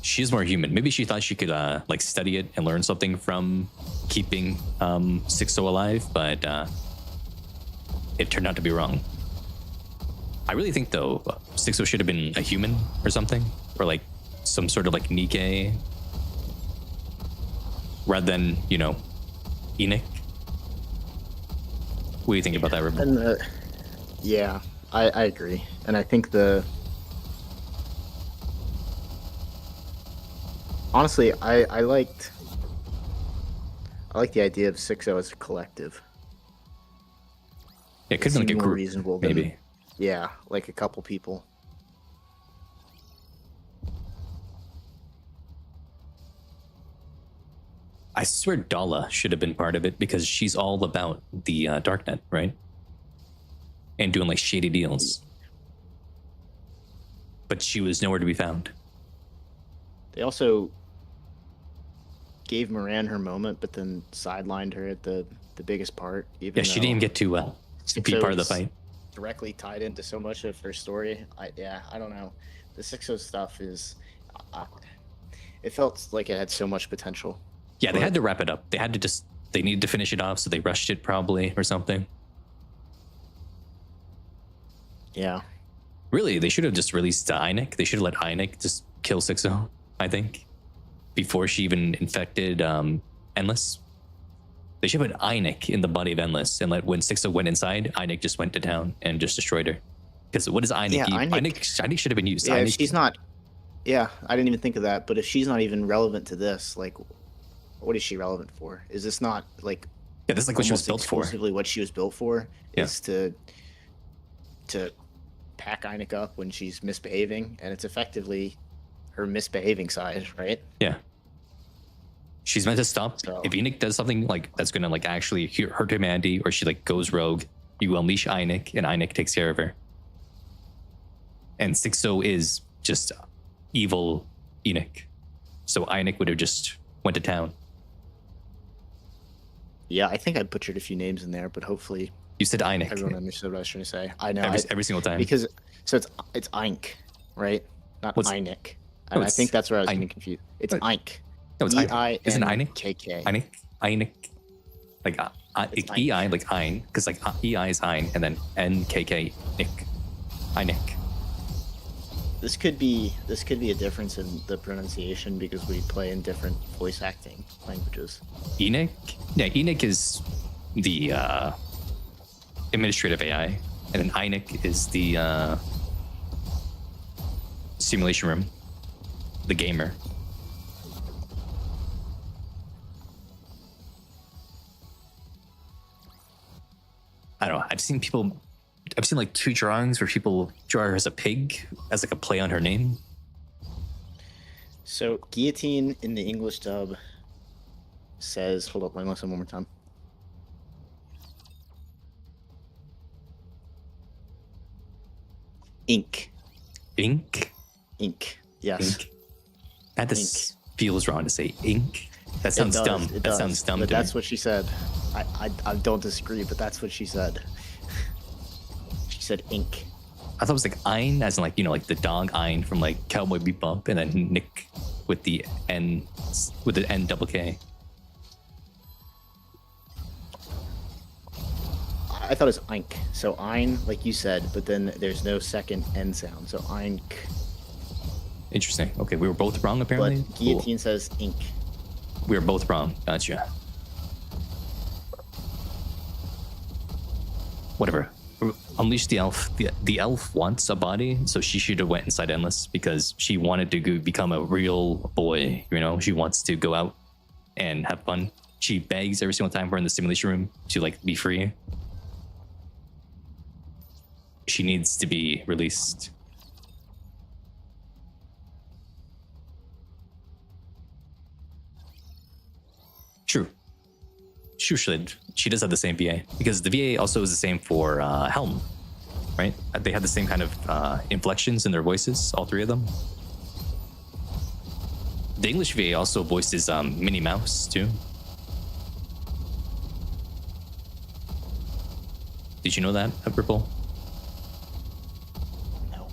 She's more human. Maybe she thought she could like study it and learn something from keeping 6-0 alive, but it turned out to be wrong. I really think though 6-0 should have been a human or something, or like some sort of like Nikke, rather than, you know, Enoch. What do you think about that, Ribbon? And yeah, I agree. And I think honestly, I liked the idea of 6-0 as a collective. Yeah, it could be like a more group, reasonable maybe. than, yeah, like a couple people. I swear Dala should have been part of it, because she's all about the darknet, right? And doing like shady deals. But she was nowhere to be found. They also gave Moran her moment, but then sidelined her at the biggest part. Even Yeah, she didn't even get to be part of the fight. Directly tied into so much of her story. I don't know. The 6-0 stuff is, it felt like it had so much potential. Yeah, they had to wrap it up. They needed to finish it off, so they rushed it probably or something. Yeah. Really, they should have just released Einik. They should have let Einik just kill 6-0, I think, before she even infected Endless. They should put Einik in the body of Endless and let when 6-0 went inside, Einik just went to town and just destroyed her. Because what is Einik? Yeah, Einik should have been used. Yeah, Einik, she's not. Yeah, I didn't even think of that. But if she's not even relevant to this, like, what is she relevant for? Is this not like? Yeah, this is like what she was almost built for. Exclusively what she was built for Yeah. is to pack Einik up when she's misbehaving, and it's effectively her misbehaving side, right? Yeah. She's meant to stop. So- If Einik does something like that's gonna like actually hurt humanity, or she like goes rogue, you unleash Einik, and Einik takes care of her. And 6-0 is just evil Einik, so Einik would have just went to town. Yeah, I think I butchered a few names in there, but hopefully You said Einik everyone understood what I was trying to say. I know every single time. because so it's Eink, right? Not What's- Einik. No, And I it's think that's where I was Eink. getting confused. It's What? Eink. No, it's Einik. Isn't it Einik? KK. Einik, like It's EI, like Ein, because like EI is Ein, and then NKK Nick, Einik. This could be a difference in the pronunciation because we play in different voice acting languages. Enoch? Yeah, Enoch is the administrative AI, and then Einik is the simulation room, the gamer. I don't know. I've seen like 2 drawings where people draw her as a pig, as like a play on her name. So guillotine in the English dub says, hold up, let me listen one more time. Ink. Ink? Ink. Yes. Ink. That just feels wrong to say ink. That sounds It does, dumb. it That does, sounds dumb but to that's me. what she said. I don't disagree, but that's what she said. She said ink. I thought it was like Ein, as in like, you know, like the dog Ein from like Cowboy Bebop, and then Nick with the N double K. I thought it was Eink. So Ein, like you said, but then there's no second N sound. So Eink. Interesting. Okay, we were both wrong But apparently. guillotine says ink. Cool. We were both wrong. Gotcha. Whatever. Unleash the elf. The elf wants a body, so she should have went inside Endless because she wanted to become a real boy. You know, she wants to go out and have fun. She begs every single time we're in the simulation room to like be free. She needs to be released. True. She does have the same VA because the VA also is the same for Helm, right? They have the same kind of inflections in their voices, all 3 of them. The English VA also voices Minnie Mouse too. Did you know that, Ripple? No.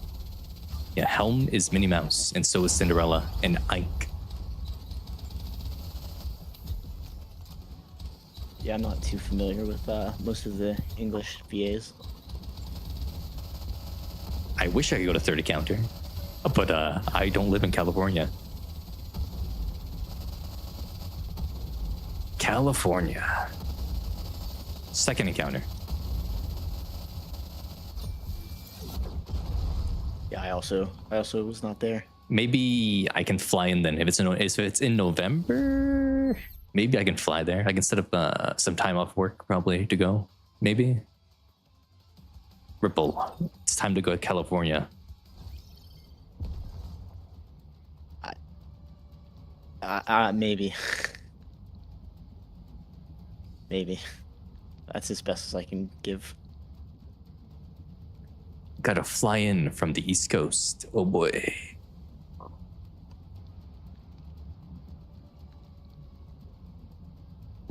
Yeah, Helm is Minnie Mouse, and so is Cinderella and Ike. Yeah, I'm not too familiar with most of the English VAs. I wish I could go to 30 counter, but I don't live in California. California. Second encounter. Yeah, I also was not there. Maybe I can fly in then. If it's in November, maybe I can fly there. I can set up some time off work probably to go. Maybe. Ripple. It's time to go to California. Maybe. Maybe. That's as best as I can give. Gotta fly in from the East Coast. Oh boy.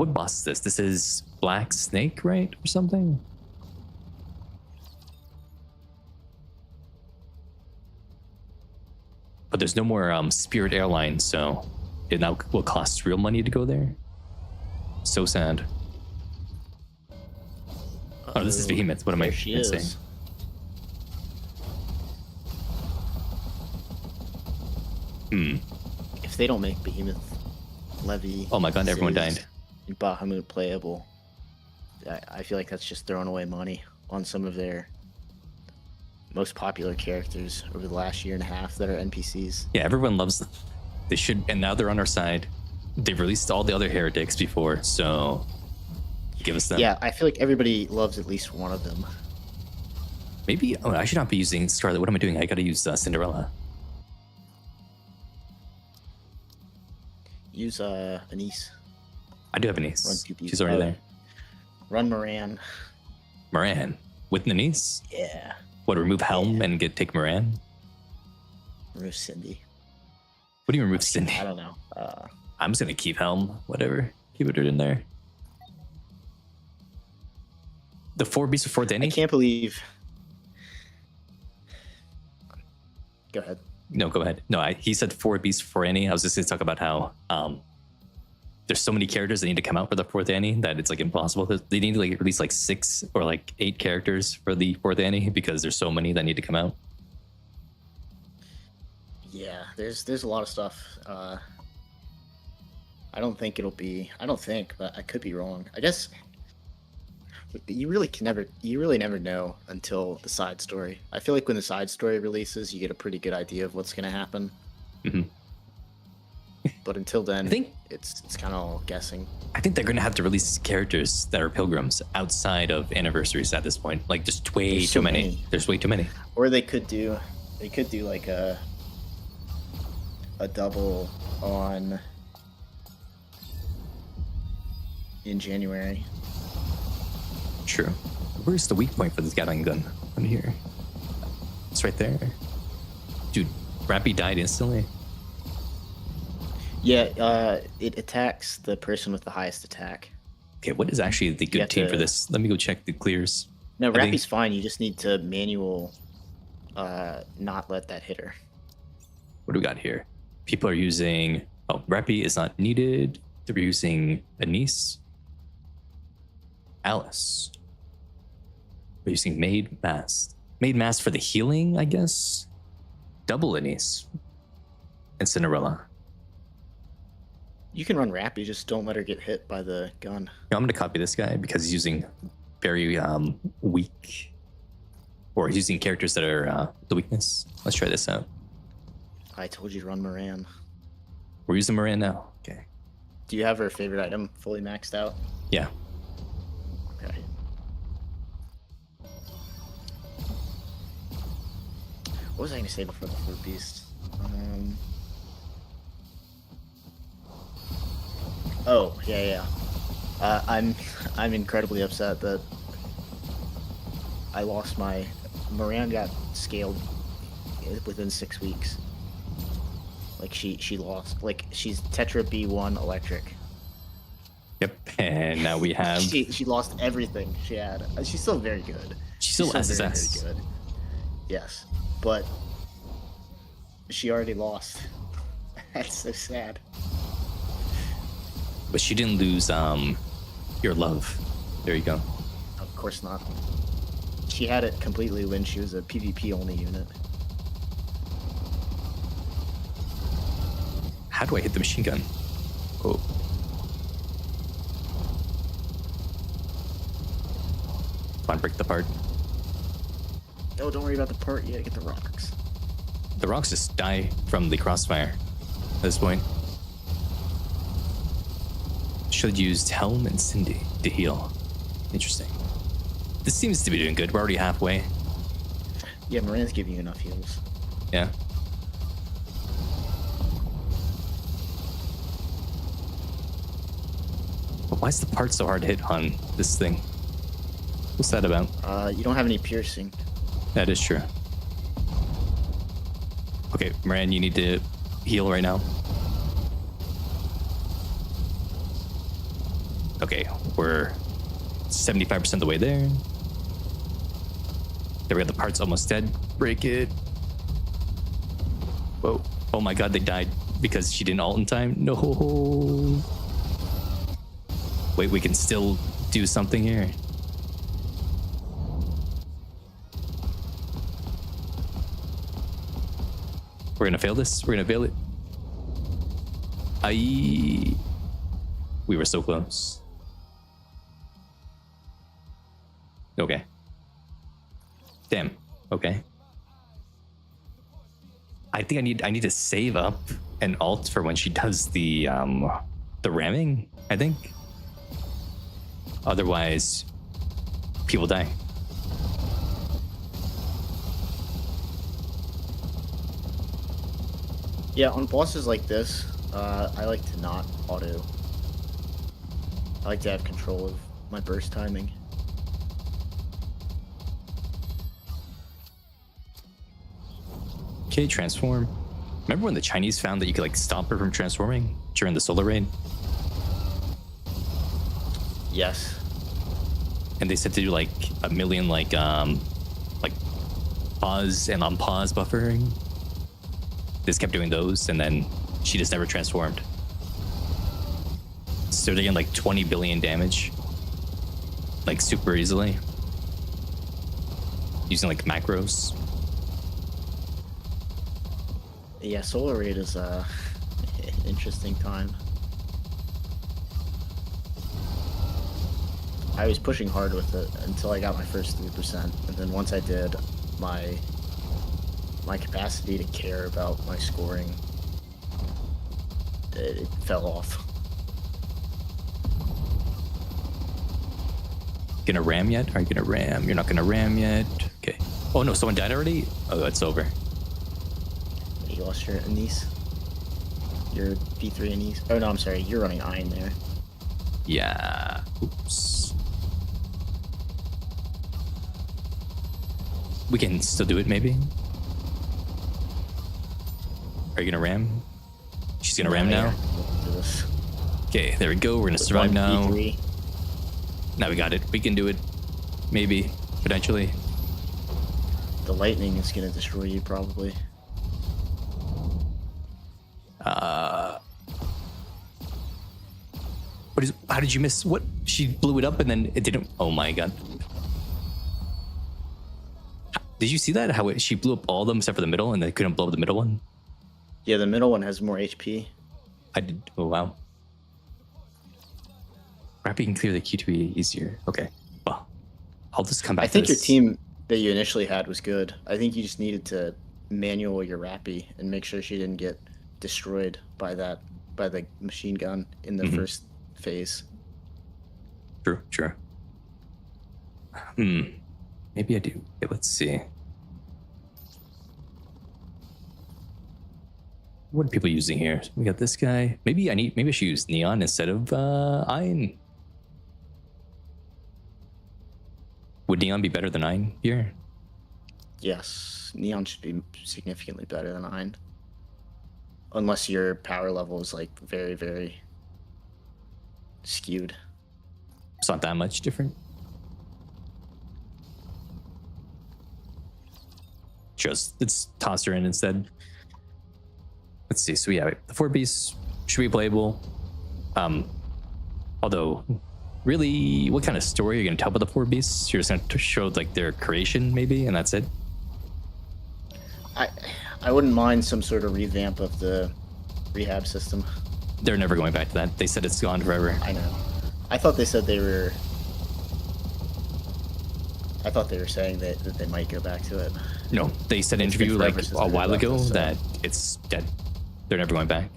What boss is this? This is Black Snake, right? Or something? But there's no more Spirit Airlines, so it now will cost real money to go there. So sad. Oh, this is Behemoth. What am I There she saying? is. If they don't make Behemoth, Levy, Oh my god, everyone Ziz, died. and Bahamut playable, I feel like that's just throwing away money on some of their most popular characters over the last year and a half that are NPCs. Yeah, everyone loves them. They should, and now they're on our side. They've released all the other heretics before, so give us them. Yeah, I feel like everybody loves at least one of them. Maybe, oh, I should not be using Scarlet. What am I doing? I gotta use Cinderella. Use Anise. I do have Run Anise. two people. She's already there. Run Moran. Moran. With Anise? Yeah. What, remove Helm and take Moran? Remove Cindy. What do you remove Cindy? I don't know. I'm just gonna keep Helm. Whatever. Keep it in there. The 4 beasts before I Danny? can't believe. Go ahead. No, go ahead. No, he said 4 beasts before Annie. I was just gonna talk about how there's so many characters that need to come out for the 4th Annie that it's like impossible. They need to like release like 6 or like 8 characters for the 4th Annie because there's so many that need to come out. Yeah, there's a lot of stuff. I don't think it'll be. I don't think, but I could be wrong. I guess you really never know until the side story. I feel like when the side story releases, you get a pretty good idea of what's going to happen. Mhm. But until then, I think- it's kind of all guessing. I think they're gonna have to release characters that are pilgrims outside of anniversaries at this point. Like just way There's too so many. many. There's way too many. Or they could do like a double on in January. True. Where's the weak point for this Gatling gun? On here. It's right there. Dude, Rappy died instantly. Yeah, it attacks the person with the highest attack. Okay, what is actually the good have team for to- this? Let me go check the clears. No, I think- Rappy's fine. You just need to manual not let that hit her. What do we got here? People are using. Oh, Rappy is not needed. They're using Anise. Alice. We're using Maid Mask. Maid Mask for the healing, I guess. Double Anise. And Cinderella. You can run Rappy, just don't let her get hit by the gun. I'm going to copy this guy because he's using very weak, or he's using characters that are the weakness. Let's try this out. I told you to run Moran. We're using Moran now. Okay. Do you have her favorite item fully maxed out? Yeah. Okay. What was I going to say before the 4 beast? Oh, yeah. I'm incredibly upset that I lost my Moran got scaled within 6 weeks. Like she lost. Like she's Tetra B1 electric. Yep. And now we have. She lost everything she had. She's still very good. She's still SSS. very good. Yes, but she already lost. That's so sad. But she didn't lose your love. There you go. Of course not. She had it completely when she was a PvP only unit. How do I hit the machine gun? Oh. Come on, break the part. Oh, don't worry about the part. You gotta get the rocks. The rocks just die from the crossfire at this point. Should have used Helm and Cindy to heal. Interesting. This seems to be doing good. We're already halfway. Yeah, Moran's giving you enough heals. Yeah. But why is the part so hard to hit on this thing? What's that about? You don't have any piercing. That is true. Okay, Moran, you need to heal right now. Okay, we're 75% of the way there. There we go. The part's almost dead. Break it. Whoa. Oh my god, they died because she didn't ult in time. No. Wait, we can still do something here. We're gonna fail this. We're gonna fail it. We were so close. Okay. Damn. Okay. I think I need to save up an ult for when she does the ramming, I think. Otherwise, people die. Yeah, on bosses like this, I like to not auto. I like to have control of my burst timing. Okay, transform. Remember when the Chinese found that you could like stop her from transforming during the solar raid? Yes. And they said to do like a million like pause and unpause buffering. This kept doing those, and then she just never transformed. So they're getting like 20 billion damage, like super easily, using like macros. Yeah, solar raid is an interesting time. I was pushing hard with it until I got my first 3%, and then once I did, my capacity to care about my scoring, it fell off. Gonna ram yet? Are you gonna ram? You're not gonna ram yet. Okay. Oh no, someone died already? Oh, it's over. You lost your Anise? Your P3 Anise? Oh no, I'm sorry, you're running Iron there. Yeah. Oops. We can still do it, maybe? Are you gonna ram? She's gonna ram now? Okay, there we go. We're gonna survive now. P3. Now we got it. We can do it. Maybe. Potentially. The lightning is gonna destroy you, probably. How did you miss? What? She blew it up and then it didn't. Oh my god. Did you see that? How she blew up all of them except for the middle and they couldn't blow up the middle one? Yeah, the middle one has more HP. I did. Oh wow. Rappy can clear the Q2E easier. Okay. Well, I'll just come back. I think to your team that you initially had was good. I think you just needed to manual your Rappy and make sure she didn't get destroyed by the machine gun in the first phase. True. Maybe I do. Okay, let's see. What are people using here? We got this guy. Maybe I should use Neon instead of Iron. Would Neon be better than Iron here? Yes, Neon should be significantly better than Iron. Unless your power level is like very, very skewed. It's not that much different. Let's toss her in instead. Let's see. So yeah, the 4 beasts should be playable. Although, really, what kind of story are you gonna tell about the 4 beasts? You're just gonna show like their creation, maybe, and that's it. I wouldn't mind some sort of revamp of the rehab system. They're never going back to that. They said it's gone forever. I know. I thought they said they were. I thought they were saying that they might go back to it. No, they said in an interview like a while ago that it's dead. They're never going back.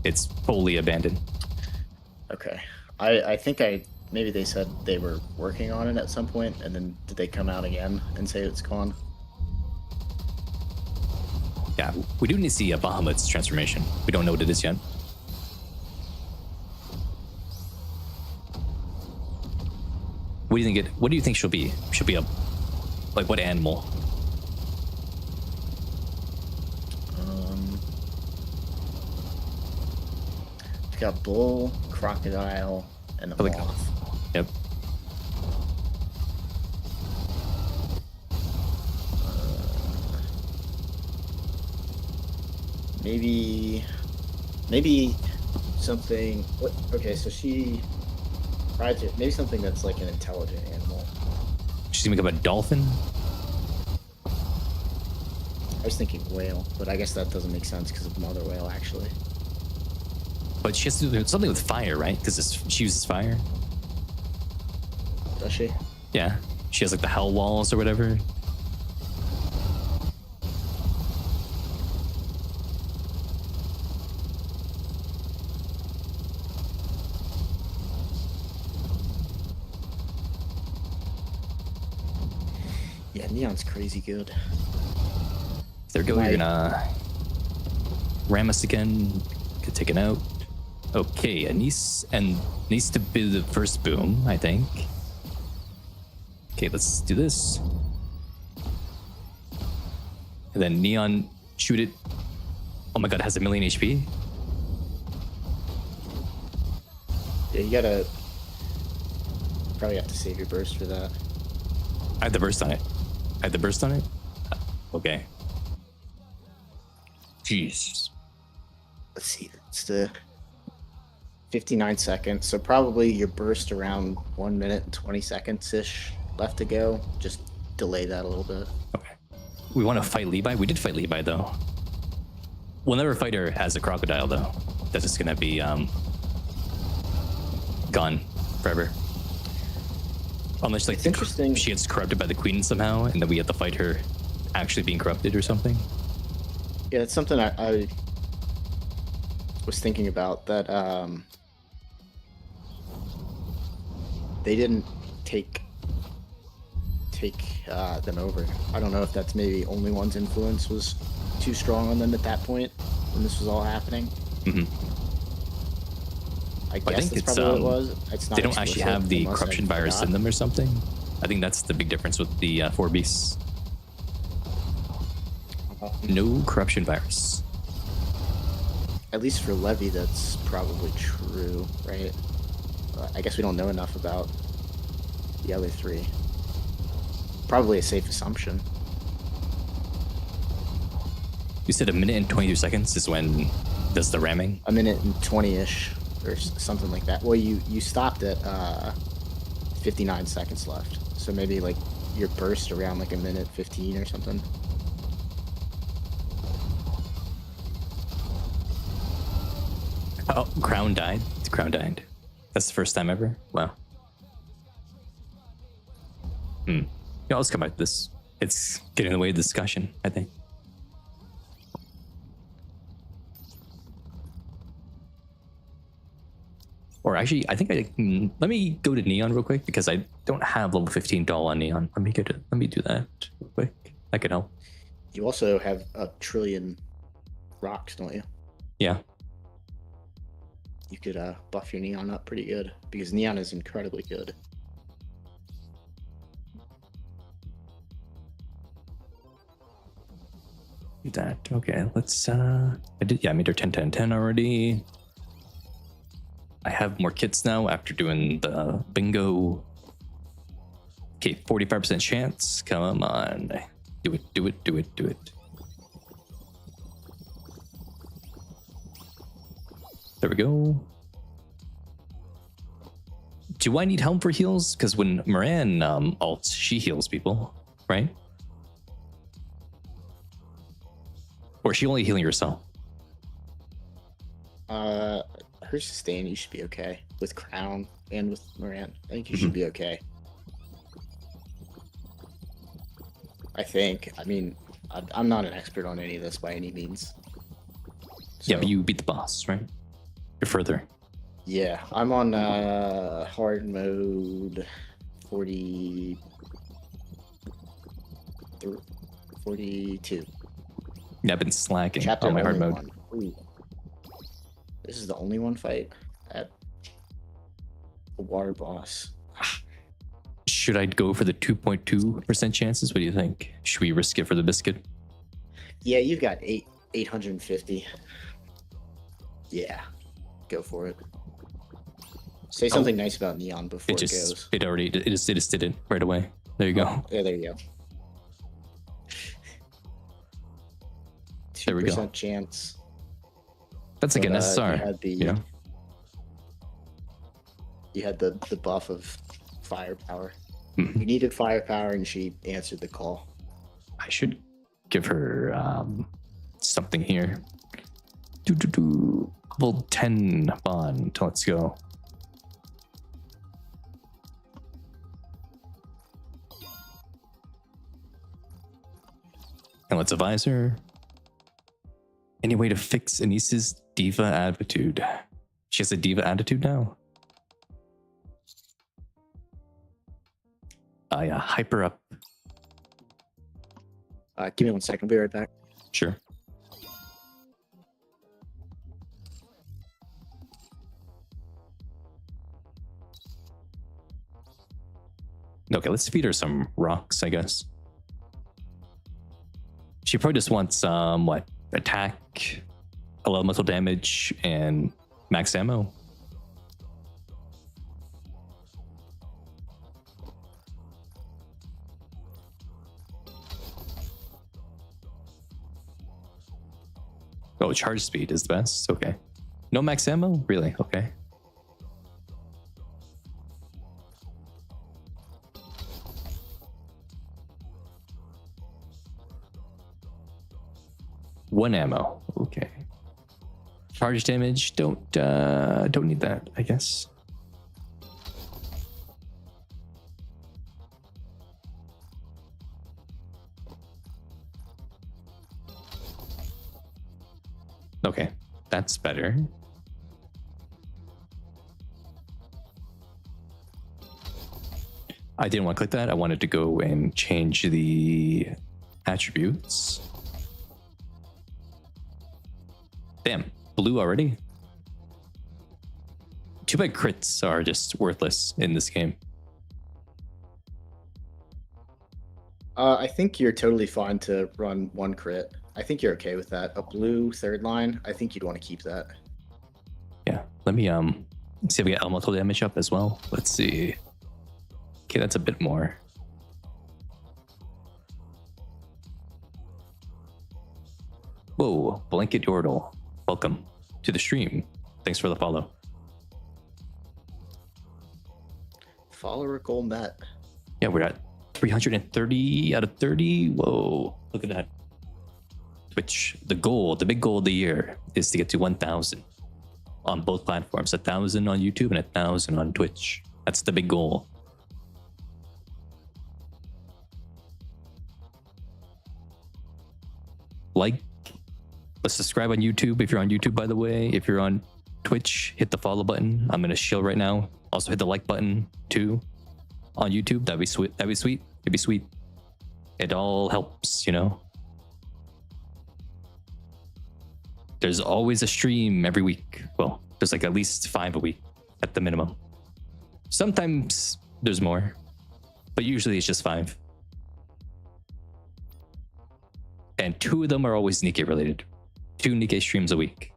It's fully abandoned. Okay. I think maybe they said they were working on it at some point, and then did they come out again and say it's gone? Yeah, we do need to see a Bahamut's transformation. We don't know what it is yet. What do you think what do you think she'll be? She'll be like what animal? It's got bull, crocodile, and a Like moth. Maybe something. What? Okay, so she tried to maybe something that's like an intelligent animal. She's gonna become a dolphin. I was thinking whale, but I guess that doesn't make sense because of mother whale actually. But she has to do something with fire, right? Because she uses fire. Does she? Yeah. She has like the hell walls or whatever. Yeah, Neon's crazy good. There we go. You're gonna ram us again. Get taken out. Okay, Anise needs to be the first boom, I think. Okay, let's do this. And then Neon, shoot it. Oh my god, it has 1,000,000 HP. Yeah, you gotta probably have to save your burst for that. I had the burst on it. Okay. Jeez. Let's see, it's the 59 seconds, so probably your burst around 1 minute and 20 seconds ish left to go. Just delay that a little bit. Okay. We want to fight Levi? We did fight Levi though. We'll never fight her as a crocodile though. That's just gonna be gone forever. Unless like It's interesting. she gets corrupted by the queen somehow and then we have to fight her actually being corrupted or something. Yeah, it's something I was thinking about, that they didn't take them over. I don't know if that's maybe only one's influence was too strong on them at that point when this was all happening. Mm-hmm. I guess that's probably what it was. It's not they don't actually explicit have the unless I corruption virus forgot. in them or something. I think that's the big difference with the 4 beasts. No corruption virus. At least for Levy, that's probably true, right? I guess we don't know enough about the other 3. Probably a safe assumption. You said 1 minute and 22 seconds is when does the ramming? 1 minute and 20-ish or something like that. Well, you stopped at 59 seconds left, so maybe like your burst around like 1 minute 15 or something. Oh, Crown died. The Crown died. That's the first time ever. Wow. Yeah, let's come back to this. It's getting in the way of the discussion, I think. Or actually, I think I can. Let me go to Neon real quick because I don't have level 15 doll on Neon. Let me do that real quick. That could help. You also have a trillion rocks, don't you? Yeah. You could buff your Neon up pretty good because Neon is incredibly good. Do that. Okay, let's I made her 10 10 10 already. I have more kits now after doing the bingo. Okay, 45% chance. Come on. Do it. There we go. Do I need help for heals? Because when Moran ults, she heals people, right? Or is she only healing herself? Her sustain, you should be okay with Crown and with Moran. I think you should be okay. I think. I mean, I'm not an expert on any of this by any means. Yeah, but you beat the boss, right? You're further. Yeah, I'm on hard mode 42. Yeah, I've been slacking Chapter on my hard only mode. one. Ooh. This is the only one fight at the water boss. Should I go for the 2.2% chances? What do you think? Should we risk it for the biscuit? Yeah, you've got 850. Yeah, go for it. Say something nice about Neon before it goes. It just did it right away. There you go. Yeah, there you go. There we go. 2% chance. That's like an But, SSR. You had the You know, you had the buff of firepower. Mhm. You needed firepower, and she answered the call. I should give her something here. Do level 10 bond. Let's go. And let's advise her. Any way to fix Anissa's diva attitude? She has a diva attitude now. Yeah, hype her up. Give me 1 second. I'll be right back. Sure. Okay, let's feed her some rocks, I guess. She probably just wants what? Attack, elemental damage, and max ammo. Oh, charge speed is the best. Okay. No max ammo? Really? Okay. One ammo. Okay. Charge damage. Don't need that, I guess. Okay, that's better. I didn't want to click that. I wanted to go and change the attributes. Damn, blue already? Too bad crits are just worthless in this game. I think you're totally fine to run 1 crit. I think you're okay with that. A blue 3rd line, I think you'd want to keep that. Yeah, let me see if we get elemental damage up as well. Let's see. Okay, that's a bit more. Whoa, Blanket Yordle. Welcome to the stream. Thanks for the follow. Follower goal met. Yeah, we're at 330 out of 30. Whoa, look at that. Twitch, the big goal of the year is to get to 1,000 on both platforms. 1,000 on YouTube and 1,000 on Twitch. That's the big goal. Like, subscribe on YouTube if you're on YouTube, by the way. If you're on Twitch, hit the follow button. I'm gonna shill right now. Also hit the like button too on YouTube. That'd be sweet. That'd be sweet. It'd be sweet. It all helps, you know. There's always a stream every week. Well, there's like at least 5 a week at the minimum. Sometimes there's more, but usually it's just 5. And 2 of them are always Nikke related. 2 Nikke streams a week.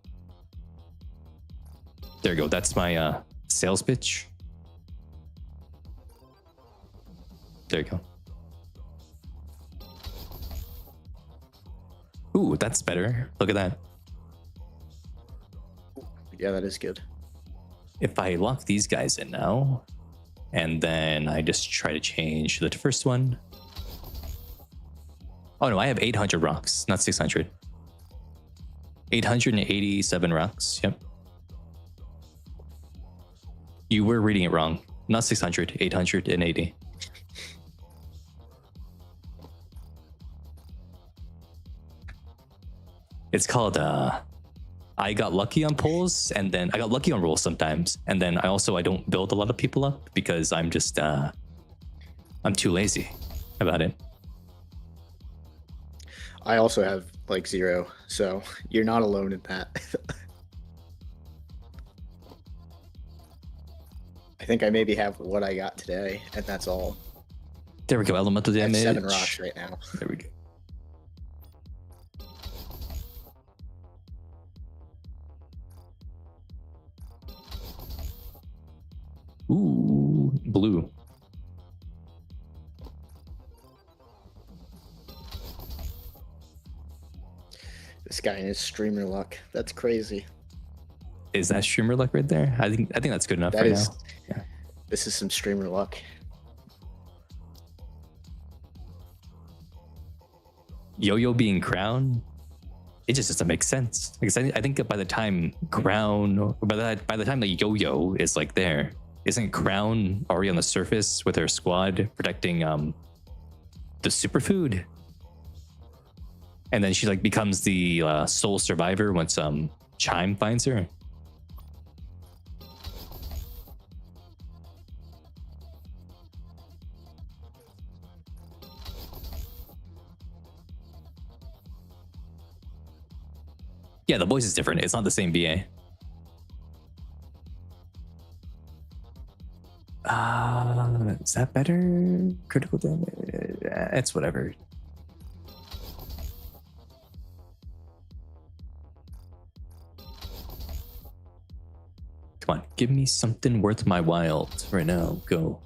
There you go. That's my sales pitch. There you go. Ooh, that's better. Look at that. Yeah, that is good. If I lock these guys in now, and then I just try to change the first one. Oh no, I have 800 rocks, not 600. 887 rocks, yep. You were reading it wrong. Not 600, 880. It's called, I got lucky on polls, and then I got lucky on rolls sometimes. And then I don't build a lot of people up because I'm just, I'm too lazy about it. I also have like 0, so you're not alone in that. I think I maybe have what I got today, and that's all. There we go, elemental I have damage. 7 rocks right now. There we go. Ooh, blue. This guy and his streamer luck. That's crazy. Is that streamer luck right there? I think that's good enough That right is. now. Yeah. This is some streamer luck. Yo-yo being crown, it just doesn't make sense. Because I think that by the time crown, or by the time the yo-yo is like there, isn't crown already on the surface with her squad protecting the superfood? And then she like becomes the sole survivor once Chime finds her. Yeah, the voice is different. It's not the same VA. Is that better? Critical damage? It's whatever. Come on, give me something worth my while right now. Go.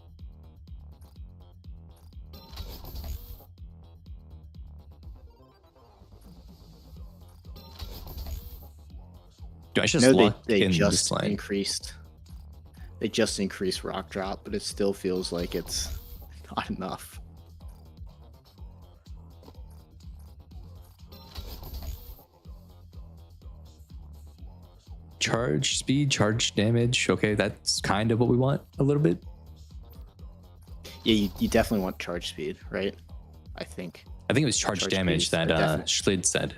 Do I just No, lock they in just this line? increased. They just increased rock drop, but it still feels like it's not enough. Charge speed, charge damage. Okay, that's kind of what we want a little bit. Yeah, you definitely want charge speed, right? I think. I think it was charge damage speed, that definitely. Schlid said.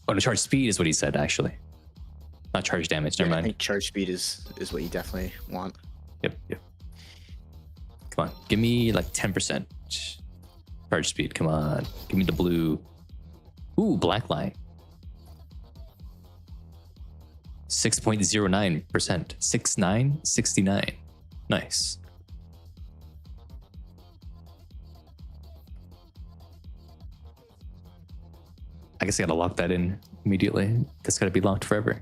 Oh, no, charge speed is what he said, actually. Not charge damage, never I mind. think charge speed is what you definitely want. Yep. Come on, give me like 10%. Charge speed, come on. Give me the blue. Ooh, black line. 6.09%. 69. Nice. I guess I gotta lock that in immediately. That's gotta be locked forever.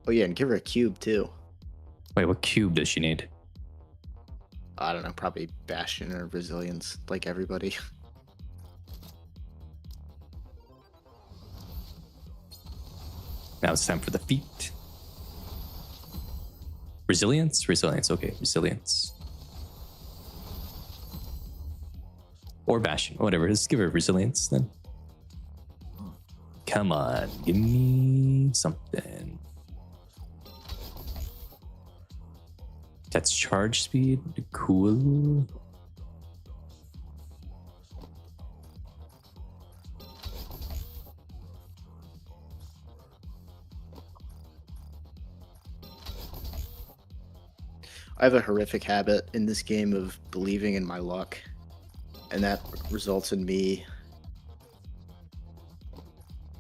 Oh yeah, and give her a cube too. Wait, what cube does she need? I don't know, probably Bastion or Resilience, like everybody. Now it's time for the feet. Resilience? Okay, resilience. Or Bastion, whatever. Just give her resilience then. Come on, give me something. That's charge speed. Cool. I have a horrific habit in this game of believing in my luck, and that results in me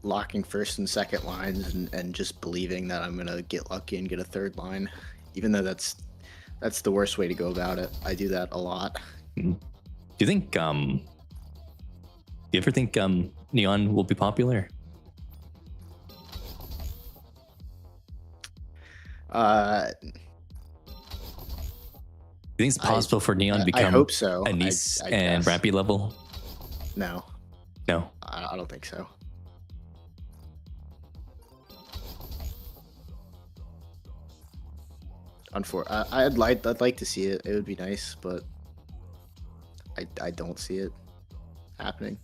locking first and second lines and just believing that I'm gonna get lucky and get a third line, even though that's the worst way to go about it. I do that a lot. Do you think do you ever think Neon will be popular? You think it's possible for Neon to become I hope so. a Nice I and guess. Rampy level? No, No. I don't think so. I'd like to see it. It would be nice, but I don't see it happening.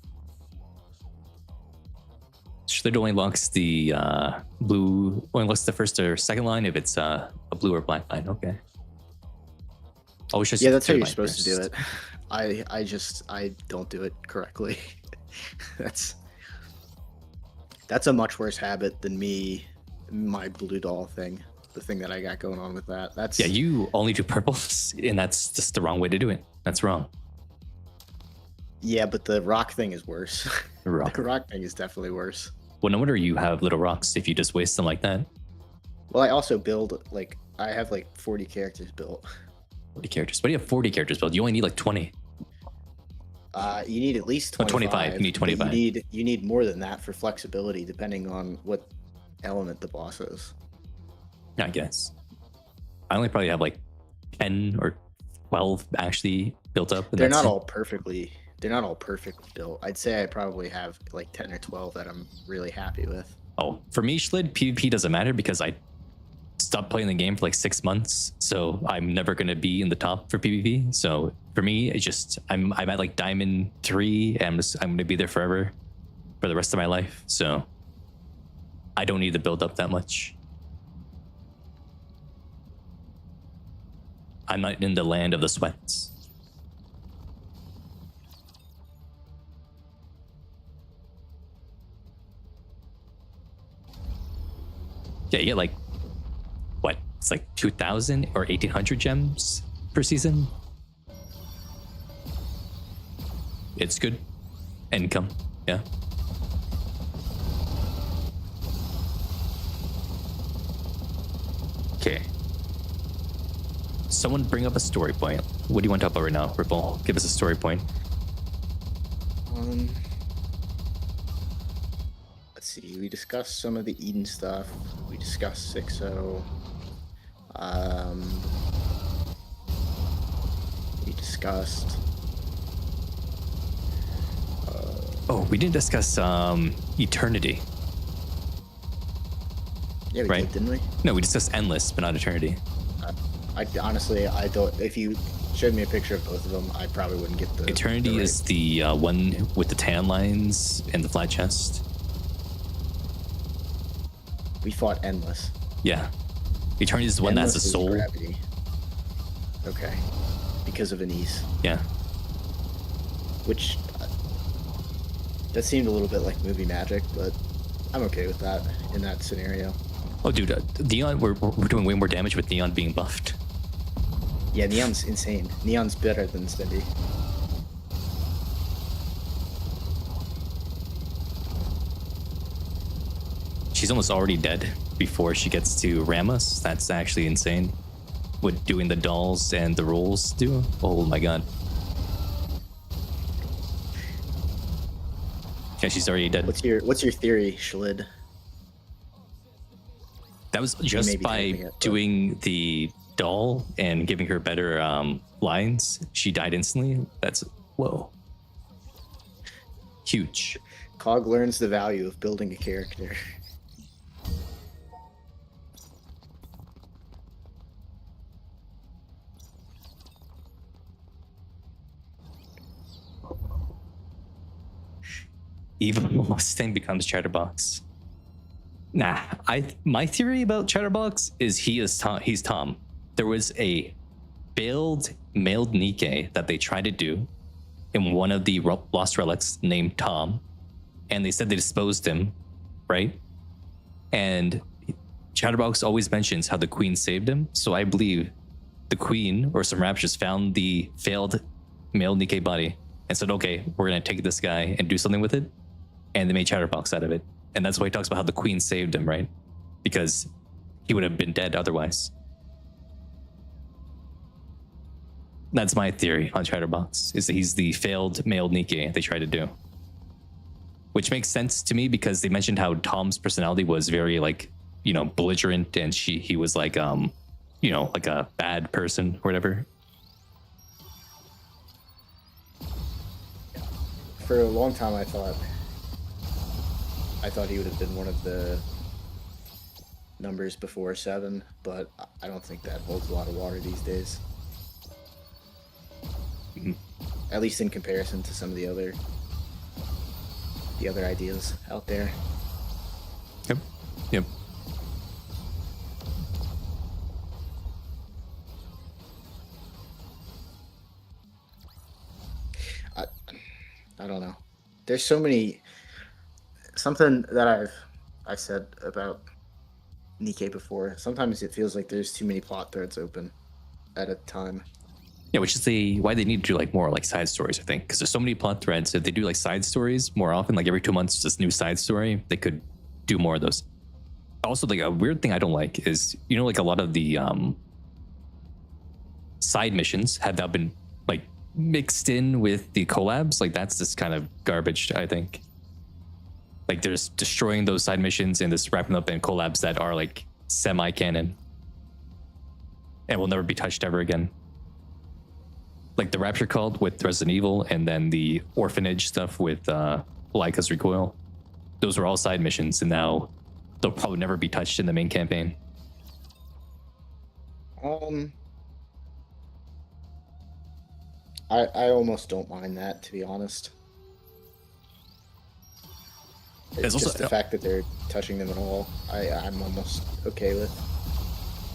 Schlitter only locks the blue, only locks the first or second line if it's a blue or black line. Okay. Always just Yeah, that's how third you're line supposed to do first. it. I don't do it correctly. that's a much worse habit than my blue doll thing. The thing that I got going on with that. That's Yeah, you only do purples, and that's just the wrong way to do it. That's wrong. Yeah, but the rock thing is worse. The rock. The rock thing is definitely worse. Well, no wonder you have little rocks if you just waste them like that. Well, I also build I have 40 characters built. 40 characters. But you have 40 characters built. You only need like 20. You need at least Oh, 25. 25. You need 25. You need more than that for flexibility, depending on what element the boss is. I guess. I only probably have like 10 or 12 actually built up. And They're that's not it. all perfectly built. I'd say I probably have 10 or 12 that I'm really happy with. Oh, for me, Schlid, PvP doesn't matter because I stopped playing the game for like 6 months, so I'm never gonna be in the top for PvP. So for me, it's just I'm at like Diamond 3, and I'm gonna be there forever for the rest of my life. So I don't need to build up that much. I'm not in the land of the sweats. Yeah, you get like, what? It's like 2,000 or 1,800 gems per season. It's good income, yeah. Okay. Someone bring up a story point. What do you want to talk about right now, Ripple? Give us a story point. Let's see. We discussed some of the Eden stuff. We discussed 6-0. We discussed. Oh, we didn't discuss Eternity. Yeah, we right? did, didn't we? No, we discussed Endless, but not Eternity. I honestly, I don't. If you showed me a picture of both of them, I probably wouldn't get the. Eternity is the one with the tan lines and the flat chest. We fought Endless. Yeah. Eternity is the one that has a Endless is soul. Gravity. Okay. Because of Anise. Yeah. Which that seemed a little bit like movie magic, but I'm okay with that in that scenario. Oh, dude, Neon, we're doing way more damage with Neon being buffed. Yeah, Neon's insane. Neon's better than Cindy. She's almost already dead before she gets to ram us. That's actually insane. What doing the dolls and the rolls do? Oh my god. Yeah, she's already dead. What's your theory, Schlid? That was just by doing the doll and giving her better lines. She died instantly. That's whoa. Huge. Cog learns the value of building a character. Even Mustang becomes Chatterbox. Nah, my theory about Chatterbox is he's Tom. There was a failed mailed Nikke that they tried to do in one of the Lost Relics named Tom, and they said they disposed him, right? And Chatterbox always mentions how the Queen saved him, so I believe the Queen or some raptures found the failed mailed Nikke body and said, okay, we're gonna take this guy and do something with it, and they made Chatterbox out of it. And that's why he talks about how the Queen saved him, right? Because he would have been dead otherwise. That's my theory on Chatterbox, is that he's the failed male Nikke they tried to do. Which makes sense to me because they mentioned how Tom's personality was very like, you know, belligerent, and he was like, you know, like a bad person or whatever. For a long time, I thought he would have been one of the numbers before 7, but I don't think that holds a lot of water these days. Mm-hmm. At least in comparison to some of the other ideas out there. Yep. Yep. I don't know. There's so many. Something that I've said about Nikke before. Sometimes it feels like there's too many plot threads open at a time. Yeah, which is why they need to do like more like side stories, I think, because there's so many plot threads. If they do like side stories more often, like every 2 months, this new side story, they could do more of those. Also, like a weird thing I don't like is, you know, like a lot of the side missions have now been like mixed in with the collabs. Like that's just kind of garbage, I think. Like there's destroying those side missions and just wrapping up in collabs that are like semi-canon and will never be touched ever again. Like the Rapture Cult with Resident Evil, and then the orphanage stuff with Laika's Recoil. Those were all side missions, and now they'll probably never be touched in the main campaign. I almost don't mind that, to be honest. It's There's just also- the fact that they're touching them at all. I'm almost okay with.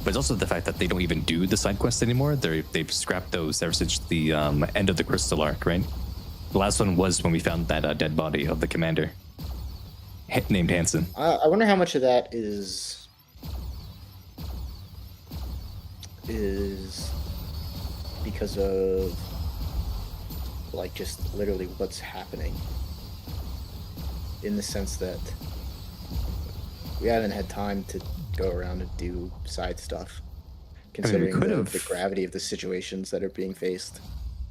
But it's also the fact that they don't even do the side quests anymore. They've scrapped those ever since the end of the Crystal arc, right? The last one was when we found that dead body of the commander named Hansen. I wonder how much of that is because of like just literally what's happening, in the sense that we haven't had time to go around and do side stuff, considering the gravity of the situations that are being faced.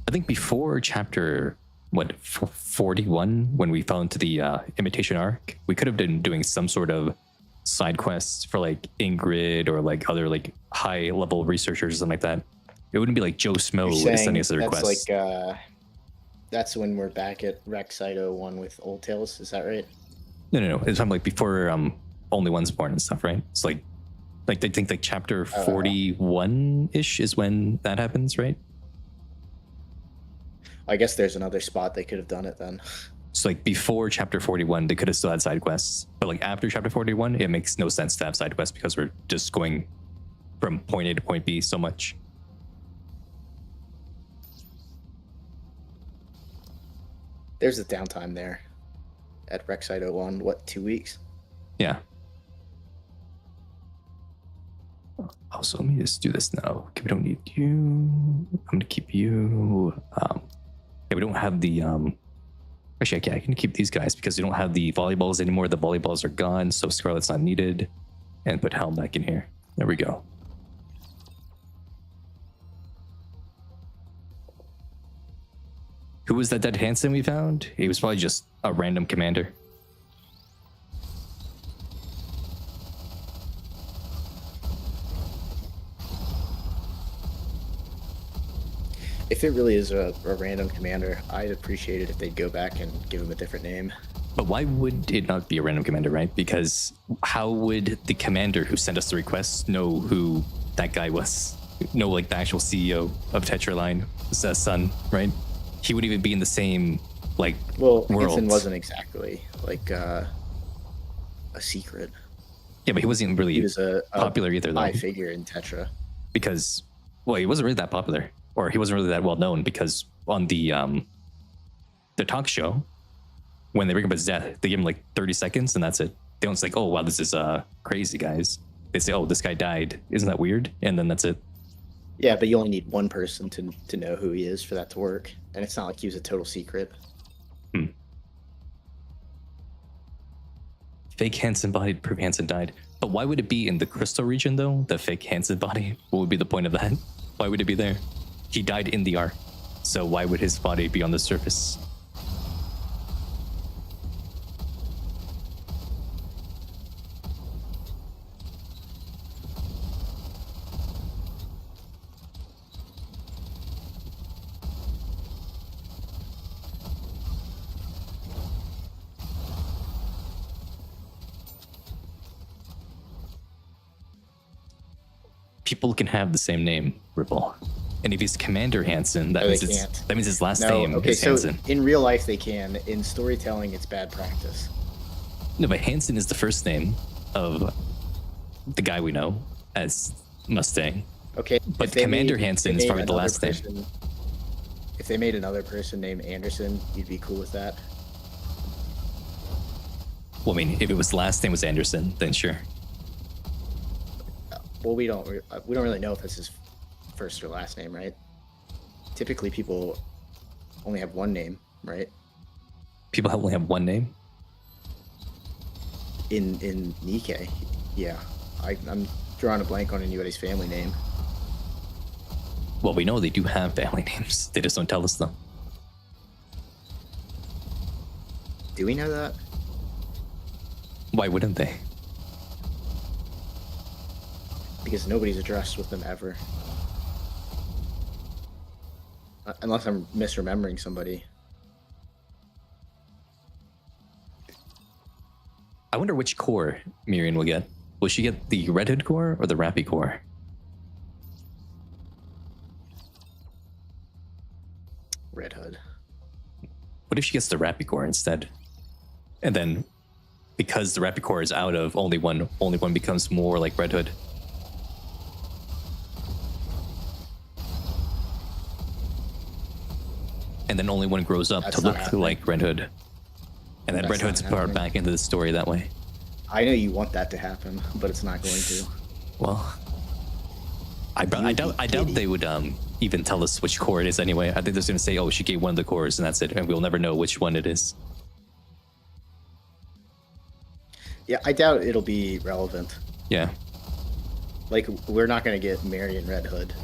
I think before chapter 41, when we fell into the imitation arc, we could have been doing some sort of side quests for like Ingrid or like other like high level researchers or something like that. It wouldn't be like Joe Smo sending us a request. That's like that's when we're back at Rec Site 01 with Old Tales, is that right? No. It's time like before Only One's Born and stuff, right? It's like they think like chapter 41-ish is when that happens, right? I guess there's another spot they could have done it then. So like before chapter 41, they could have still had side quests. But like after chapter 41, it makes no sense to have side quests because we're just going from point A to point B so much. There's a downtime there at Rec Site 01, what, 2 weeks? Yeah. Also, let me just do this now. Okay, we don't need you. I'm gonna keep you. Yeah, we don't have the actually, I can keep these guys because we don't have the volleyballs anymore. The volleyballs are gone, so Scarlet's not needed. And put Helm back in here. There we go. Who was that dead Hansen we found? He was probably just a random commander. If it really is a random commander, I'd appreciate it if they'd go back and give him a different name. But why would it not be a random commander, right? Because how would the commander who sent us the request know who that guy was? Know like the actual CEO of Tetraline, son, right? He wouldn't even be in the same like world. Hansen wasn't exactly like a secret. Yeah, but he wasn't really He was a popular either, though. high figure in Tetra. Because, well, he wasn't really that popular, or he wasn't really that well known. Because on the talk show, when they bring up his death, they give him like 30 seconds, and that's it. They don't say like, "Oh, wow, this is crazy, guys." They say, "Oh, this guy died. Isn't that weird?" And then that's it. Yeah, but you only need one person to know who he is for that to work, and it's not like he was a total secret. Fake Hansen body to prove Hansen died. But why would it be in the Crystal region, though? The fake Hansen body? What would be the point of that? Why would it be there? He died in the arc, so why would his body be on the surface? People can have the same name, Ripple. And if he's Commander Hansen, that means his last name is Hansen. In real life they can. In storytelling, it's bad practice. No, but Hansen is the first name of the guy we know as Mustang. Okay, but Commander Hansen is probably the last name. If they made another person named Anderson, you'd be cool with that? Well, I mean, if it was last name was Anderson, then sure. Well, we don't really know if this is first or last name, right? Typically, people only have one name, right? People only have one name? In Nikke, yeah. I'm drawing a blank on anybody's family name. Well, we know they do have family names. They just don't tell us them. Do we know that? Why wouldn't they? Because nobody's addressed with them ever. Unless I'm misremembering somebody. I wonder which core Miriam will get. Will she get the Red Hood core or the Rappy core? Red Hood. What if she gets the Rappy core instead? And then, because the Rappy core is out of only one becomes more like Red Hood. And then only one grows up to look like Red Hood. And then Red Hood's brought back into the story that way. I know you want that to happen, but it's not going to. Well, I doubt they would even tell us which core it is anyway. I think they're just going to say, oh, she gave one of the cores and that's it. And we'll never know which one it is. Yeah, I doubt it'll be relevant. Yeah. Like, we're not going to get Marion Red Hood.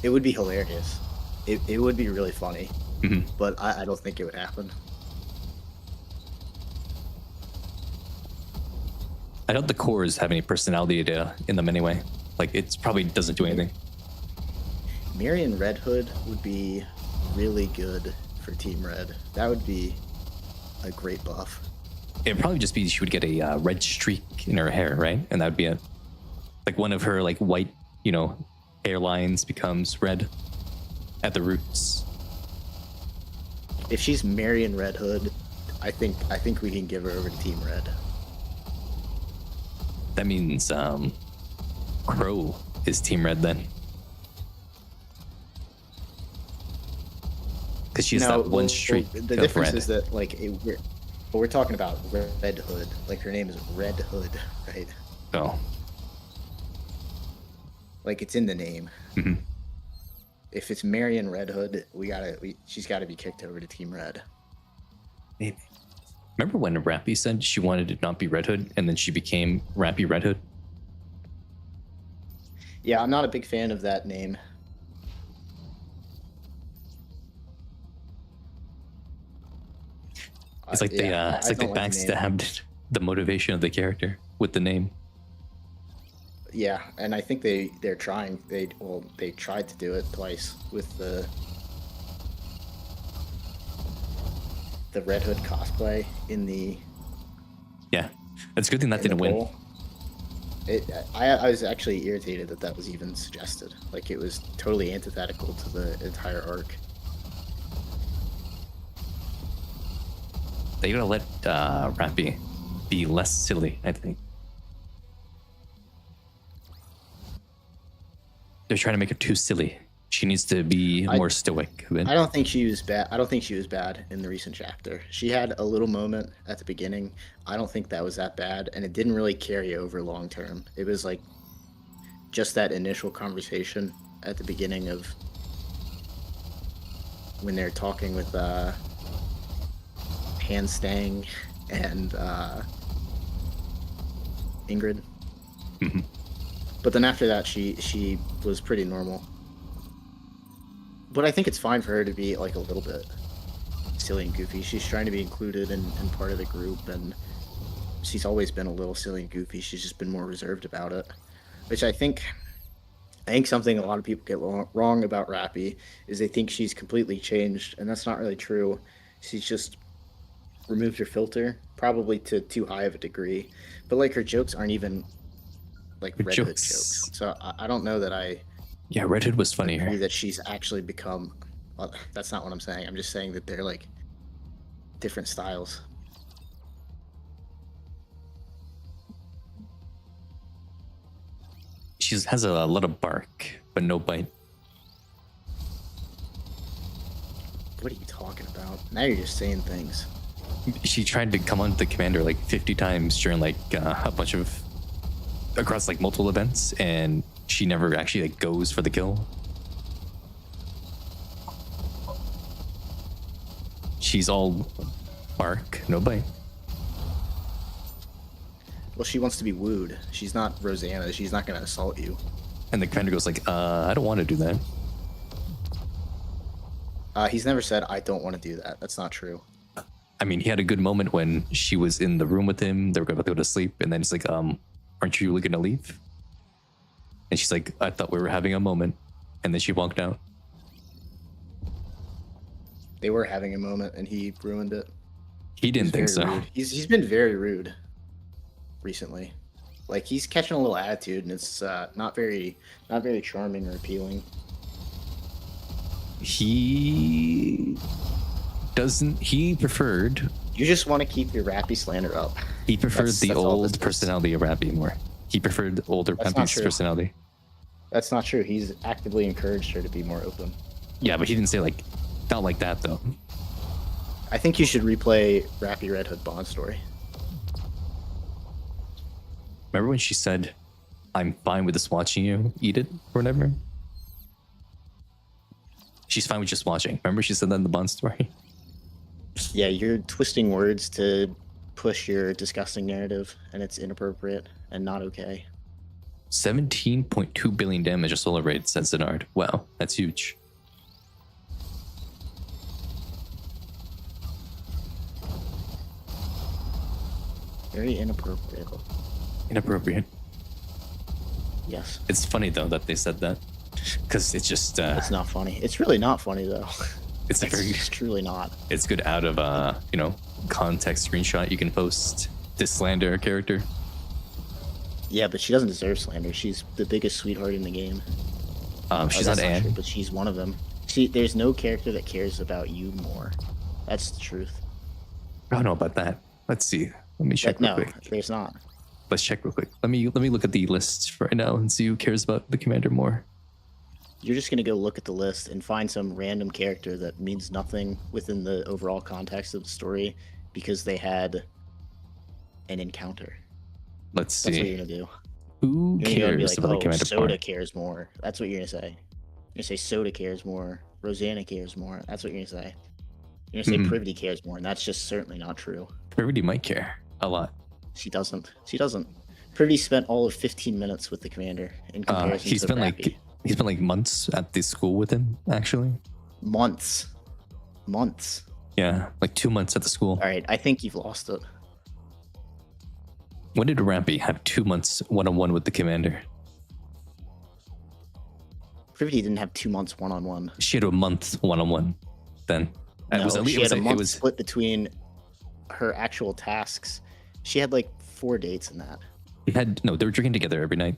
It would be hilarious. It would be really funny. Mm-hmm. But I don't think it would happen. I doubt the cores have any personality data in them anyway. Like, it probably doesn't do anything. Marion Red Hood would be really good for Team Red. That would be a great buff. It'd probably just be she would get a red streak in her hair, right? And that would be it. Like one of her like white, hairlines becomes red at the roots. If she's Marion Red Hood, I think we can give her over to Team Red. That means Crow is Team Red then. Because she has that one streak. The difference is that like we're talking about Red Hood. Like her name is Red Hood, right? Oh. Like it's in the name. Mm-hmm. If it's Marion Red Hood, she's got to be kicked over to Team Red. Maybe. Remember when Rappy said she wanted to not be Red Hood, and then she became Rappy Red Hood? Yeah, I'm not a big fan of that name. It's like they backstabbed the motivation of the character with the name. Yeah, and I think they're trying. They tried to do it twice with the Red Hood cosplay in the. Yeah, it's a good thing that didn't win. I was actually irritated that was even suggested. Like it was totally antithetical to the entire arc. They gotta let Rappy be less silly, I think. They're trying to make her too silly. She needs to be more stoic. I don't think she was bad. I don't think she was bad in the recent chapter. She had a little moment at the beginning. I don't think that was that bad, and it didn't really carry over long term. It was like just that initial conversation at the beginning of when they're talking with Handstang and Ingrid. Mm-hmm. But then after that, she was pretty normal. But I think it's fine for her to be like a little bit silly and goofy. She's trying to be included in part of the group, and she's always been a little silly and goofy. She's just been more reserved about it, which I think something a lot of people get wrong about Rappy is they think she's completely changed, and that's not really true. She's just removed her filter, probably to too high of a degree. But like her jokes aren't even like Red Hood jokes. So I don't know that Yeah, Red Hood was funnier. that she's actually become. Well, that's not what I'm saying. I'm just saying that they're like different styles. She has a lot of bark, but no bite. What are you talking about? Now you're just saying things. She tried to come on to the commander like 50 times during like a bunch of across like multiple events, and she never actually like goes for the kill. She's all bark, no bite. Well, she wants to be wooed. She's not Rosanna. She's not going to assault you. And the commander goes like, I don't want to do that. He's never said, I don't want to do that. That's not true. I mean, he had a good moment when she was in the room with him. They were going to go to sleep, and then he's like, aren't you really going to leave? And she's like, I thought we were having a moment. And then she walked out. They were having a moment, and he ruined it. He didn't think so. Rude. He's been very rude. recently. Like he's catching a little attitude, and it's not very charming or appealing. He doesn't. He preferred. You just want to keep your Rappy slander up. He preferred That's the all this old is. personality of Rappy more. He preferred the older That's not Rappy's true. personality. That's not true. He's actively encouraged her to be more open. Yeah, but he didn't say like, not like that though. I think you should replay Rappy Red Hood Bond story. Remember when she said, "I'm fine with just watching you eat it" or whatever? She's fine with just watching. Remember she said that in the Bond story? Yeah, you're twisting words to push your disgusting narrative, and it's inappropriate and not okay. 17.2 billion damage a solar raid, said Zenard. Wow, that's huge. Very inappropriate. Inappropriate. Yes. It's funny though that they said that, because it's just It's not funny. It's really not funny though. it's a very It's truly not. it's good out of context screenshot you can post to slander a character. Yeah, but she doesn't deserve slander. She's the biggest sweetheart in the game. She's That's not Anne. true, but she's one of them. See, there's no character that cares about you more. That's the truth. I don't know about that. Let's see. Let me check real No, quick. there's not. Let's check real quick. Let me look at the list right now and see who cares about the commander more. You're just gonna go look at the list and find some random character that means nothing within the overall context of the story because they had an encounter. Let's That's what see. you're gonna do. Who You're gonna be cares like, about the oh, commander Soda more? cares more. That's what you're gonna say. You're gonna say Soda cares more. Rosanna cares more. That's what you're gonna say. You're gonna say Mhm. Privity cares more, and that's just certainly not true. Everybody might care a lot. She doesn't. She doesn't. Privity spent all of 15 minutes with the commander in comparison He's to been Rappy. he's been like months at this school with him, actually. Months. Yeah, like 2 months at the school. All right, I think you've lost it. When did Rampy have 2 months one-on-one with the commander? Privity didn't have 2 months one-on-one. She had a month one-on-one then. No, she had a month it was split between her actual tasks. She had like 4 dates in that. they were drinking together every night.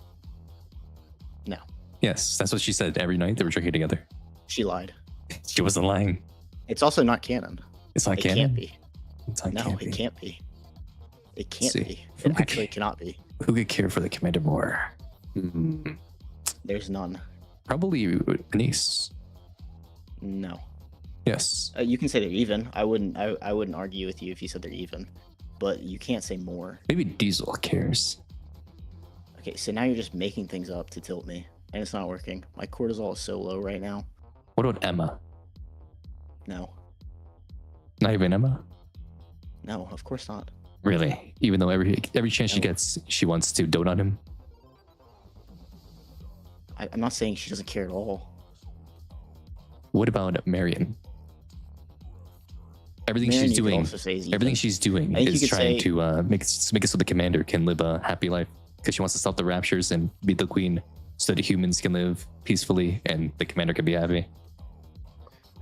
No, Yes, that's what she said. Every night they were drinking together. she lied. She wasn't lying. It's also not canon. It's not It canon. can't be. It's not No, can't it be. can't be. It can't See. be. Who It could actually ca- cannot be. Who could care for the commander more? Hmm, There's none. probably Anise. No. Yes. You can say they're even. I wouldn't argue with you if you said they're even, but you can't say more. Maybe Diesel cares. Okay, so now you're just making things up to tilt me, and it's not working. My cortisol is so low right now. What about Emma? No, Not even Emma? no, of course not. Really? Even though every chance she No. gets, she wants to dote on him? I'm not saying she doesn't care at all. What about Marion? Everything Marion, she's you could doing, also say is even. everything she's doing I think you is could trying say- to make it so the commander can live a happy life because she wants to stop the raptures and be the queen, so the humans can live peacefully and the commander can be happy.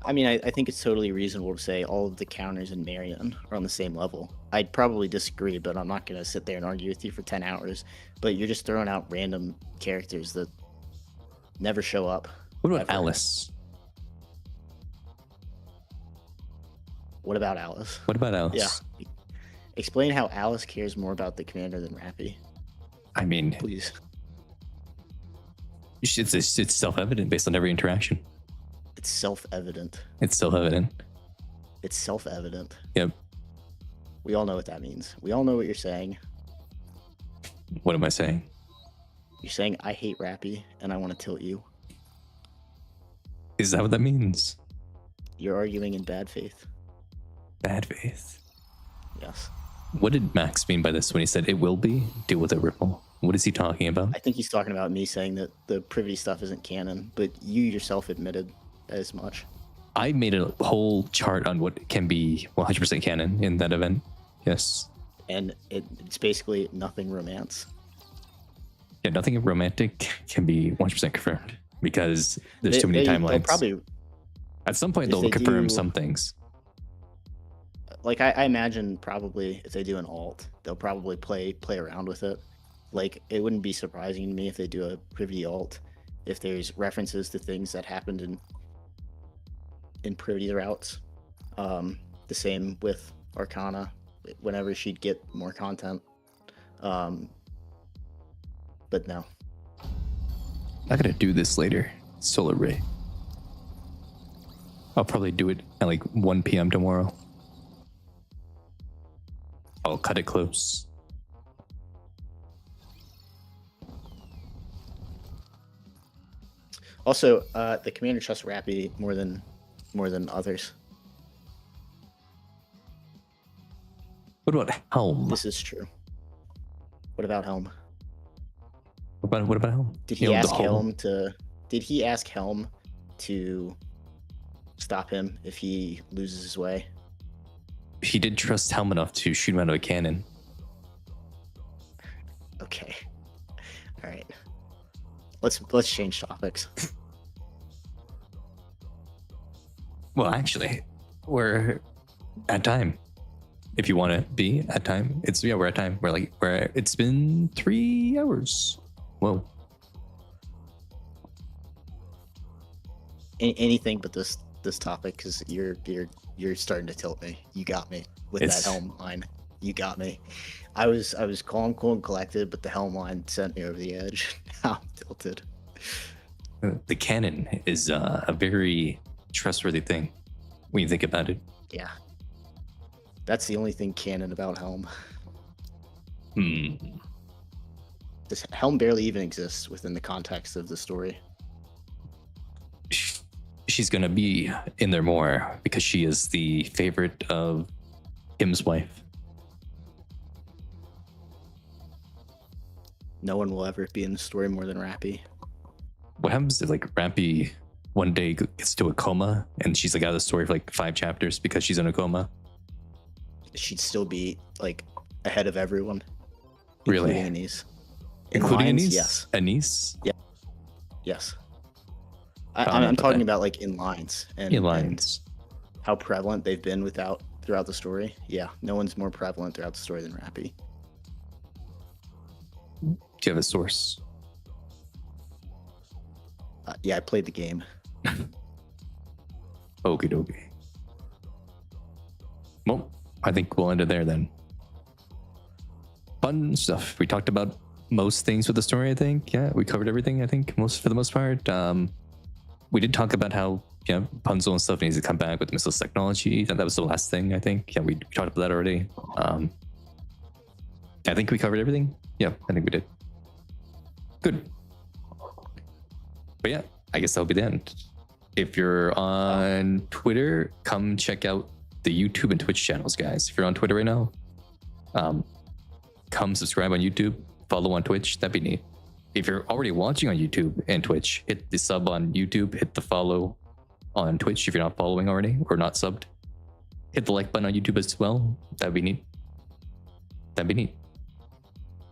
I mean, I think it's totally reasonable to say all of the counters in Marion are on the same level. I'd probably disagree, but I'm not going to sit there and argue with you for 10 hours. But you're just throwing out random characters that never show up. What about Ever. Alice? What about Alice? What about Alice? Yeah. Explain how Alice cares more about the commander than Rappy, I mean, please. it's self-evident based on every interaction. It's self-evident. It's self-evident. It's self-evident. Yep. We all know what that means. We all know what you're saying. What am I saying? You're saying, I hate Rappy, and I want to tilt you. Is that what that means? You're arguing in bad faith. Bad faith. Yes. What did Max mean by this when he said it will be? Deal with it, Ripple. What is he talking about? I think he's talking about me saying that the Privity stuff isn't canon, but you yourself admitted as much. I made a whole chart on what can be 100% canon in that event. Yes. And it's basically nothing romance. Yeah, nothing romantic can be 100% confirmed because there's too many They'll timelines. probably, At some point, if they'll they confirm do- some things. like I imagine probably if they do an alt, they'll probably play around with it. Like it wouldn't be surprising to me if they do a privy alt, if there's references to things that happened in privy routes. The same with Arcana, whenever she'd get more content. But no. I gotta do this later. Solar Ray. I'll probably do it at like 1 p.m. tomorrow. I'll cut it close. Also, the commander trusts Rappy more than others. What about Helm? This is true. What about Helm? What about Helm? Did he ask Helm to? Did he ask Helm to stop him if he loses his way? He did trust Helm enough to shoot him out of a cannon. Okay. All right. Let's change topics. Well, actually, we're at time. If you want to be at time, we're at time. It's been 3 hours. Whoa. Anything but this topic, because you're starting to tilt me. You got me with that Helm line. You got me. I was calm, cool, and collected, but the Helm line sent me over the edge. Now I'm tilted. The cannon is a very trustworthy thing when you think about it. Yeah. That's the only thing canon about Helm. This Helm barely even exists within the context of the story. She's gonna be in there more because she is the favorite of Kim's wife. No one will ever be in the story more than Rappy. What happens if like Rappy one day gets to a coma and she's like out of the story for like 5 chapters because she's in a coma? She'd still be like ahead of everyone. Really? Including Anise. Including Anise? Yes. Anise? Yeah. Yes. I'm talking about like in lines and how prevalent they've been throughout the story. Yeah, no one's more prevalent throughout the story than Rappy. Do you have a source? Yeah, I played the game. Okie dokie. Well, I think we'll end it there then. Fun stuff. We talked about most things with the story, I think. Yeah, we covered everything, I think, for the most part. We did talk about how, Punzel and stuff needs to come back with missiles technology. That was the last thing, I think. Yeah, we talked about that already. I think we covered everything. Yeah, I think we did. Good. But yeah, I guess that'll be the end. If you're on Twitter, come check out the YouTube and Twitch channels, guys. If you're on Twitter right now, come subscribe on YouTube, follow on Twitch. That'd be neat. If you're already watching on YouTube and Twitch, hit the sub on YouTube, hit the follow on Twitch if you're not following already or not subbed. Hit the like button on YouTube as well. That'd be neat.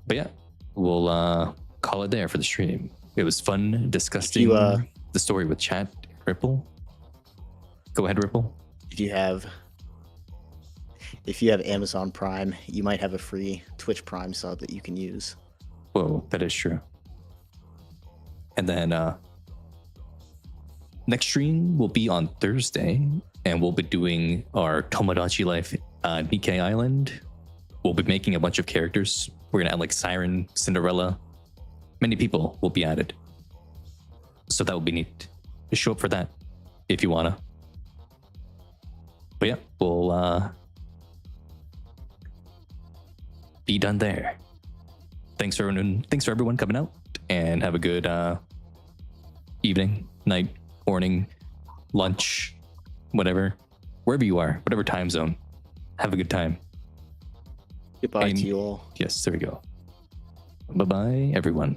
But yeah, we'll call it there for the stream. It was fun discussing the story with chat. Ripple, go ahead, Ripple. If you have Amazon Prime, you might have a free Twitch Prime sub that you can use. Whoa, that is true. And then next stream will be on Thursday, and we'll be doing our Tomodachi Life Nikke Island. We'll be making a bunch of characters. We're gonna add like Siren, Cinderella. Many people will be added. So that will be neat. Just show up for that if you wanna. But yeah, we'll be done there. Thanks for everyone coming out, and have a good evening, night, morning, lunch, whatever, wherever you are, whatever time zone. Have a good time. Goodbye to you all. Yes, there we go. Bye-bye, everyone.